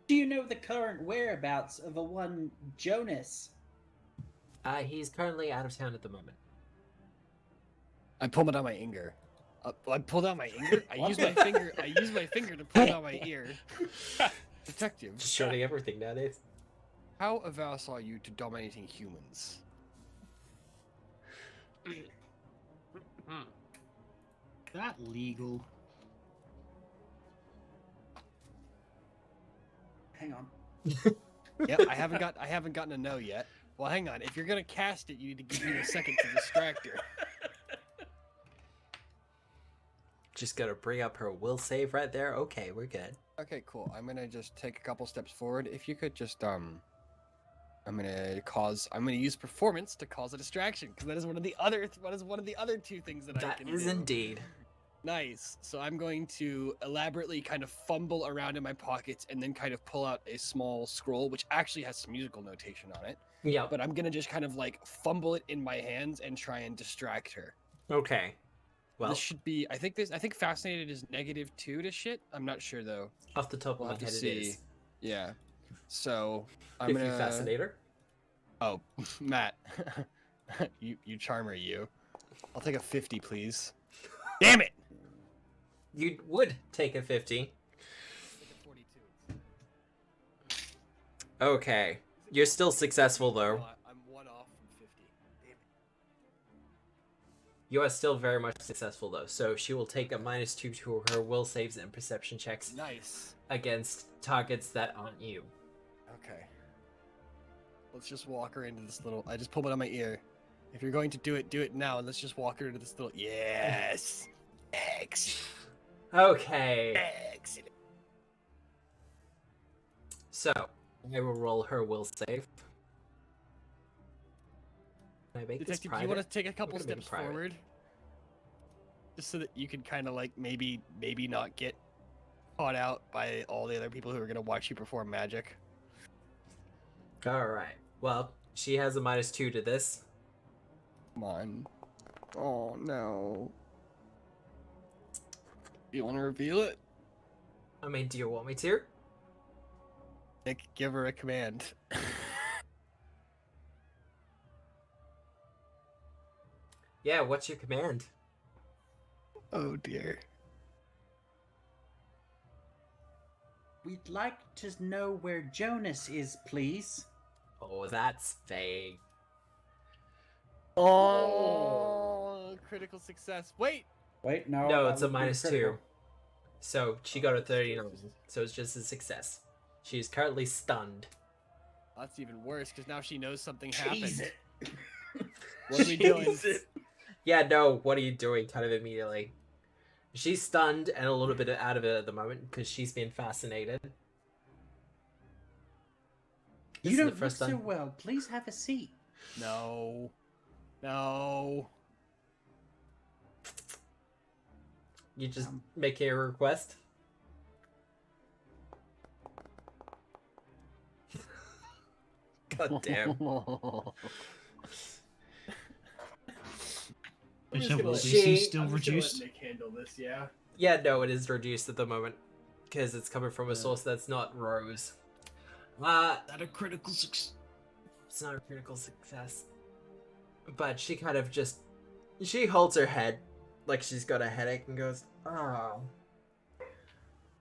Do you know the current whereabouts of a one Jonis? He's currently out of town at the moment. I pull down my ear. I pull down my ear. I What? use my finger. I use my finger to pull down my ear. Detective, Just showing everything nowadays. how averse are you to dominating humans? That legal. Hang on. Yep, I haven't gotten a no yet. Well, hang on. If you're gonna cast it, you need to give me a second to distract her. Just gotta bring up her will save right there. Okay, we're good. Okay, cool. I'm gonna just take a couple steps forward. If you could just I'm gonna use performance to cause a distraction because that is one of the other two things that I That can is do. indeed. Nice. So I'm going to elaborately kind of fumble around in my pockets and then kind of pull out a small scroll, which actually has some musical notation on it. Yep. But I'm gonna just kind of like fumble it in my hands and try and distract her. Okay. Well, This should be. I think fascinated is -2 to shit. I'm not sure though. off the top We'll of my have to head, it see. is. Yeah. So I'm If gonna. you fascinate her. Oh, Matt, you charmer, you. I'll take a 50, please. Damn it! You would take a 50. Okay. You're still successful, though. I'm one off from 50. Damn it. You are still very much successful, though. So she will take a -2 to her will saves and perception checks Nice. against targets that aren't you. Okay. Let's just walk her into this little. I just pulled it on my ear. If you're going to do it now, and let's just walk her into this little. Yes. Excellent. Okay. Excellent. So, I will roll her will save. Can I make this Detective, do private? you want to take a couple gonna make it steps private. forward? Just so that you can kind of like maybe not get caught out by all the other people who are going to watch you perform magic. Alright. Well, she has a -2 to this. Come on. Oh no. You want to reveal it? I mean, do you want me to? Nick, give her a command. Yeah, what's your command? Oh dear. We'd like to know where Jonis is, please. Oh, that's vague. Oh, critical success. Wait. Wait, no. No, that it's a would be -2. critical. So she got a 39. So it's just a success. She is currently stunned. That's even worse because now she knows something happened. Cheese it. What are we doing? Cheese it. Yeah, no, what are you doing? Kind of immediately. She's stunned and a little bit out of it at the moment because she's been fascinated. This You is the don't look first so time- well. Please have a seat. No. No. You just make a request. God damn. Is just her gonna will let- DC She- still I'm just gonna let reduced? Nick handle this, yeah. Yeah, no, it is reduced at the moment because it's coming from a source that's not Rose. That a critical success? It's not a critical success. But she kind of just... She holds her head like she's got a headache and goes, "Oh.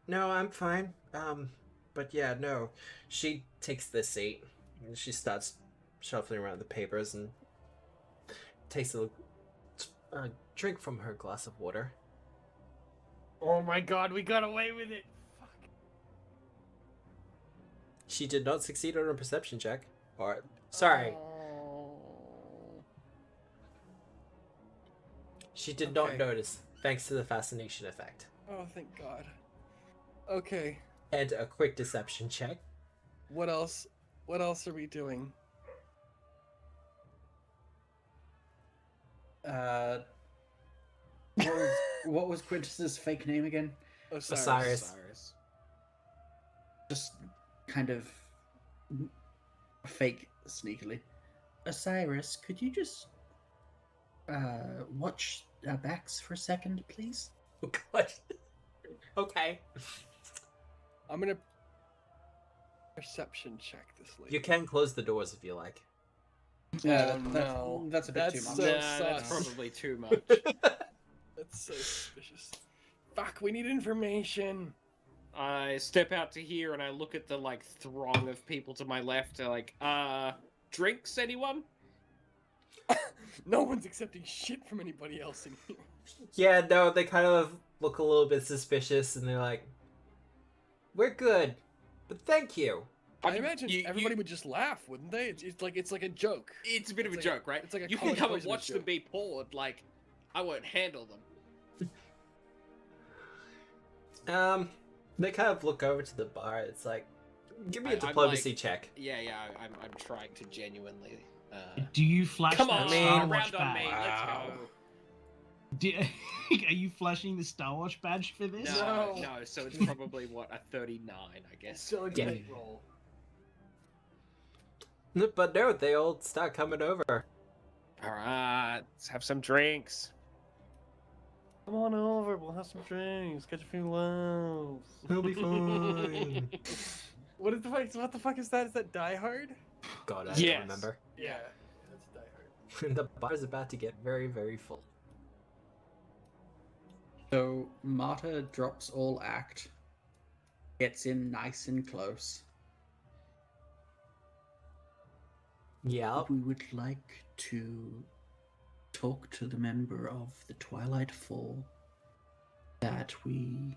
No, I'm fine. But yeah, no." She takes the seat and she starts shuffling around the papers and takes a drink from her glass of water. Oh my god, we got away with it. Fuck. She did not succeed on a perception check. Or, sorry. Oh. She did not Okay. notice, thanks to the fascination effect. Oh, thank god. Okay. And a quick deception check. What else? What else are we doing? What was Quintus's fake name again? Osiris. Just kind of fake sneakily. Osiris, could you just watch our backs for a second, please? Oh, God. Okay. I'm gonna perception check this lady. You can close the doors if you like. Yeah, Oh, no. that's a bit That's too much. so That's sus. probably too much. That's so suspicious. Fuck, we need information. I step out to here and I look at the like throng of people to my left. Like, drinks, anyone? No one's accepting shit from anybody else in here. Yeah, no, they kind of look a little bit suspicious, and they're like, "We're good, but thank you." I imagine everybody would just laugh, wouldn't they? It's like a joke. It's a bit of a like joke, right? It's like a You can common come and poisonous watch them joke. be poured. Like, I won't handle them. They kind of look over to the bar. It's like, give me a I'm diplomacy like- check. Yeah, I'm trying to genuinely. Do you flash Come that on, Star around Watch on me. badge? Let's Wow. go. Are you flashing the Star Watch badge for this? No, No. no. So it's probably what, a 39, I guess. Still a Yeah. great roll. But no, they all start coming over. All right, let's have some drinks. Come on over, we'll have some drinks, catch a few loaves. We'll be fine. What the fuck is that? Is that Die Hard? God, I Yes. don't remember. Yeah, that's Die Hard. And the bar's about to get very, very full. So Marta drops all act, gets in nice and close. Yeah. We would like to talk to the member of the Twilight Four that we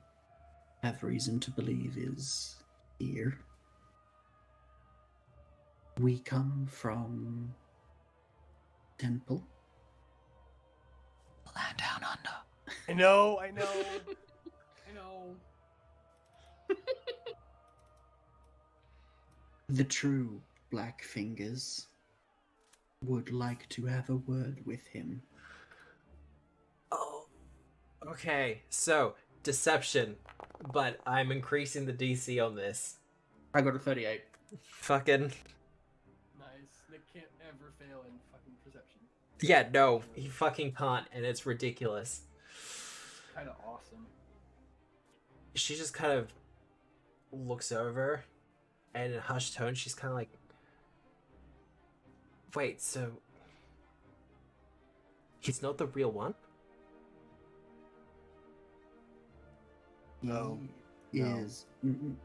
have reason to believe is here. We come from Temple. Land down under. I know. I know. The true Black Fingers would like to have a word with him. Oh. Okay, so deception, but I'm increasing the DC on this. I got a 38. Fucking Nice. Nick can't ever fail in fucking perception. yeah, no, he fucking can't, and it's ridiculous. Kind of awesome. She just kind of looks over, and in a hushed tone, she's kind of like, "Wait, so he's not the real one?" No. He No. is. Mm-mm.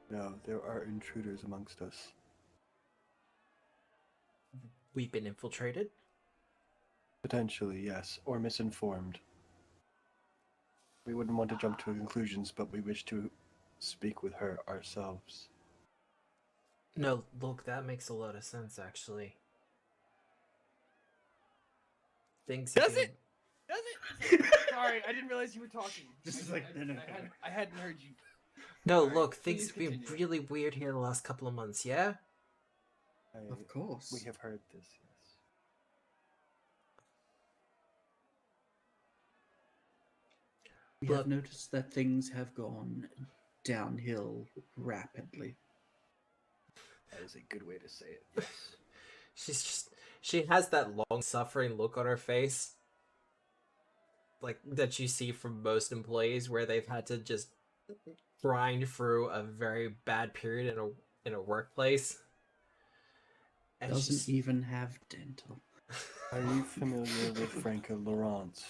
No, there are intruders amongst us. We've been infiltrated. Potentially, yes, or misinformed. We wouldn't want to jump to conclusions, but we wish to speak with her ourselves. No, look, that makes a lot of sense, actually. Things have Does been- it? Does it? Sorry, I didn't realize you were talking. Just I, like, I, no. I hadn't heard you. No, Alright, look, please things have been continue. really weird here the last couple of months, yeah? Of course. We have heard this, yes. We Look- have noticed that things have gone downhill rapidly. That is a good way to say it. Yes. She has that long suffering look on her face. Like, that you see from most employees where they've had to just grind through a very bad period in a workplace. And Doesn't she's- even have dental. Are you familiar with Franca Laurence?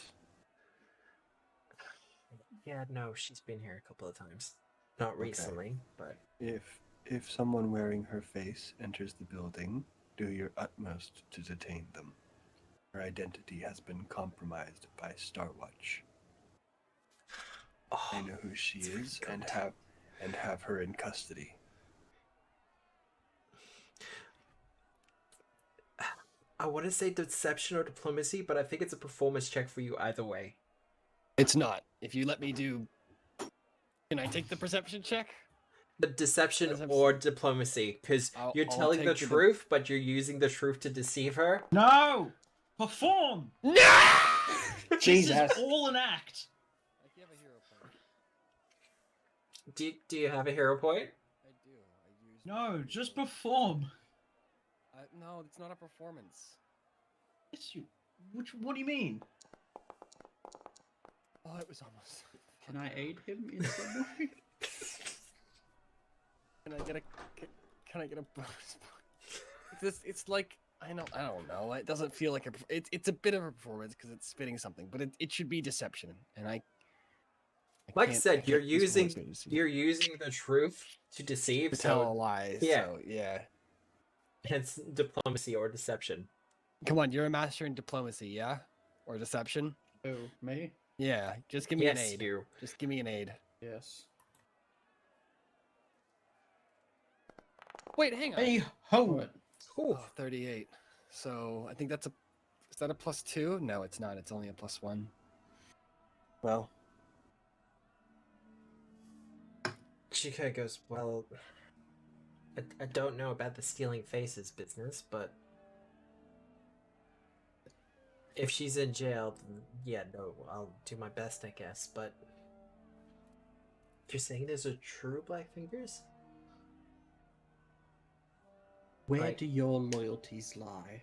Yeah, no, she's been here a couple of times. Not Okay. recently, but If someone wearing her face enters the building, do your utmost to detain them. Her identity has been compromised by Starwatch. oh, I know who she it's really is good. and have her in custody. I want to say deception or diplomacy, but I think it's a performance check for you either way. It's not. If you let me do. Can I take the perception check? The deception Deception. or diplomacy, because I'll- you're I'll telling the take the truth, but you're using the truth to deceive her. No! Perform! No! This Jesus. is all an act. I have a hero point. Do you have a hero point? I do. I use. No, just perform. No, it's not a performance. Yes, what do you mean? Oh, it was almost. Can I aid him in some way? Can I get a bonus point? It's like I don't know. It doesn't feel like it's a bit of a performance because it's spitting something, but it should be deception. And I Like I can't- said, you're can't- this using one's gonna deceive. you're using the truth to deceive. to tell So lies. yeah. So, yeah. hence diplomacy or deception. Come on, you're a master in diplomacy, yeah? Or deception? Oh, me? Yeah, just give me an Yes, aid. you. Just give me an aid. Yes. Wait, hang on. Hey ho! Ooh. Oh, 38. So I think that's a. Is that a +2? No, it's not. It's only a +1. Well, Chica goes, well, I don't know about the stealing faces business, but if she's in jail, then yeah, no, I'll do my best, I guess, but you're saying there's a true Blackfingers? Where Like- do your loyalties lie?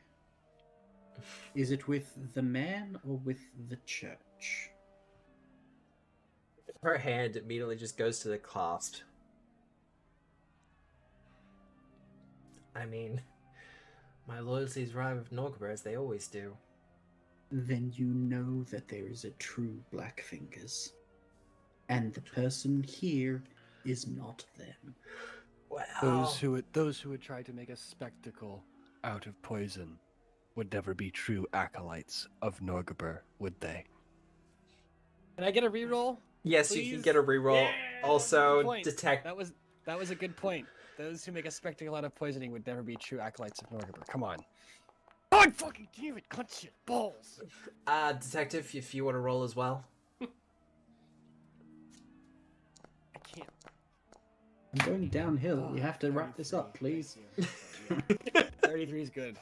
Is it with the man or with the church? Her hand immediately just goes to the clasp. I mean, my loyalties ride with Norgber as they always do. Then you know that there is a true Blackfingers. And the person here is not them. Wow. those who would try to make a spectacle out of poison would never be true acolytes of Norgber, would they? Can I get a reroll? Yes, you can Please? get a reroll. Yeah, Also, good point. detect. That was a good point. Those who make a spectacle out of poisoning would never be true acolytes of Norgber. Come on. God fucking damn it, cunt shit, balls! Detective, if you want to roll as well. I can't. I'm going downhill. We have to wrap this up, 33. please. Thank you. 33 is good.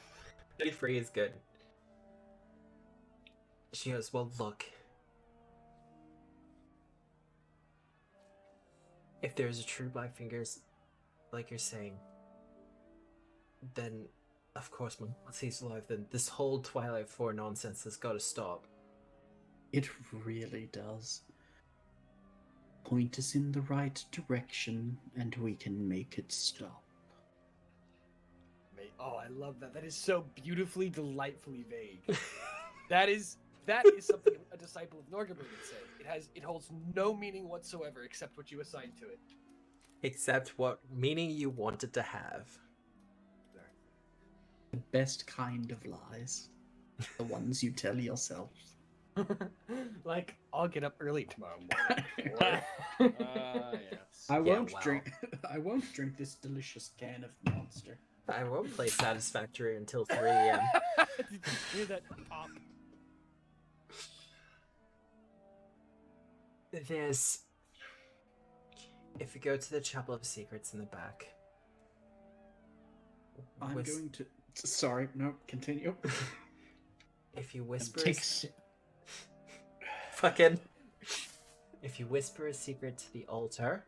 33 is good. She goes, well, look. If there's a true Blackfingers, like you're saying, then, of course, once he's alive, then this whole Twilight Four nonsense has got to stop. It really does. Point us in the right direction, and we can make it stop. Oh, I love that. That is so beautifully, delightfully vague. that is something a disciple of Norgber would say. It holds no meaning whatsoever except what you assign to it. Except what meaning you want it to have. The best kind of lies. The ones you tell yourself. Like, I'll get up early tomorrow morning. Yes. I Yeah, won't well. drink. I won't drink this delicious can of Monster. I won't play Satisfactory until 3 a.m. Did you hear that pop? There's... If you go to the Chapel of Secrets in the back... I'm whis- going to. Sorry, no. Continue. If you whisper... Take a sip. Fucking... If you whisper a secret to the altar,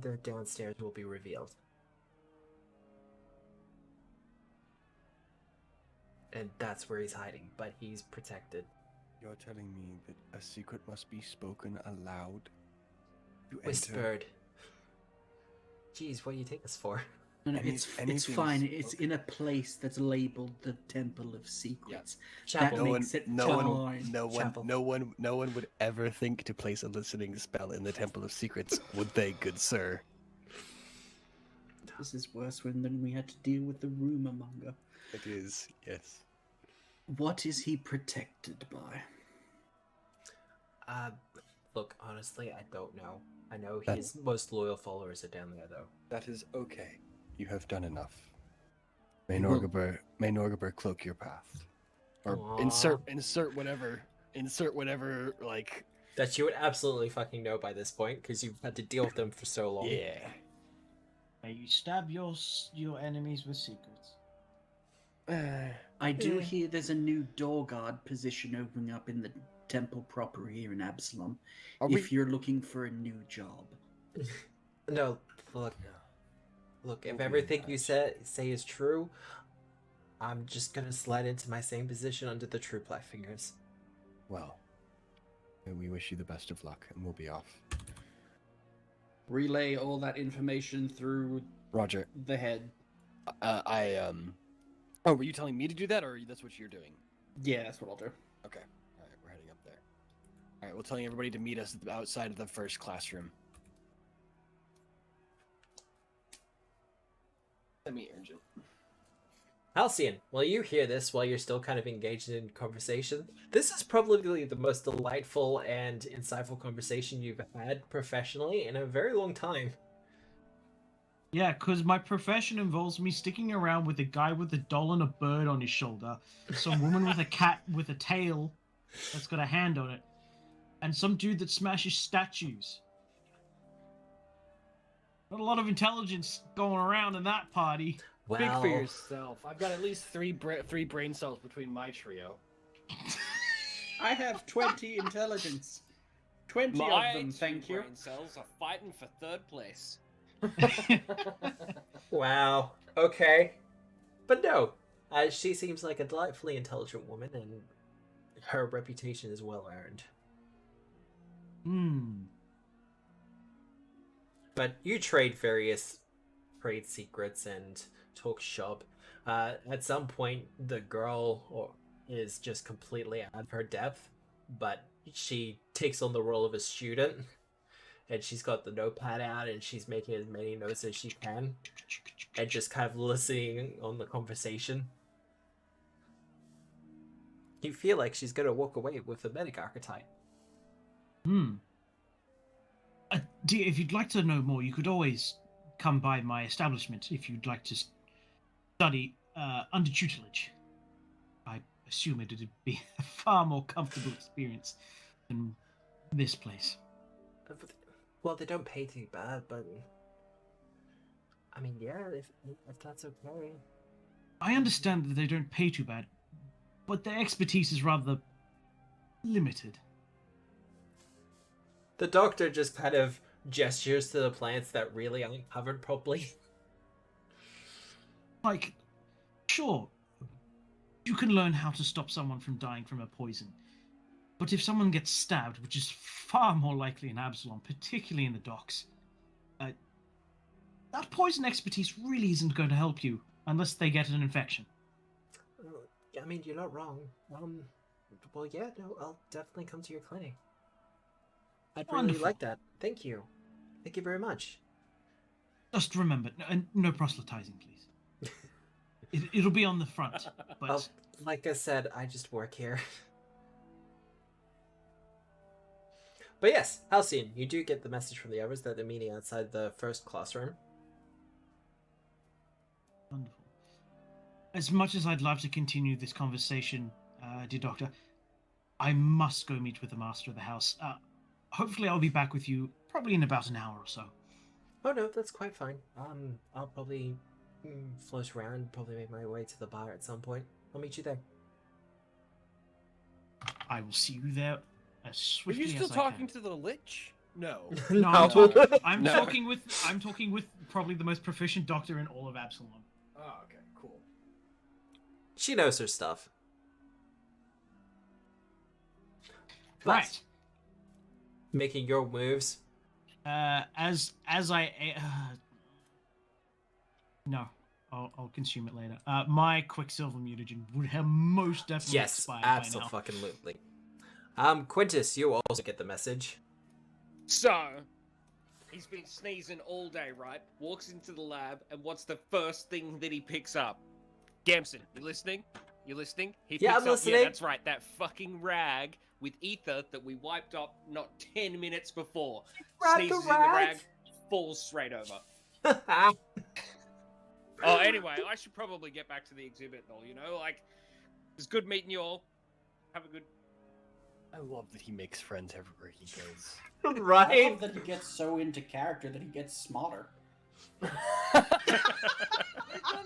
the downstairs will be revealed. And that's where he's hiding, but he's protected. You're telling me that a secret must be spoken aloud? To Whispered. Jeez, what do you take us for? No, no, Any- it's anything's fine. It's okay. in a place that's labeled the Temple of Secrets. Chapel. That makes it fine. Chapel. no one would ever think to place a listening spell in the Temple of Secrets, would they, good sir? This is worse than we had to deal with the rumor monger. It is, yes. What is he protected by? Look, honestly, I don't know. I know That- his most loyal followers are down there, though. That is okay. You have done enough. May Well- Norgber cloak your path. Or Aw. insert whatever, like, That you would absolutely fucking know by this point, because you've had to deal with them for so long. yeah. May you stab your enemies with secrets. I do hear there's a new door guard position opening up in the temple proper here in Absalom. Are If you're looking for a new job. No, look, if everything you say is true, I'm just gonna slide into my same position under the true Blackfingers. Well, we wish you the best of luck, and we'll be off. Relay all that information through Roger, the head. Oh, were you telling me to do that, or that's what you're doing? Yeah, that's what I'll do. Okay. All right, we're heading up there. All right, we're telling everybody to meet us outside of the first classroom. Semi-urgent. Halcyon, while you hear this, while you're still kind of engaged in conversation, this is probably the most delightful and insightful conversation you've had professionally in a very long time. Yeah, because my profession involves me sticking around with a guy with a doll and a bird on his shoulder, some woman with a cat with a tail that's got a hand on it, and some dude that smashes statues. Not a lot of intelligence going around in that party. Well, Speak for yourself. I've got at least three brain cells between my trio. I have 20 intelligence. 20 My of them, thank you. brain cells are fighting for third place. wow. Okay. But no, she seems like a delightfully intelligent woman, and her reputation is well earned. But you trade various trade secrets and talk shop. At some point, the girl is just completely out of her depth, but she takes on the role of a student, and she's got the notepad out, and she's making as many notes as she can, and just kind of listening on the conversation. You feel like she's going to walk away with the medic archetype. Dear, if you'd like to know more, you could always come by my establishment if you'd like to study under tutelage. I assume it'd be a far more comfortable experience than this place. Well, they don't pay too bad, but I mean, yeah, if that's okay. I understand that they don't pay too bad, but their expertise is rather limited. The doctor just kind of gestures to the plants that really aren't covered properly. Like, sure, you can learn how to stop someone from dying from a poison. But if someone gets stabbed, which is far more likely in Absalom, particularly in the docks, that poison expertise really isn't going to help you unless they get an infection. I mean, you're not wrong. Well, yeah, no, I'll definitely come to your clinic. I'd really Wonderful. like that. Thank you. Thank you very much. Just remember, no proselytizing, please. It'll be on the front, but... Well, like I said, I just work here. But yes, Halcyon, you do get the message from the others that they're meeting outside the first classroom. Wonderful. As much as I'd love to continue this conversation, dear Doctor, I must go meet with the master of the house. Hopefully I'll be back with you probably in about an hour or so. Oh no, that's quite fine. I'll probably float around, probably make my way to the bar at some point. I'll meet you there. I will see you there as Are swiftly you still as I talking can. to the Lich? No. No, I'm talking with probably the most proficient doctor in all of Absalom. Oh, okay, cool. She knows her stuff. But Right. making your moves. As I no, I'll consume it later. My Quicksilver mutagen would have most definitely Yes, expired by now. absolutely. Quintus, you also get the message. So, he's been sneezing all day, right? Walks into the lab, and what's the first thing that he picks up? Gamson, you listening? You listening? He Yeah, picks I'm up, listening. Yeah, that's right, that fucking rag with ether that we wiped up not 10 minutes before. Sneezes in the rag, falls straight over. Oh, anyway, I should probably get back to the exhibit and all, you know? Like, it's good meeting you all. Have a good... I love that he makes friends everywhere he goes. I Right? love that he gets so into character that he gets smaller. We're done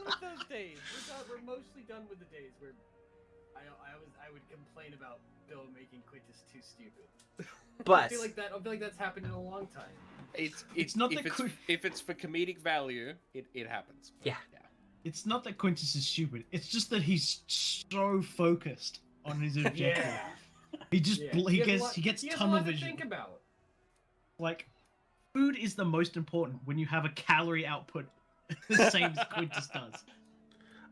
with those days. We're mostly done with the days where I would complain about Bill making Quintus too stupid. I But feel like that's happened in a long time. It's not if that it's, if it's for comedic value, it happens. Yeah. It's not that Quintus is stupid. It's just that he's so focused on his objective. He just he gets he has a tunnel lot to vision. think about. Like, food is the most important when you have a calorie output the same as Quintus does.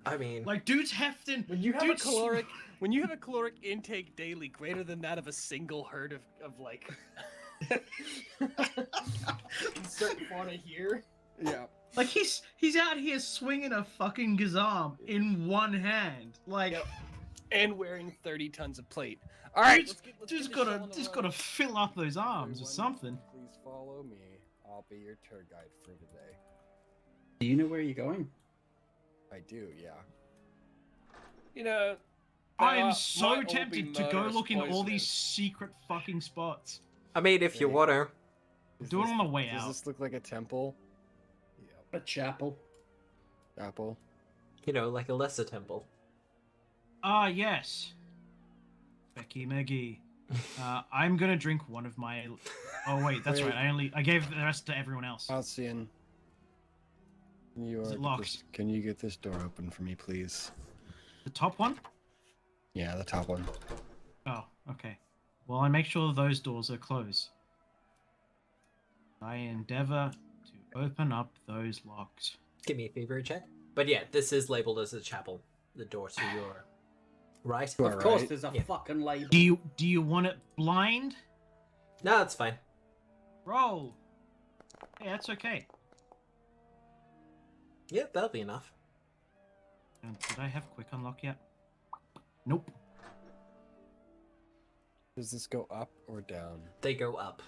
I mean, Like, dude's hefting. When you have dude's- a caloric intake daily greater than that of a single herd of like insert fauna here. Yeah. Like he's out here swinging a fucking gazam in one hand. Like, Yep. And wearing 30 tons of plate. All right, Dude's let's just get this show gotta on the just road. gotta fill up those arms or something. Please follow me. I'll be your tour guide for today. Do you know where you're going? I do, yeah. You know, I there am might so all be tempted to go murderous look in all these poisoners. secret fucking spots. I mean, if you Wait. wanna. Do it on the way Does out. this look like a temple? A chapel. Apple. You know, like a lesser temple. Ah, yes. Becky Meggie. I'm gonna drink one of my. Oh wait, that's Wait. right. I gave the rest to everyone else. Halcyon. Is it locked? Can you get this door open for me, please? The top one? Yeah, the top one. Oh, okay. Well, I make sure those doors are closed. I endeavor to open up those locks. Give me a favor check. But yeah, this is labeled as a chapel. The door to your right. You Of are course, right. there's a Yeah. fucking label. Do you want it blind? No, it's fine. Roll. Yeah, that's okay. Yeah, that'll be enough. And did I have quick unlock yet? Nope. Does this go up or down? They go up.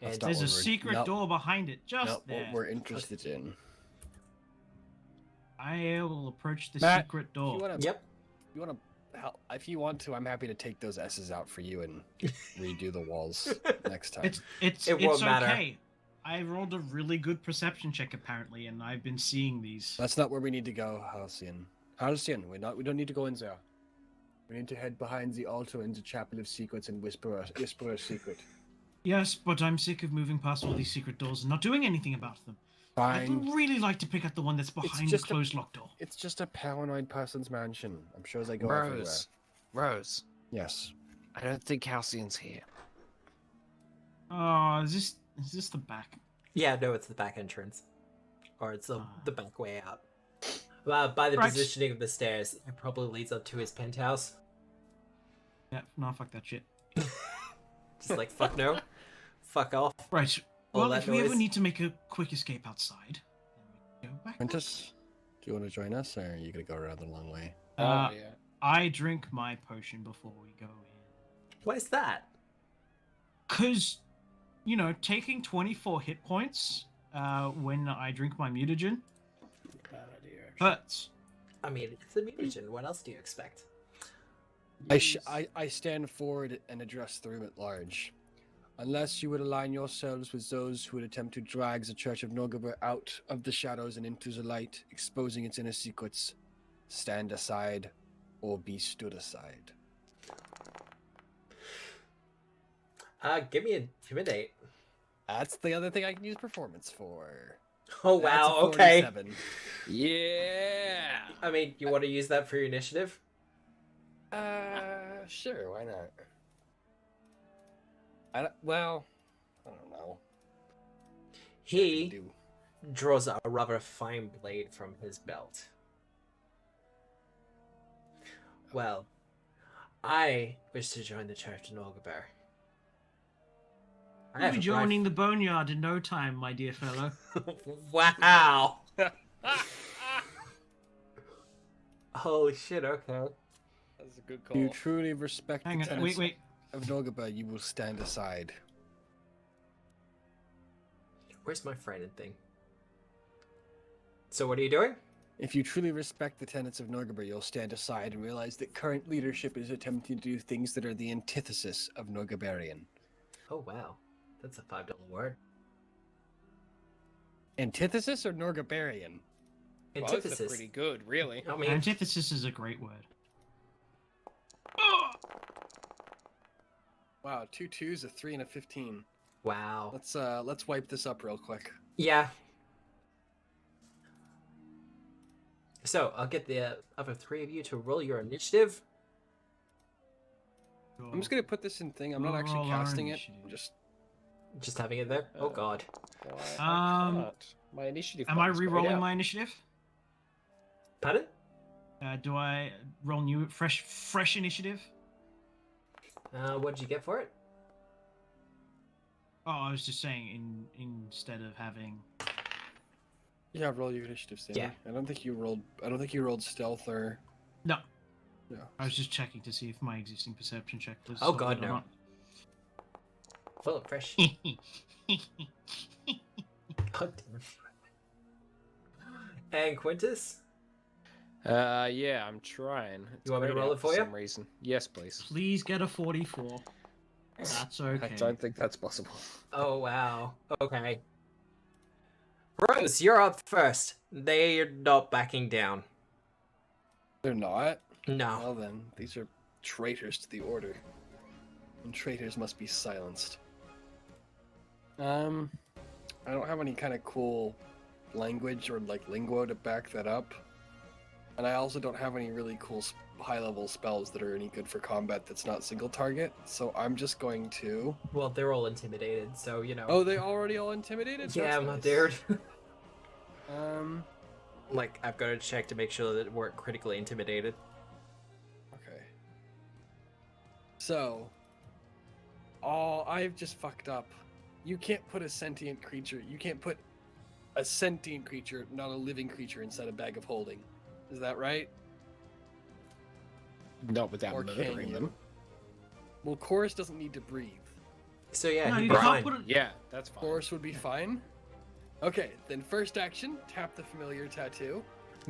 That's And not There's a what we're- secret not- door behind it, just Not there. what we're interested in. I will approach the Matt, secret If door. you wanna, yep. you wanna help, if you want to, I'm happy to take those S's out for you and redo the walls next time. It's It won't matter. okay. I rolled a really good perception check apparently, and I've been seeing these. That's not where we need to go, Halcyon. Halcyon, we don't need to go in there. We need to head behind the altar in the chapel of secrets and whisper a secret. Yes, but I'm sick of moving past all these secret doors and not doing anything about them. I'd Fine. really like to pick out the one that's behind the just a- closed locked door. It's just a paranoid person's mansion. I'm sure they go Rose. Rose. everywhere. Yes. I don't think Halcyon's here. Oh, is this the back? Yeah, no, it's the back entrance. Or it's Ah. the back way out. By the Right. positioning of the stairs, it probably leads up to his penthouse. Yeah, no, fuck that shit. Just like, fuck no. Fuck off. Right. All Well, that if we ever noise. need to make a quick escape outside, then we go back. Quintus, do you want to join us, or are you gonna go around the long way? Uh, Oh, yeah. I drink my potion before we go in. What is that? Cause, you know, taking 24 hit points when I drink my mutagen Bad idea. hurts. I mean, it's a mutagen. What else do you expect? I stand forward and address the room at large. Unless you would align yourselves with those who would attempt to drag the Church of Norgabur out of the shadows and into the light, exposing its inner secrets, stand aside or be stood aside. Give me intimidate. That's the other thing I can use performance for. Oh That's a wow, okay. 47. Yeah. I mean, you want to use that for your initiative? Sure, why not? I don't know. He Do. draws a rather fine blade from his belt. Well, I wish to join the Church of Norgabur. I You'll have be a joining the boneyard in no time, my dear fellow. Wow! Holy shit! Okay. That's a good If call. you truly respect Hang the on, tenets wait. of Norgabur, you will stand aside. Where's my friend and thing? So what are you doing? If you truly respect the tenets of Norgabur, you'll stand aside and realize that current leadership is attempting to do things that are the antithesis of Norgaburian. Oh wow, that's a $5 word. Antithesis or Norgaburian? Both Antithesis. are pretty good, really. I mean, Antithesis is a great word. Wow, 2 2s, a 3, and a 15. wow. Let's wipe this up real quick. Yeah. So I'll get the other three of you to roll your initiative. I'm just gonna put this in thing. I'm not We'll actually roll our casting it. initiative. I'm just Just having it there. Oh god. My initiative. Am I button's grayed re-rolling out. my initiative? Pardon? Do I roll new, fresh initiative? What did you get for it? Oh, I was just saying instead of having. Yeah, roll your initiative, Sammy. Yeah. I don't think you rolled stealth or. No. No. I was just checking to see if my existing perception check was. Oh, God, solid or no. not. Full of fresh. God damn it. And Quintus? Yeah, I'm trying. It's You want me to grayed roll out it for you? some reason. Yes, please. Please get a 44. That's okay. I don't think that's possible. Oh, wow. Okay. Rose, you're up first. They're not backing down. They're not. No. Well then, these are traitors to the order, and traitors must be silenced. I don't have any kind of cool language or like lingo to back that up, and I also don't have any really cool high-level spells that are any good for combat that's not single target. So I'm just going to. Well, they're all intimidated, so, you know. Oh, they already all intimidated? yeah, That's my nice. dude. Like, I've got to check to make sure that it weren't critically intimidated. okay. So, I've just fucked up. You can't put a sentient creature. You can't put a sentient creature, not a living creature, inside a bag of holding. Is that right? Not without Or can murdering you? them. Well, Chorus doesn't need to breathe. So, yeah, No, he'd you be can't fine. put it. Yeah, that's fine. Chorus would be fine. Okay, then first action, tap the familiar tattoo.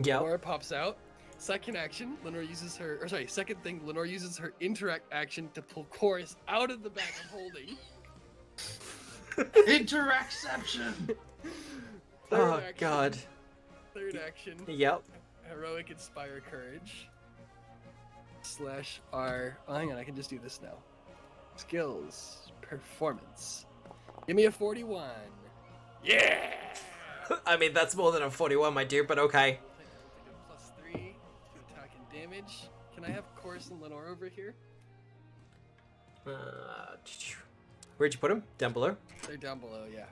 Yep. Lenore pops out. Second action, Lenore uses her, or sorry, second thing, Lenore uses her interact action to pull Chorus out of the bag of holding. Interacception! Oh, action, God. Third action, Yep. heroic inspire courage. /R. Oh, hang on, I can just do this now. Skills, performance. Give me a 41. Yeah! I mean, that's more than a 41, my dear, but okay. I'll take a +3 to attack and damage. Can I have Chorus and Lenore over here? Where'd you put him? Down below? They're down below, yeah.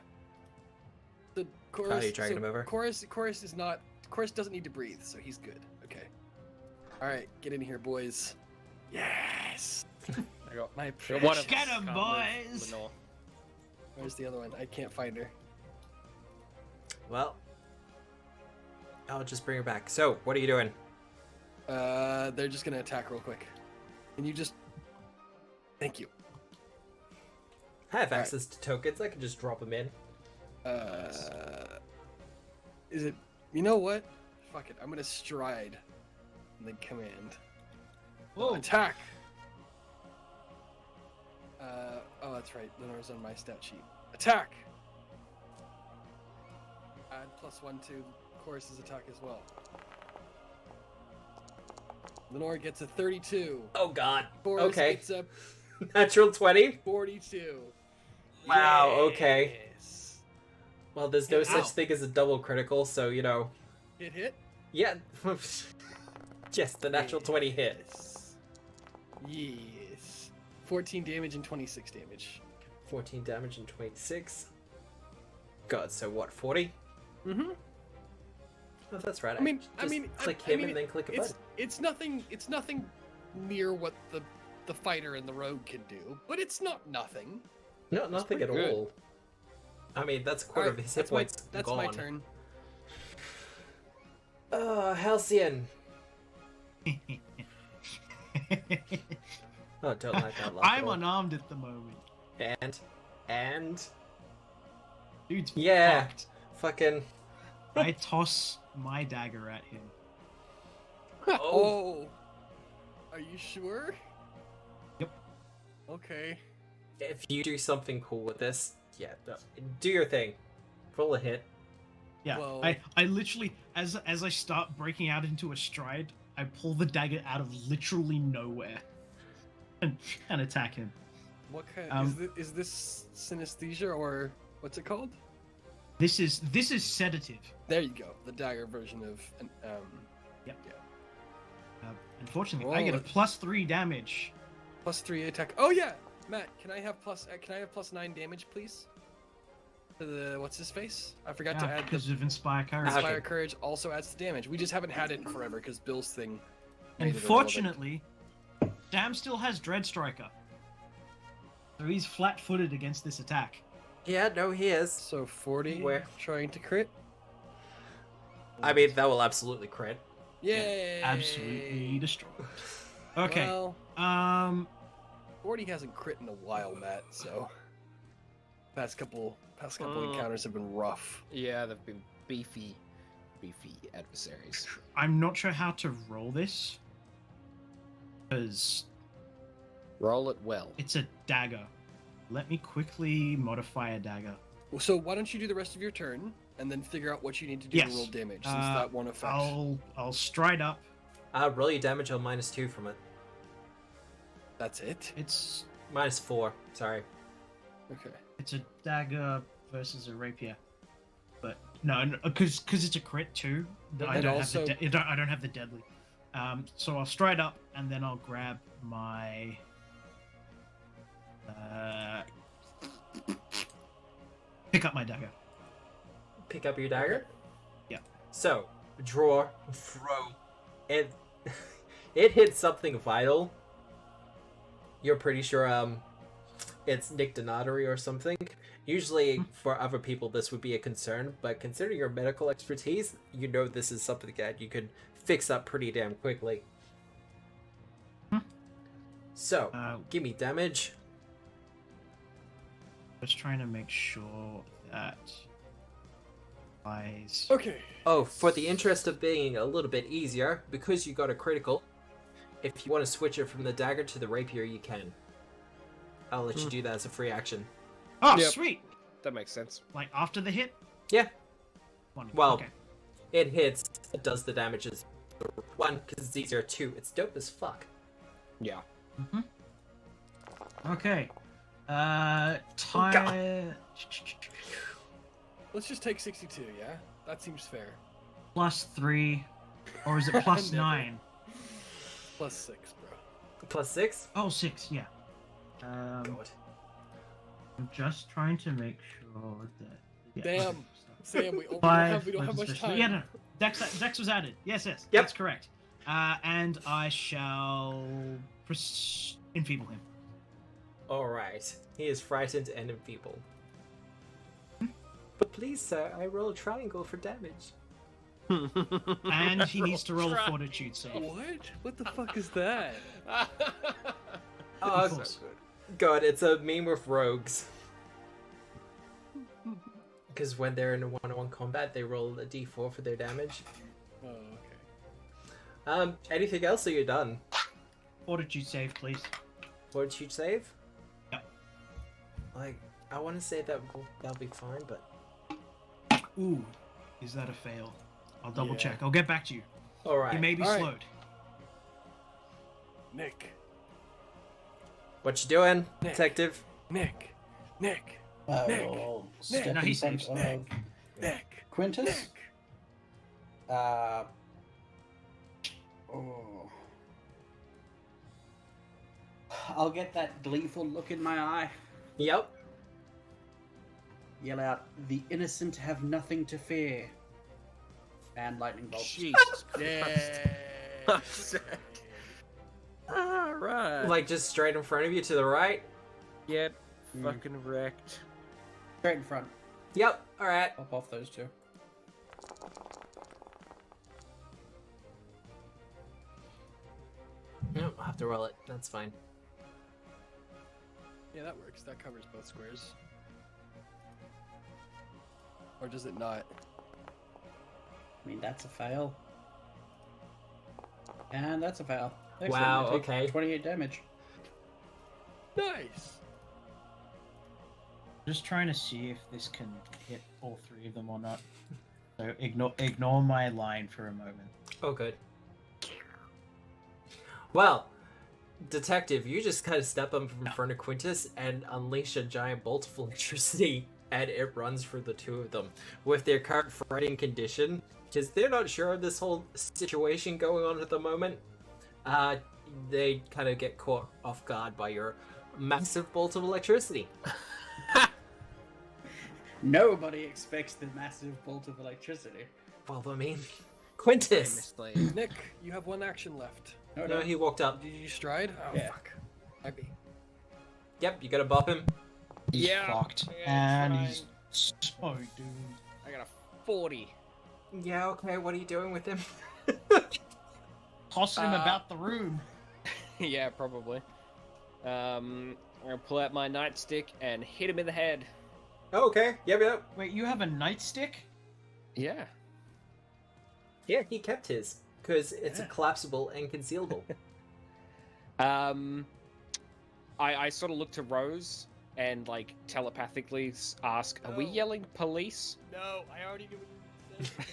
The How are Chorus. you dragging him over? Chorus is not. Chorus doesn't need to breathe, so he's good. Okay. All right, get in here, boys. Yes. I got My one of Get us 'em, can't move, boys! Lenore. Where's the other one? I can't find her. Well, I'll just bring her back. So, what are you doing? They're just gonna attack real quick. Can you just? Thank you. I have Alright. access to tokens. I can just drop them in. Is it? You know what? Fuck it. I'm gonna stride, and then command. Whoa. Attack. Oh, that's right. Lenore's on my stat sheet. Attack. Add +1 to Chorus's attack as well. Lenore gets a 32. Oh, God. Chorus Okay. gets a Natural 20? 42. Wow, okay. Yes. Well, there's no Ow. such thing as a double critical, so, you know. Hit. Yeah. Yes, the natural 20 hit. Yes. 14 damage and 26 damage. 14 damage and 26. God, so what, 40? Mm-hmm. Oh, that's right. I mean, just click him and then click a button. It's nothing near what the fighter and the rogue can do, but it's not nothing. No, nothing at pretty good. all. I mean, that's a quarter of his hit points That's gone. my turn. Halcyon. Oh, don't like that laugh. I'm at all. unarmed at the moment. And Dude's yeah, fucked. fucking. I toss my dagger at him. Oh. Are you sure? Yep. Okay. If you do something cool with this, yeah, do your thing. Roll a hit. Yeah, Whoa. I literally, as I start breaking out into a stride, I pull the dagger out of literally nowhere and attack him. What kind? Um, Is this synesthesia or what's it called? This is sedative. There you go. The dagger version of an Unfortunately, I Roll get a it. +3 damage. +3 attack. Oh yeah, Matt. Can I have +9 damage, please? To the what's his face? I forgot to add the because of Inspire Courage. Okay. Inspire Courage also adds the damage. We just haven't had it in forever because Bill's thing. made it irrelevant. Unfortunately, Sam still has Dread Striker. So he's flat-footed against this attack. Yeah, no, he is. So 40. Where? Trying to crit. I mean, that will absolutely crit. Yay! Absolutely destroyed. Okay. Well, Um. 40 hasn't crit in a while, Matt. So past couple encounters have been rough. Yeah, they've been beefy adversaries. I'm not sure how to roll this. Because Roll it well. it's a dagger. Let me quickly modify a dagger. Well, so why don't you do the rest of your turn and then figure out what you need to do Yes. to roll damage, since that won't affect. I'll stride up. Roll your damage on -2 from it. That's it. It's -4. Sorry. Okay. it's a dagger versus a rapier, but no, because it's a crit too. I And don't also- have I don't have the deadly. So I'll stride up and then I'll grab my. Pick up my dagger. Pick up your dagger. Yeah. So, draw, throw, and it hits something vital. You're pretty sure it's Nick Donatory or something. Usually for other people this would be a concern, but considering your medical expertise, you know this is something that you could fix up pretty damn quickly. So, give me damage. Just trying to make sure that. Okay. Oh, for the interest of being a little bit easier, because you got a critical, if you want to switch it from the dagger to the rapier, you can. I'll let you do that as a free action. Oh, Yep. sweet! That makes sense. Like after the hit. Yeah. Wonderful. Well, Okay. it hits, it does the damage as 1, because it's easier 2. It's dope as fuck. Yeah. Okay. Time. Let's just take 62. Yeah, that seems fair. +3, or is it plus Never. 9? +6, bro. +6? Oh, 6. Yeah. God. I'm just trying to make sure that. Yeah, Damn. okay, Sam, we don't 5. have much special- time. Yeah, no. Dex was added. Yes. Yep. That's correct. And I shall enfeeble him. Alright. He is frightened and enfeebled. But please, sir, I roll a triangle for damage. And he needs to roll a fortitude save. What? What the fuck is that? Oh, Of course. God, it's a meme with rogues. Because when they're in a one-on-one combat, they roll a d4 for their damage. Oh, okay. Anything else, or you're done? Fortitude save, please. Fortitude save? Yep. Like, I want to say that'll be fine, but... Ooh, is that a fail? I'll double check. I'll get back to you. Alright. He may be Alright. slowed. Nick. What you doing, Nick. detective? Nick. Nick. Oh, step No, he in front saves. of Nick. Quintus. Nick. Oh. I'll get that gleeful look in my eye. Yep. Yell out, "The innocent have nothing to fear." And lightning bolt. Jesus Yeah. Christ. Alright. Like, just straight in front of you to the right? Yep. Fucking wrecked. Straight in front. Yep, alright. Pop off those two. Nope, I'll have to roll it. That's fine. Yeah, that works. That covers both squares. Or does it not? I mean, that's a fail. And that's a fail. Excellent. Wow, I take okay. 28 damage. Nice. Just trying to see if this can hit all 3 of them or not. So ignore my line for a moment. Oh, good. Well, detective, you just kind of step up in front of Quintus and unleash a giant bolt of electricity, and it runs for the 2 of them. With their current frightened condition, because they're not sure of this whole situation going on at the moment, they kind of get caught off guard by your massive bolt of electricity. Nobody expects the massive bolt of electricity. Well, I mean, Quintus! Famously. Nick, you have 1 action left. No, he walked up. Did you stride? Oh, Yeah. fuck. Might be. Yep, you gotta bop him. He's Yeah, fucked. yeah, And trying. he's so doomed. I got a 40. Yeah, okay, what are you doing with him? Tossing him about the room. Yeah, probably. I'm gonna pull out my nightstick and hit him in the head. Okay, yep. Wait, you have a nightstick? Yeah. Yeah, he kept his, because it's a collapsible and concealable. I sort of look to Rose and like telepathically ask, "Are we No. yelling police?" No, I already knew what you said.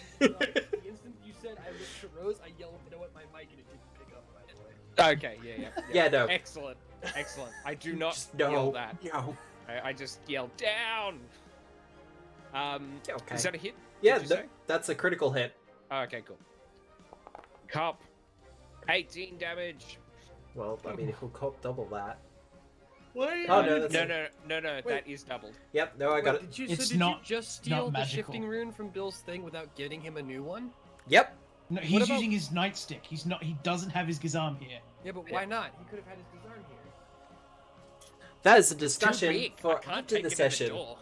The instant you said I looked to Rose, I yelled, "You know what, my mic," and it didn't pick up, by the way. Okay, yeah. Yeah, no. Excellent. I do not Just yell that. No. I just yell down. Okay. Is that a hit? Yeah, did you say? that's a critical hit. Oh, okay, cool. Cop, 18 damage. Well, I mean, he'll cop double that. What? Oh, no, that's No, that Wait. is doubled. Yep, no, I got it. Did you, It's so did not- you just not steal the magical. shifting rune from Bill's thing without getting him a new one? Yep. No, he's about- using his nightstick. He doesn't have his Gazam here. Yeah, but why not? He could have had his disarm here. That is a Too discussion big. I for can't after take the it in session. door.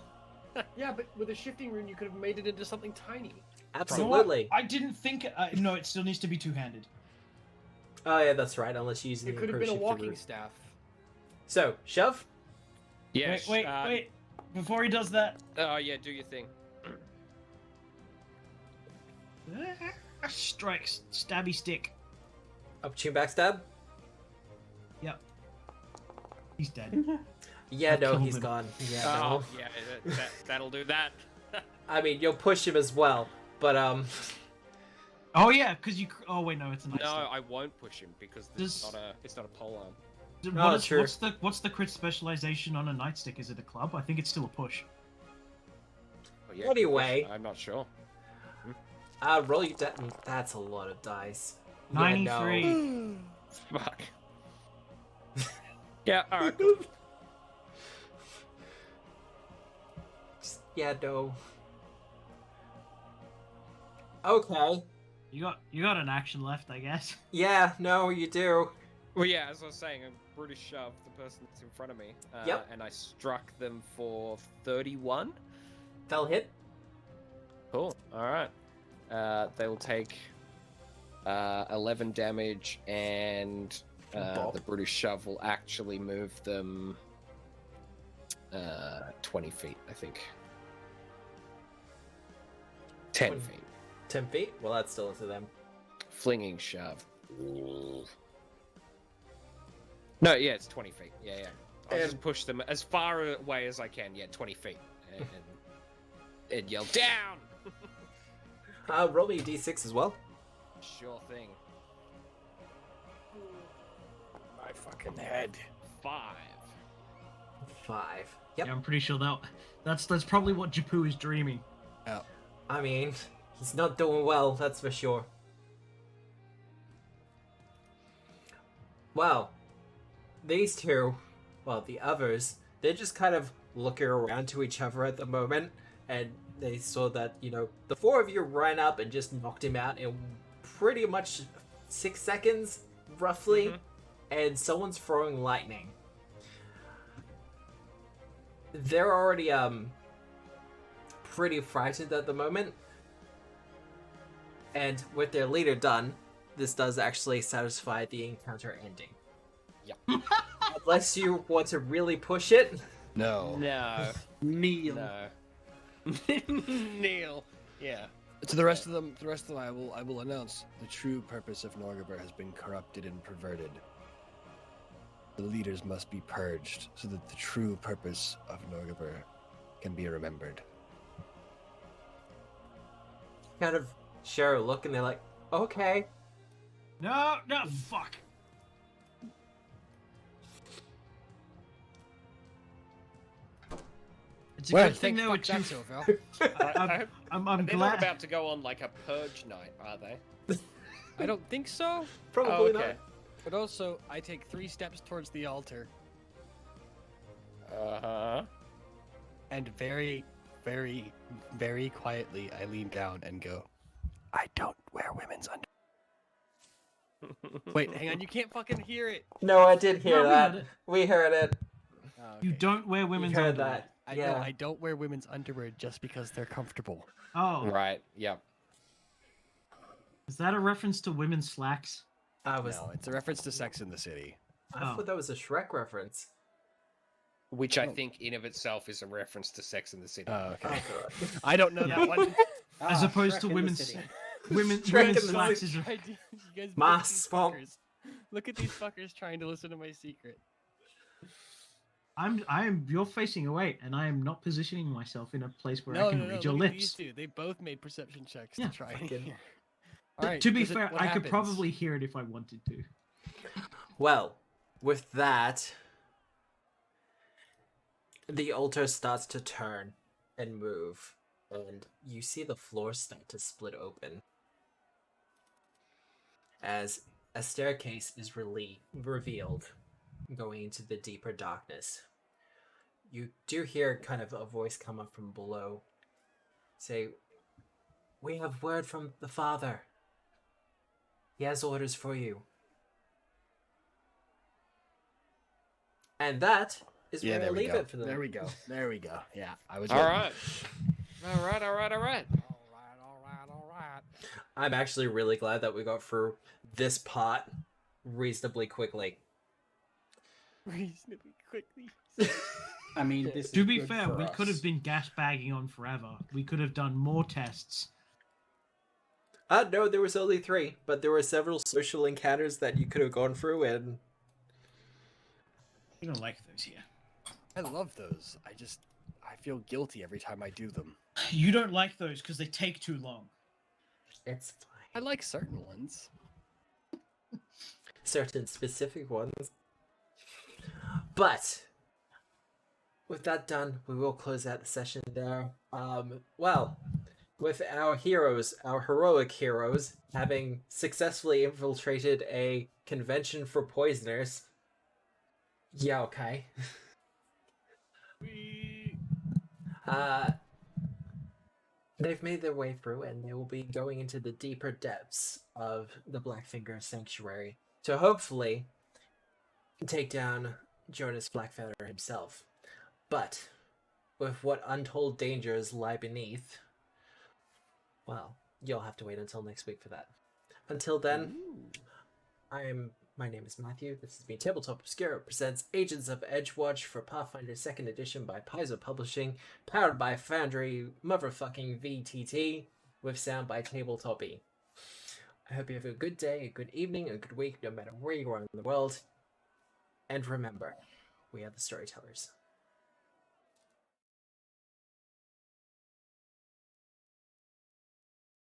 Yeah, but with a shifting rune, you could have made it into something tiny. You know what? Absolutely. I didn't think. No, it still needs to be two-handed. Oh, yeah, that's right, unless you use the It could have improved been a shifter walking route. staff. So, shove. Yes. Wait. Before he does that, Oh yeah, do your thing. strikes, stabby stick. Opportune backstab. Yep. He's dead. Yeah, I've no, killed he's him. gone. Yeah, Oh no. yeah, that'll do that. I mean, you'll push him as well, but Oh yeah, because you. Oh wait, no, it's a nightstick. No, I won't push him because it's not a pole arm. Oh, true. What's the crit specialization on a nightstick? Is it a club? I think it's still a push. Oh, yeah, Anyway. push. I'm not sure. roll your that's a lot of dice. 93. Yeah, no. Fuck. Yeah. All right. Cool. Yeah, no. Okay. You got an action left, I guess. Yeah, no, you do. Well, yeah, as I was saying, I brutish shoved the person that's in front of me, Yep. and I struck them for 31. They'll hit. Cool. All right. They will take 11 damage, and the brutish shove will actually move them 20 feet, I think. 10 20. feet. 10 feet? Well, that's still into them. Flinging shove. No, yeah, it's 20 feet. Yeah. I'll just push them as far away as I can. Yeah, 20 feet. And yell, down! Roll me a d6 as well. Sure thing. My fucking head. 5. 5. Yep. Yeah, I'm pretty sure that's probably what Japu is dreaming. I mean, he's not doing well, that's for sure. Well, these two, well, the others, they're just kind of looking around to each other at the moment, and they saw that, the four of you ran up and just knocked him out in pretty much 6 seconds, roughly, and someone's throwing lightning. They're already, pretty frightened at the moment, and with their leader done, this does actually satisfy the encounter ending. Yep. Unless you want to really push it. No. No. Kneel. No. Neil. Yeah. To the rest of them, I will announce the true purpose of Norgaber has been corrupted and perverted. The leaders must be purged so that the true purpose of Norgaber can be remembered. Kind of share a look, and they're like, okay. No, fuck. It's a good thing there were two. I'm They're not glad. about to go on like a purge night, are they? I don't think so. Probably Oh, not. okay. But also, I take 3 steps towards the altar, Uh-huh. and very, very, very quietly, I lean down and go, "I don't wear women's under." Wait, hang on, you can't fucking hear it. No, I did hear No, we that. heard it. We heard it. Oh, You okay. don't wear women's heard underwear. that. I Yeah. know I don't wear women's underwear just because they're comfortable. Oh, Right. Yep. is that a reference to women's slacks? I was. No, it's a reference to Sex in the City. I Oh. thought that was a Shrek reference. Which I think in of itself is a reference to Sex in the City. Oh, okay. Oh, God. I don't know Yeah. that one. As opposed to Shrek in the women's City. women's Shrek in the slacks City. is a... You guys look Ma at these swamp. fuckers. Look at these fuckers trying to listen to my secret. You're facing away, and I am not positioning myself in a place where I No, can no, no. read Look your at lips. these two. They both made perception checks Yeah, to try and fucking- hear. All right, To be does it- fair, what I could happens? probably hear it if I wanted to. Well, with that, the altar starts to turn and move, and you see the floor start to split open as a staircase is revealed going into the deeper darkness. You do hear kind of a voice come up from below say, "We have word from the Father. He has orders for you." And that is where I there we leave go. it for them. There we go. There we go. Yeah, I was. All ready. right. All right. All right. All right. All right. I'm actually really glad that we got through this part reasonably quickly. Reasonably quickly. I mean, this To is be good fair, for we us. could have been gas bagging on forever. We could have done more tests. No, there was only 3, but there were several social encounters that you could have gone through, and We don't like those here. I love those. I feel guilty every time I do them. You don't like those because they take too long. it's fine. I like certain ones. Certain specific ones. But with that done, we will close out the session there. Well, with our heroes, our heroic heroes, having successfully infiltrated a convention for poisoners. Yeah, okay. They've made their way through, and they will be going into the deeper depths of the Blackfinger Sanctuary to hopefully take down Jonis Flakfatter himself. But with what untold dangers lie beneath, well, you'll have to wait until next week for that. Until then, my name is Matthew. This has been Tabletop Obscura presents Agents of Edgewatch for Pathfinder 2nd Edition by Paizo Publishing, powered by Foundry motherfucking VTT, with sound by Tabletop-E. I hope you have a good day, a good evening, a good week, no matter where you are in the world. And remember, we are the storytellers.